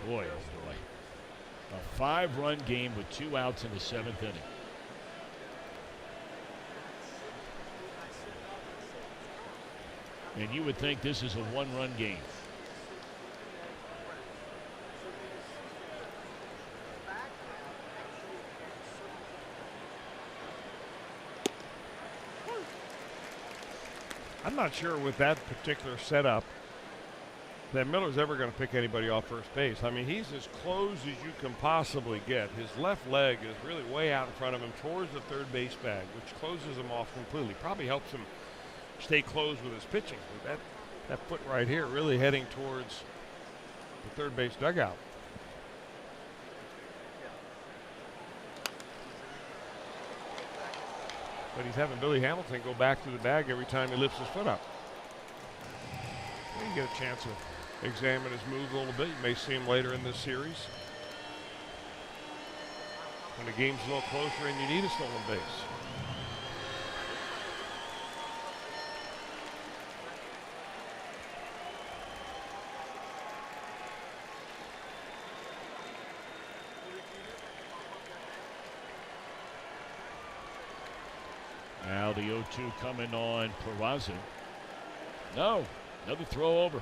Boy, oh boy. A 5-run game with 2 outs in the 7th inning. And you would think this is a 1-run game. I'm not sure with that particular setup that Miller's ever going to pick anybody off first base. I mean, he's as close as you can possibly get. His left leg is really way out in front of him towards the third base bag, which closes him off completely. Probably helps him stay close with his pitching. But that foot right here really heading towards the third base dugout. But he's having Billy Hamilton go back to the bag every time he lifts his foot up. You get a chance to examine his move a little bit. You may see him later in this series when the game's a little closer and you need a stolen base. Now the 0-2 coming on Peraza. No, another throw over.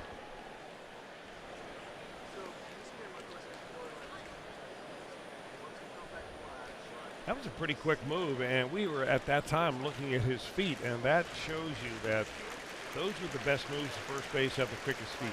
That was a pretty quick move, and we were at that time looking at his feet, and that shows you that those are the best moves to first base have the quickest feet.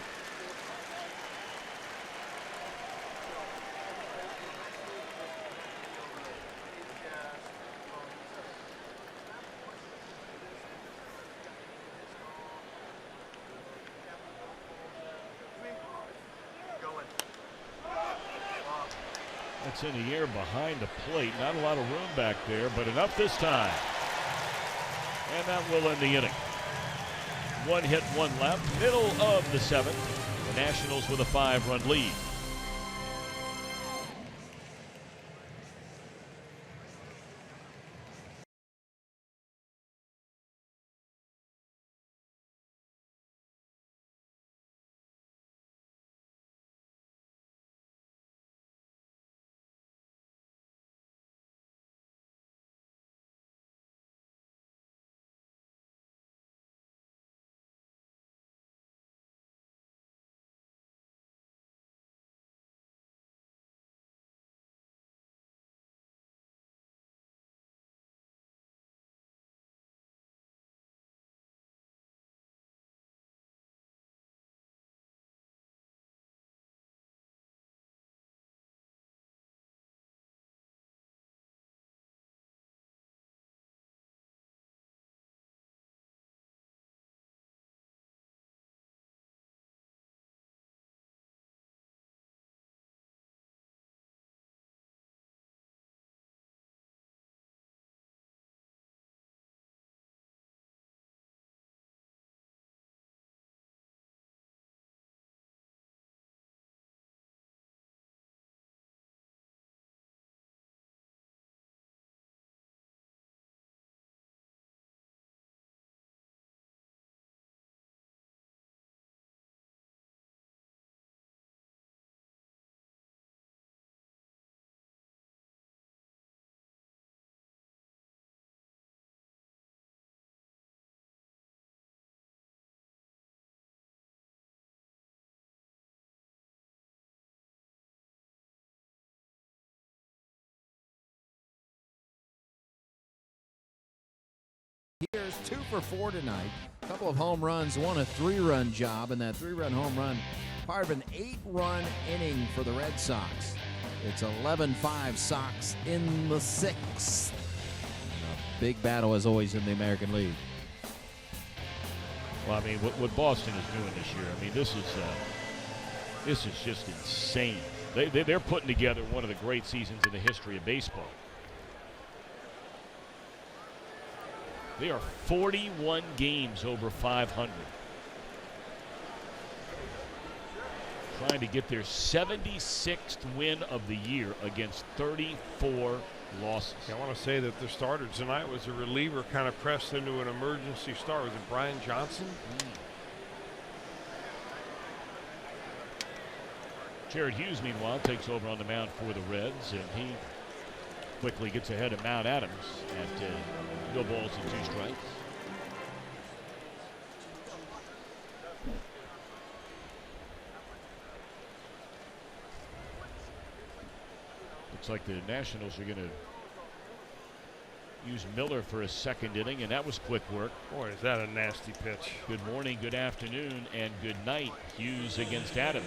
That's in the air behind the plate. Not a lot of room back there, but enough this time. And that will end the inning. 1 hit, 1 left. Middle of the 7th. The Nationals with a 5-run lead. Here's 2 for 4 tonight. A couple of home runs, one a 3-run job, and that 3-run home run, part of an 8-run inning for the Red Sox. It's 11-5 Sox in the 6th. A big battle, as always, in the American League. Well, I mean, what Boston is doing this year, I mean, this is just insane. They're putting together one of the great seasons in the history of baseball. They are 41 games over 500. Trying to get their 76th win of the year against 34 losses. I want to say that the starter tonight was a reliever kind of pressed into an emergency start. Was it Brian Johnson? Jared Hughes, meanwhile, takes over on the mound for the Reds, and he quickly gets ahead of Mount Adams at no balls and 2 strikes. Looks like the Nationals are going to use Miller for a 2nd inning, and that was quick work. Boy, is that a nasty pitch. Good morning, good afternoon, and good night. Hughes against Adams.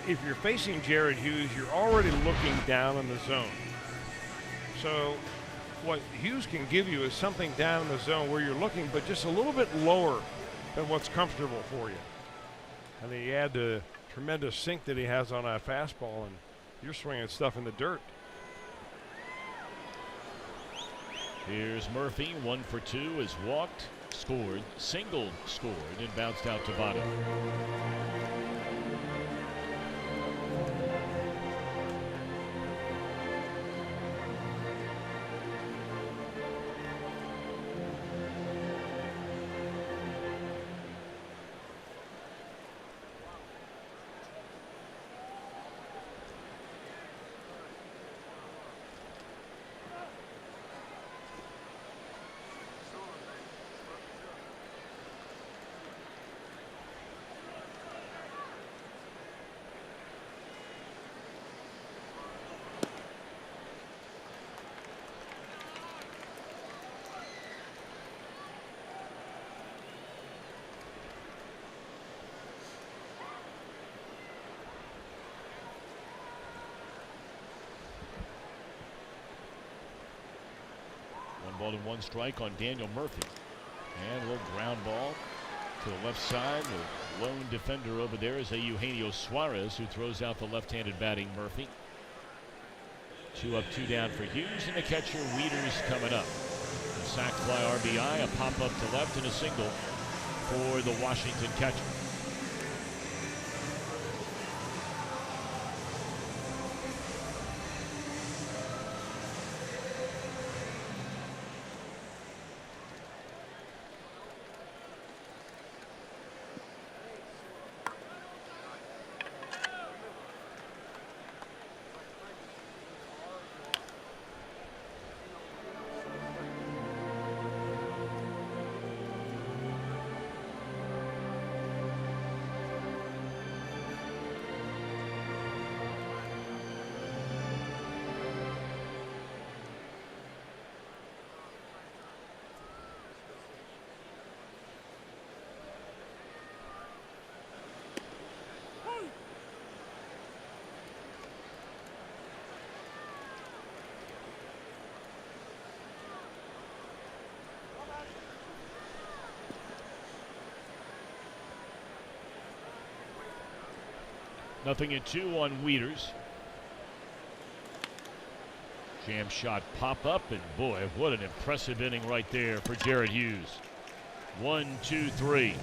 If you're facing Jared Hughes, you're already looking down in the zone. So what Hughes can give you is something down in the zone where you're looking, but just a little bit lower than what's comfortable for you. And then you add the tremendous sink that he has on that fastball, and you're swinging stuff in the dirt. Here's Murphy, 1 for 2, is walked, scored, singled, scored, and bounced out to Votto. Ball and 1 strike on Daniel Murphy. And a little ground ball to the left side. The lone defender over there is Eugenio Suarez, who throws out the left-handed batting Murphy. 2 up, 2 down for Hughes, and the catcher Wieters coming up. A sac fly RBI, a pop up to left, and a single for the Washington catcher. Nothing in 2 on Wieters. Jam shot pop up, and boy, what an impressive inning right there for Jared Hughes. 1, 2, 3.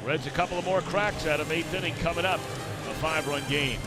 Reds a couple of more cracks at him. 8th inning coming up. A 5-run game.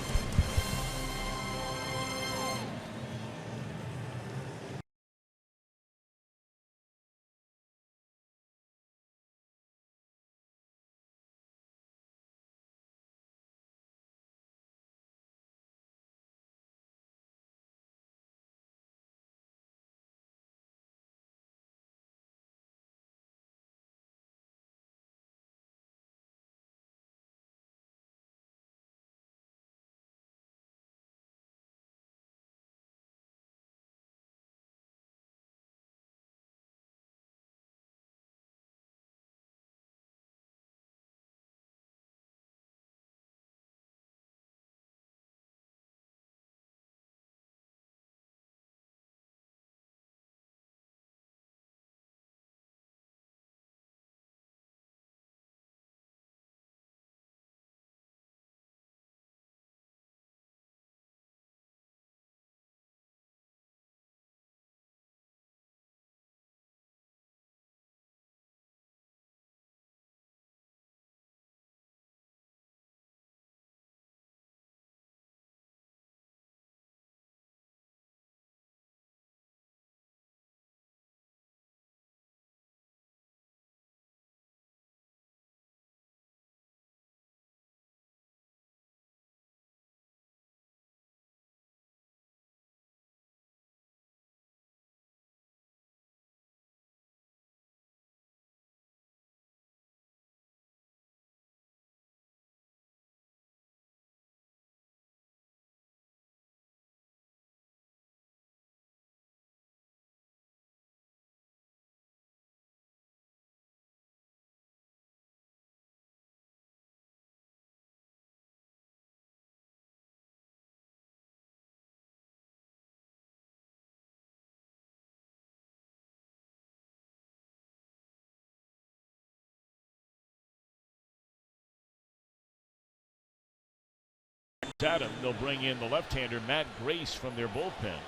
Adam, they'll bring in the left-hander Matt Grace from their bullpen.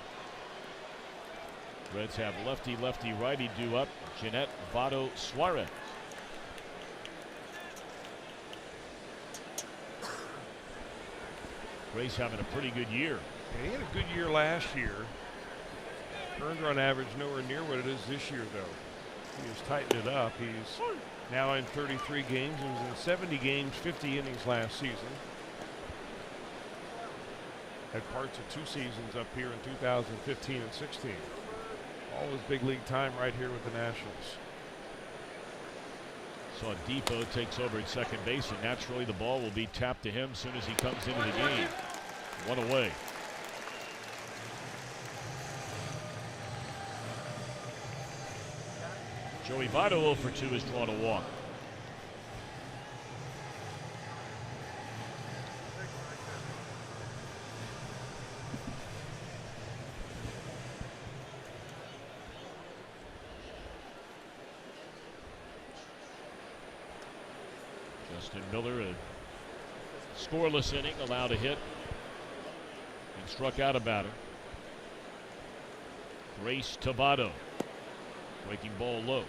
Reds have lefty, lefty, righty due up. Jeanette Votto Suarez. Grace having a pretty good year. Yeah, he had a good year last year. Earned run average nowhere near what it is this year, though. He has tightened it up. He's now in 33 games. He was in 70 games, 50 innings last season. Had parts of 2 seasons up here in 2015 and 16. All his big league time right here with the Nationals. So Depot takes over at second base, and naturally the ball will be tapped to him as soon as he comes into the game. 1 away. Joey Votto 0 for 2 has drawn a walk. Justin Miller, a scoreless inning, allowed a hit and struck out a batter. Grace to Votto. Breaking ball low.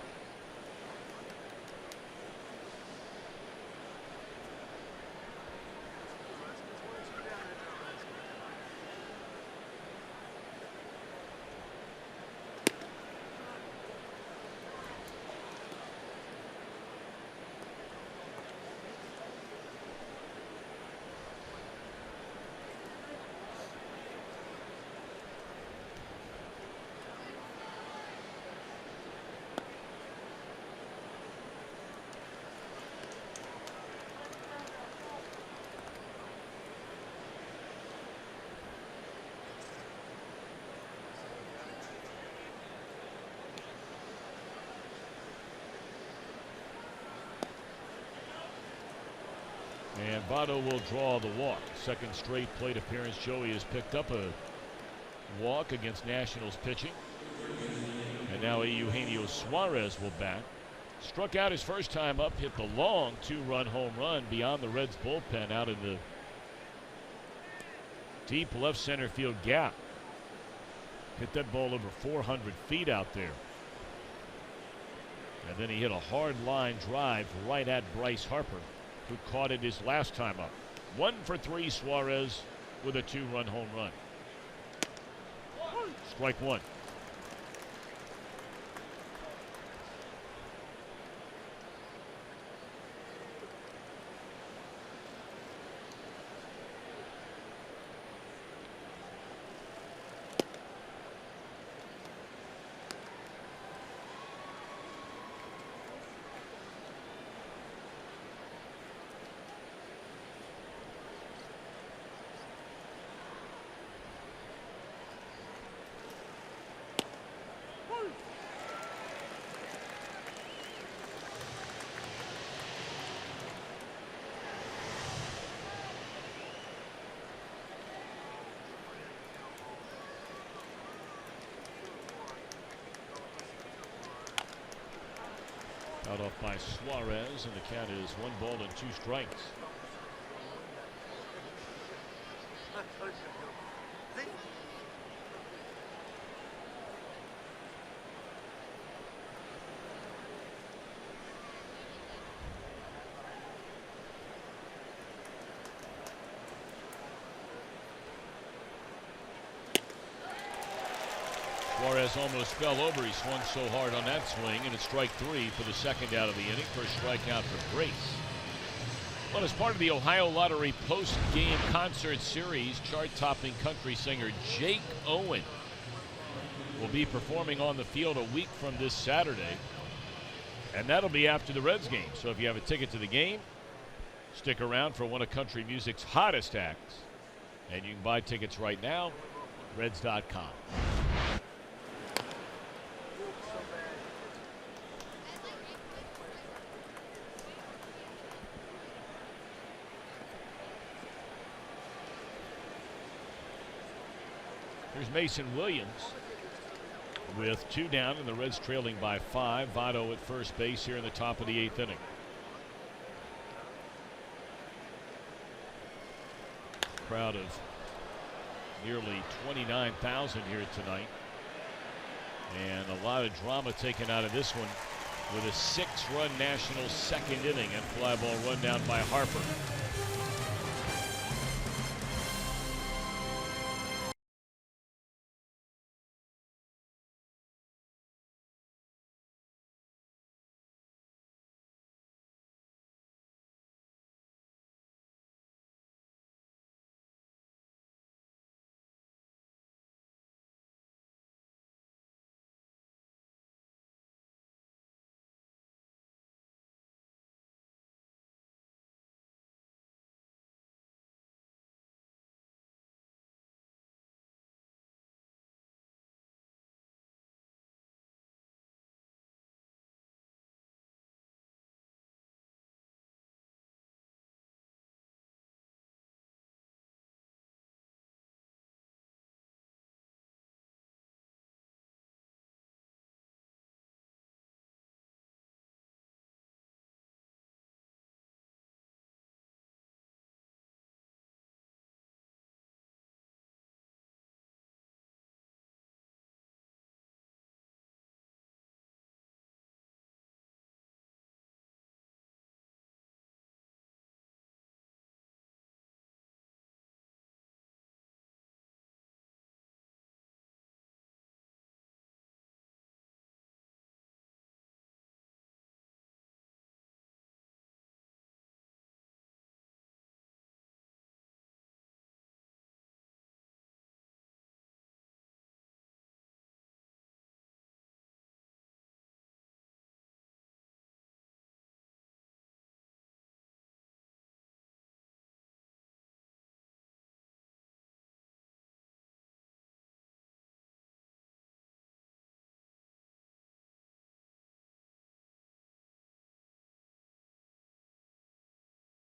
And Votto will draw the walk. Second straight plate appearance. Joey has picked up a walk against Nationals pitching. And now Eugenio Suarez will bat. Struck out his first time up, hit the long 2-run home run beyond the Reds bullpen out of the deep left center field gap. Hit that ball over 400 feet out there. And then he hit a hard line drive right at Bryce Harper, who caught it his last time up. 1 for 3 Suarez with a 2-run home run. Strike 1. Out off by Suarez, and the count is 1 ball and 2 strikes. Suarez almost fell over. He swung so hard on that swing, and it's strike 3 for the second out of the inning. First strikeout for Grace. Well, as part of the Ohio Lottery post-game concert series, chart-topping country singer Jake Owen will be performing on the field a week from this Saturday, and that'll be after the Reds game. So if you have a ticket to the game, stick around for one of country music's hottest acts, and you can buy tickets right now, Reds.com. Here's Mason Williams with 2 down and the Reds trailing by 5. Votto at first base here in the top of the 8th inning. Crowd of nearly 29,000 here tonight. And a lot of drama taken out of this one with a 6-run Nationals second inning and fly ball run down by Harper.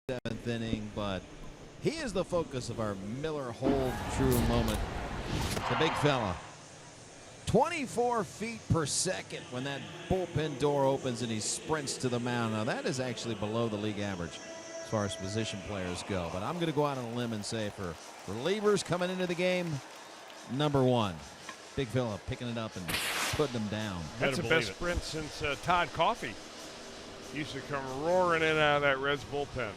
Seventh inning, but he is the focus of our Miller hold true moment. The big fella. 24 feet per second when that bullpen door opens and he sprints to the mound. Now that is actually below the league average as far as position players go. But I'm going to go out on a limb and say for relievers coming into the game, number one. Big fella picking it up and putting them down. That's the best sprint since Todd Coffey used to come roaring in out of that Reds bullpen.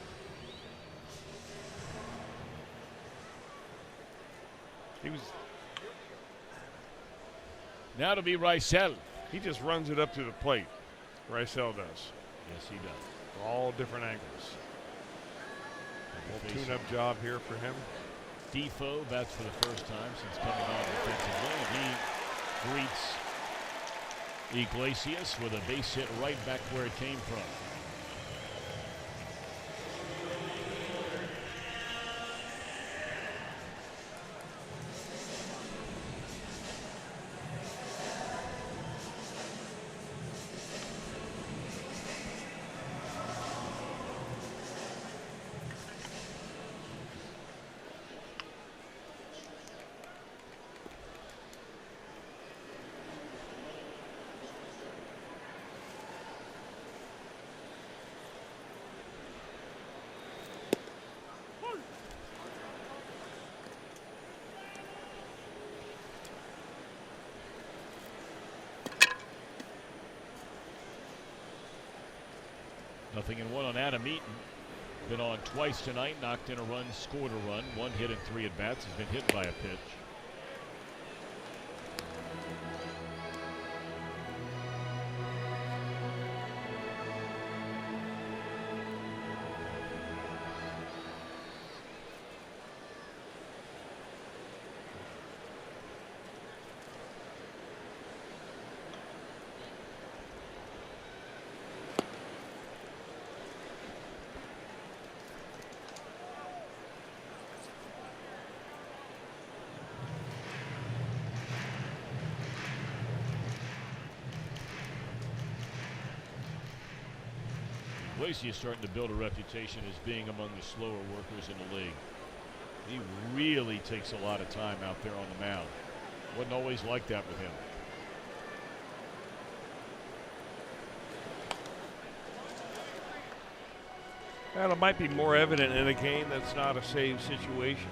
He was. Now to be Rysel. He just runs it up to the plate. Rysel does. Yes, he does. All different angles. A tune-up job here for him. Defoe bats for the first time since coming on defensively. He greets Iglesias with a base hit right back where it came from. Nothing in one on Adam Eaton. Been on twice tonight, knocked in a run, scored a run. 1 hit in 3 at-bats. Has been hit by a pitch. Iglesias is starting to build a reputation as being among the slower workers in the league. He really takes a lot of time out there on the mound. Wasn't always like that with him. Well, it might be more evident in a game that's not a save situation.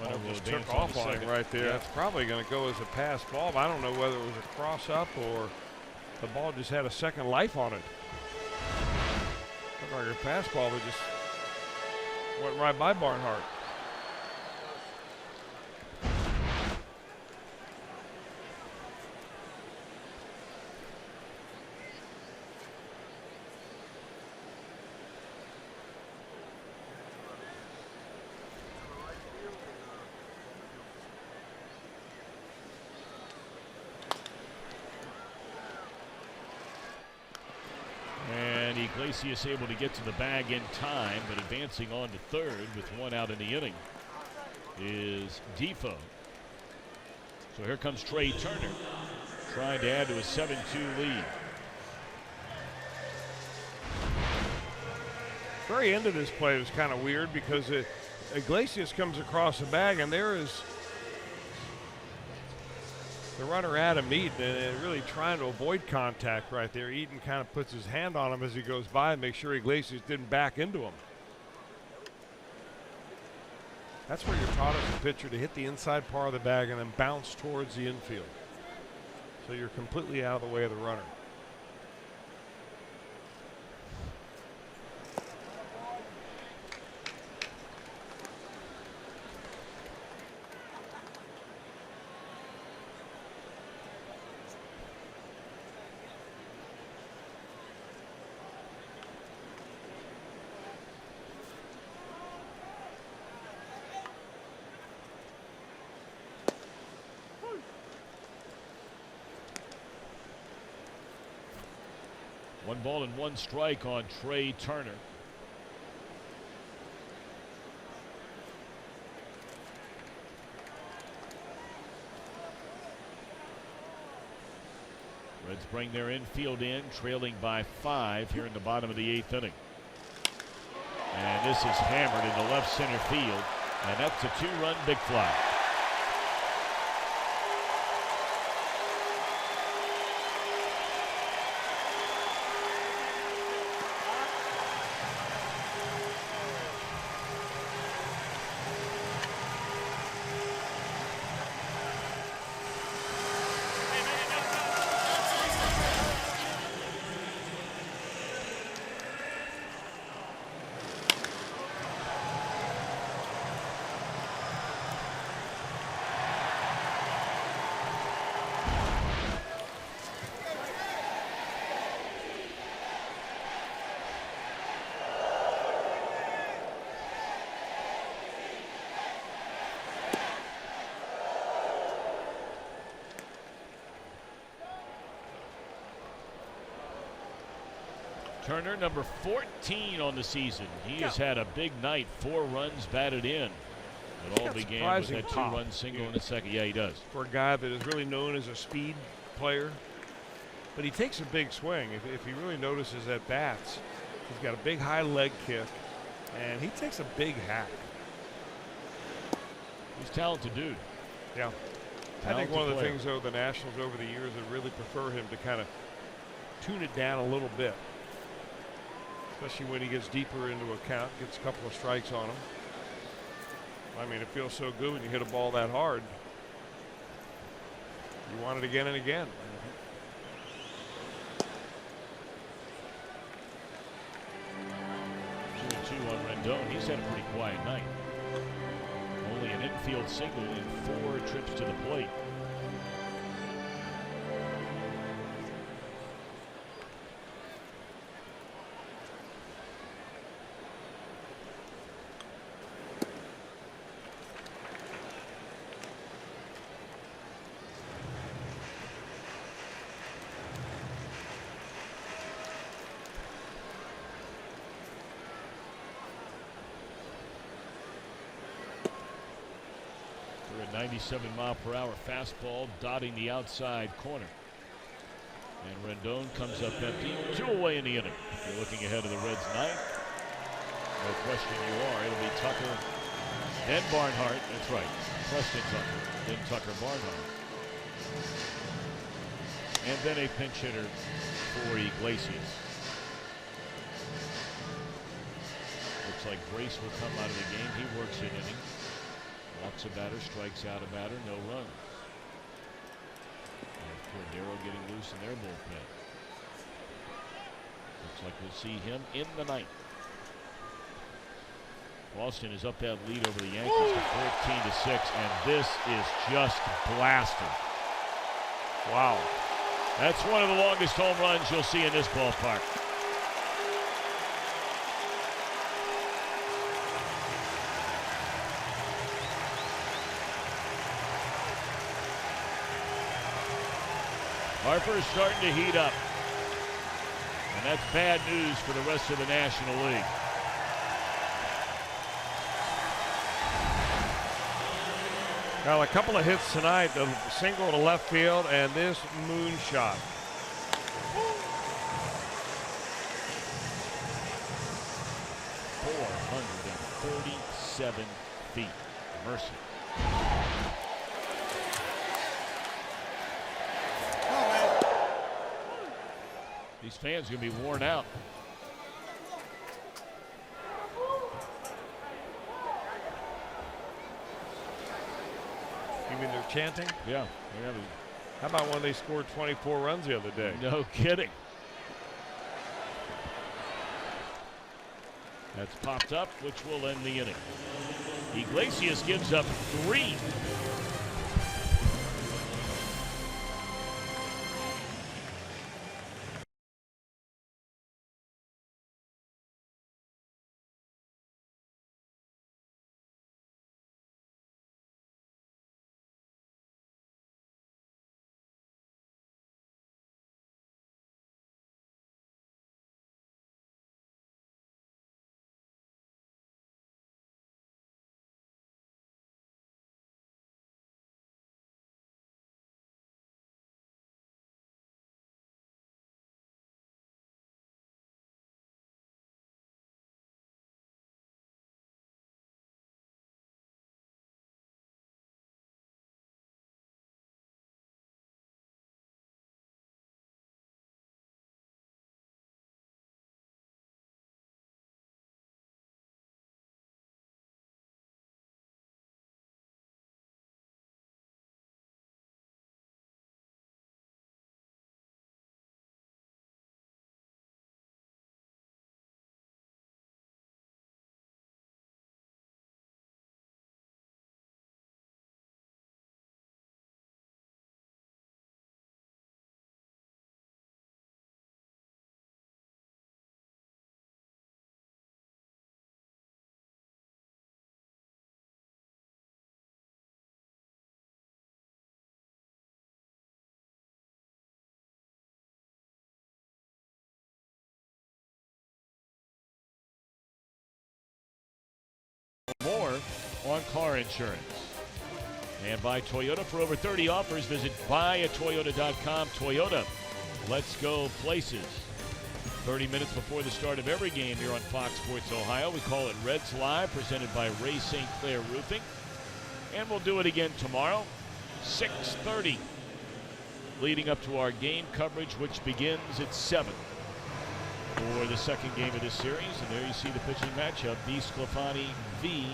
Runner will Just advance took on off to on him second. right there. Yeah. That's probably going to go as a pass ball. But I don't know whether it was a cross up or the ball just had a second life on it. Looked like a pass ball, but just went right by Barnhart. And Iglesias able to get to the bag in time, but advancing on to third with one out in the inning is Defoe. So here comes Trey Turner trying to add to a 7-2 lead. Very end of this play was kind of weird because Iglesias comes across the bag and there is the runner Adam Eaton and really trying to avoid contact right there. Eaton kind of puts his hand on him as he goes by and make sure Iglesias didn't back into him. That's where you're taught as a pitcher to hit the inside part of the bag and then bounce towards the infield. So you're completely out of the way of the runner. One ball and one strike on Trey Turner. Reds bring their infield in, trailing by 5 here in the bottom of the 8th inning. And this is hammered into left center field, and that's a 2-run big fly. Turner, number 14 on the season. He has had a big night. 4 runs batted in. It all began with that 2-run single in the second. Yeah, he does. For a guy that is really known as a speed player. But he takes a big swing. If he really notices at bats, he's got a big high leg kick, and he takes a big hack. He's a talented dude. Yeah. I think one of the things, though, the Nationals over the years have really prefer him to kind of tune it down a little bit. Especially when he gets deeper into a count, gets a couple of strikes on him. I mean, it feels so good when you hit a ball that hard. You want it again and again. 2-2 on Rendon. He's had a pretty quiet night. Only an infield single in 4 trips to the plate. A 97-mile-per-hour fastball dotting the outside corner. And Rendon comes up empty. 2 away in the inning. If you're looking ahead of the Reds' ninth, no question you are. It'll be Tucker, then Barnhart. That's right. Preston Tucker, then Tucker Barnhart. And then a pinch hitter for Iglesias. Looks like Brace will come out of the game. He works an inning. Walks a batter, strikes out a batter, no runs. And Cordero getting loose in their bullpen. Looks like we'll see him in the ninth. Boston is up that lead over the Yankees to 14-6, and this is just blasting. Wow. That's one of the longest home runs you'll see in this ballpark. Harper's starting to heat up. And that's bad news for the rest of the National League. Well, a couple of hits tonight, the single to left field and this moonshot. .437 feet. Mercy. These fans are going to be worn out. You mean they're chanting? Yeah. How about when they scored 24 runs the other day? No kidding. That's popped up, which will end the inning. Iglesias gives up 3. More on car insurance. And by Toyota. For over 30 offers, visit buyatoyota.com. Toyota, let's go places. 30 minutes before the start of every game here on Fox Sports Ohio. We call it Reds Live, presented by Ray St. Clair Roofing. And we'll do it again tomorrow, 6:30, leading up to our game coverage, which begins at 7 for the second game of this series. And there you see the pitching matchup, DeSclafani v.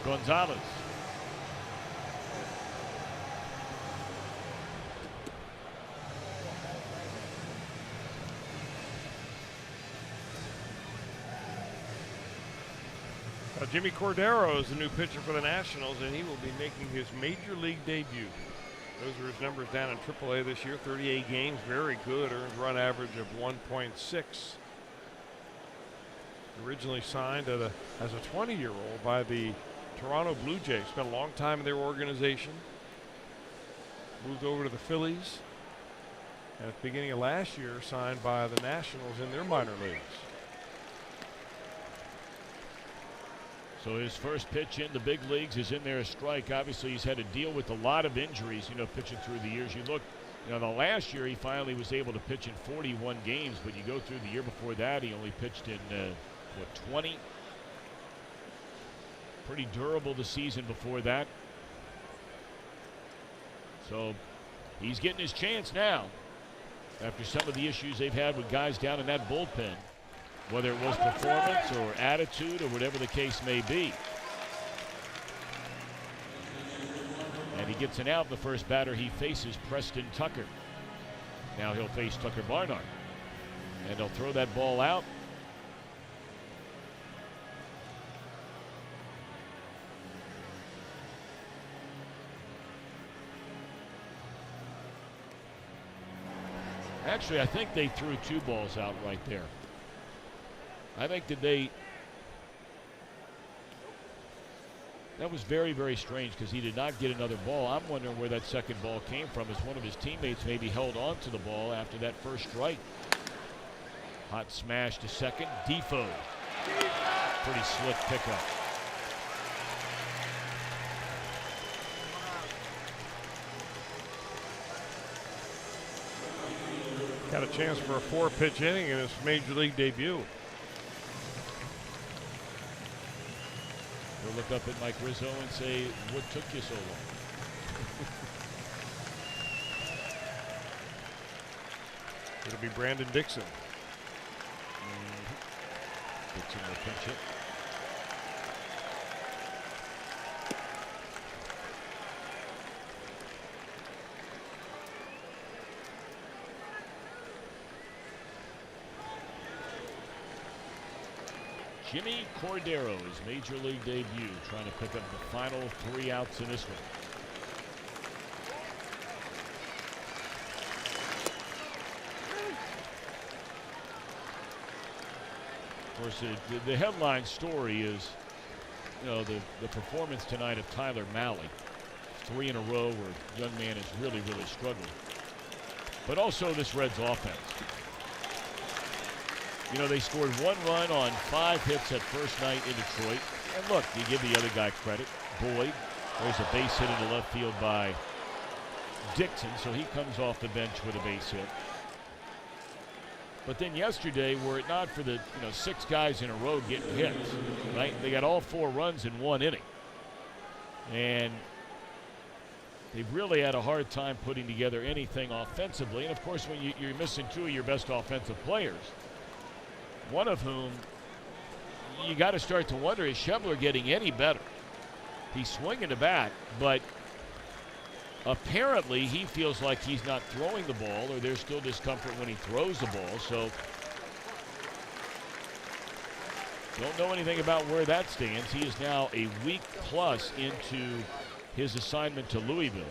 Gonzalez. Jimmy Cordero is the new pitcher for the Nationals, and he will be making his major league debut. Those are his numbers down in AAA this year. 38 games, very good. Earned run average of 1.6. Originally signed as a 20-year-old by the Toronto Blue Jays. Spent a long time in their organization. Moved over to the Phillies. And at the beginning of last year, signed by the Nationals in their minor leagues. So his first pitch in the big leagues is in there, a strike. Obviously, he's had to deal with a lot of injuries, pitching through the years. You look, the last year he finally was able to pitch in 41 games, but you go through the year before that, he only pitched in, 20? Pretty durable the season before that. So he's getting his chance now after some of the issues they've had with guys down in that bullpen, whether it was performance or attitude or whatever the case may be. And he gets an out. The first batter he faces, Preston Tucker. Now he'll face Tucker Barnhart. And he'll throw that ball out. Actually, I think they threw 2 balls out right there. I think that was very, very strange because he did not get another ball. I'm wondering where that second ball came from, as one of his teammates maybe held on to the ball after that first strike. Hot smash to second. Defoe. Pretty slick pickup. Got a chance for a 4-pitch inning in his major league debut. He'll look up at Mike Rizzo and say, what took you so long? It'll be Brandon Dixon. Dixon will pinch it. Jimmy Cordero's major league debut, trying to pick up the final 3 outs in this one. Of course, the headline story is, you know, the performance tonight of Tyler Mahle. 3 in a row where young man has really, really struggled. But also this Reds offense. You know, they scored 1 run on 5 hits that first night in Detroit. And look, you give the other guy credit. Boyd, there's a base hit into left field by Dixon, so he comes off the bench with a base hit. But then yesterday, were it not for the 6 guys in a row getting hits, right? They got all 4 runs in 1 inning. And they've really had a hard time putting together anything offensively. And of course, when you're missing 2 of your best offensive players, one of whom you got to start to wonder, is Schebler getting any better? He's swinging the bat, but apparently he feels like he's not throwing the ball, or there's still discomfort when he throws the ball. So don't know anything about where that stands. He is now a week plus into his assignment to Louisville.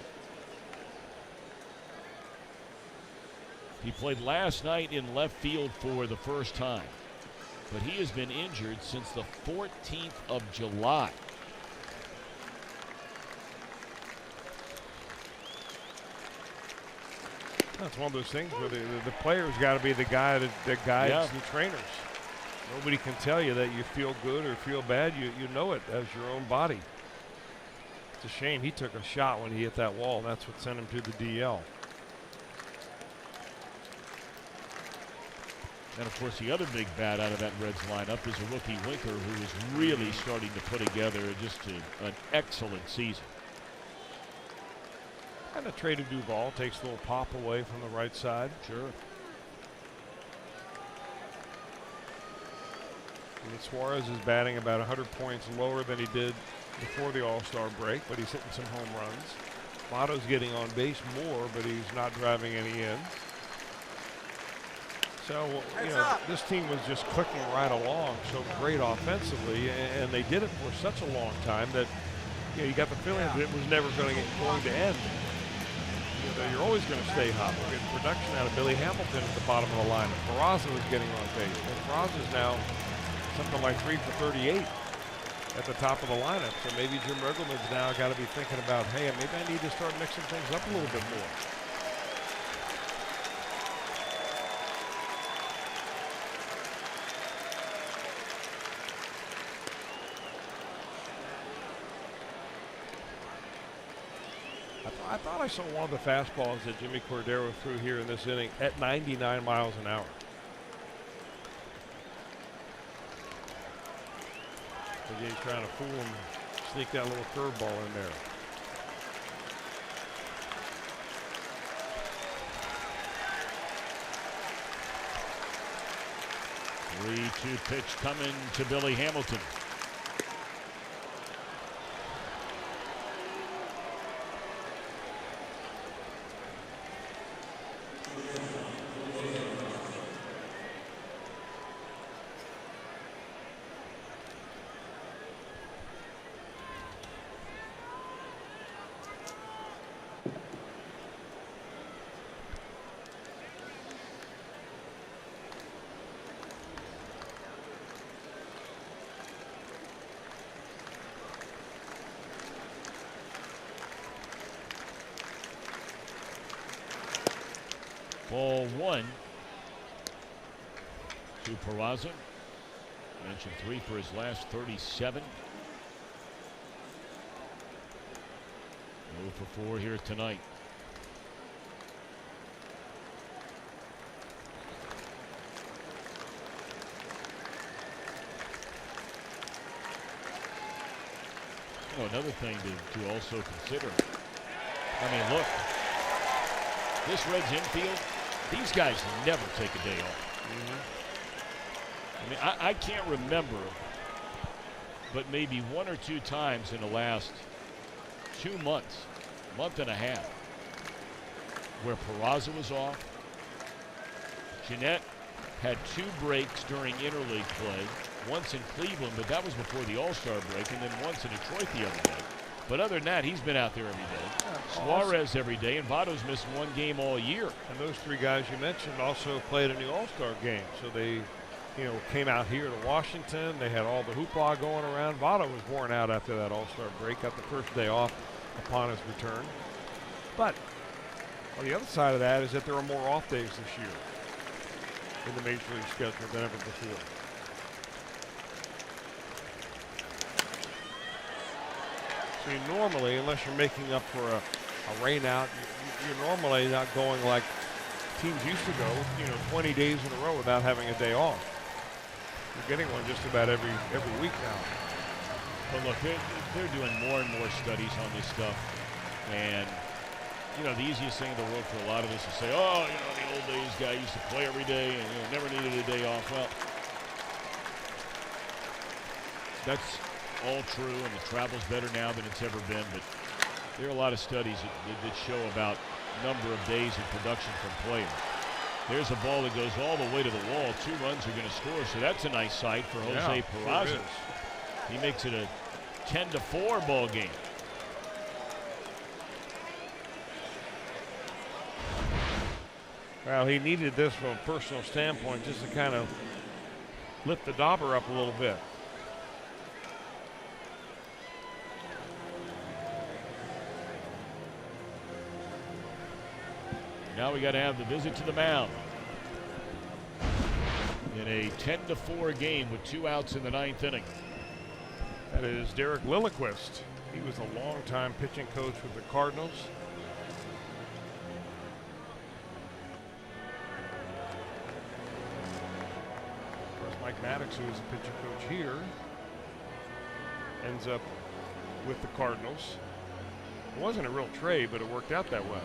He played last night in left field for the first time, but he has been injured since the 14th of July. That's one of those things where the player's got to be the guy that guides the trainers. Nobody can tell you that you feel good or feel bad. You know it as your own body. It's a shame he took a shot when he hit that wall, and that's what sent him to the DL. And of course, the other big bat out of that Reds lineup is a rookie Winker, who is really starting to put together just an excellent season. And a trade of Duvall takes a little pop away from the right side. Sure. And Suarez is batting about 100 points lower than he did before the All-Star break, but he's hitting some home runs. Motto's getting on base more, but he's not driving any in. So, this team was just clicking right along, so great offensively, and they did it for such a long time that, you got the feeling that it was never going to end. You're always going to stay hot. We're getting production out of Billy Hamilton at the bottom of the lineup. Peraza was getting on base. And Peraza's now something like 3 for 38 at the top of the lineup. So maybe Jim Riggleman's now got to be thinking about, hey, maybe I need to start mixing things up a little bit more. I thought I saw one of the fastballs that Jimmy Cordero threw here in this inning at 99 miles an hour. He's trying to fool him, sneak that little curveball in there. Three-two pitch coming to Billy Hamilton. Ball one to Peraza. Mentioned 3 for his last 37. 0 for 4 here tonight. Oh, another thing to also consider. I mean, look, this Reds infield, these guys never take a day off. I mean, I can't remember, but maybe 1 or 2 times in the last 2 months, month and a half, where Peraza was off. Jeanette had 2 breaks during interleague play, once in Cleveland, but that was before the All-Star break, and then once in Detroit the other day. But other than that, he's been out there every day. Suarez every day, and Votto's missed 1 game all year. And those 3 guys you mentioned also played in the All-Star game, so they, you know, came out here to Washington. They had all the hoopla going around. Votto was worn out after that All-Star break, got the first day off upon his return. But on the other side of that is that there are more off days this year in the Major League schedule than ever before. So you normally, unless you're making up for a rain out, you're normally not going like teams used to go, you know, 20 days in a row without having a day off. You're getting one just about every week now. But look, they're doing more and more studies on this stuff. And, you know, the easiest thing in the world for a lot of us is say, oh, you know, in the old days, guy used to play every day and, you know, never needed a day off. Well, that's all true, and the travel's better now than it's ever been, but there are a lot of studies that show about number of days of production from players. There's a ball that goes all the way to the wall. 2 runs are going to score, so that's a nice sight for Jose Peraza. Sure. He makes it a 10-4 ball game. Well, he needed this from a personal standpoint just to kind of lift the dauber up a little bit. Now we got to have the visit to the mound. In a 10-4 game with 2 outs in the 9th inning. That is Derek Lilliquist. He was a longtime pitching coach with the Cardinals. Of course, Mike Maddox, who was a pitching coach here, ends up with the Cardinals. It wasn't a real trade, but it worked out that way.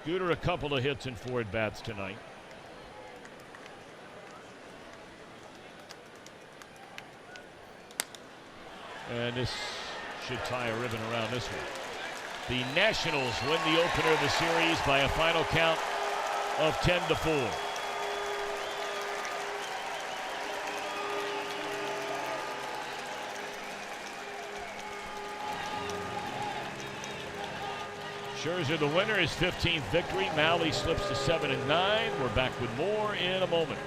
Scooter, a couple of hits and 4 at-bats tonight. And this should tie a ribbon around this one. The Nationals win the opener of the series by a final count of 10-4. Scherzer the winner, his 15th victory. Malley slips to 7-9. We're back with more in a moment.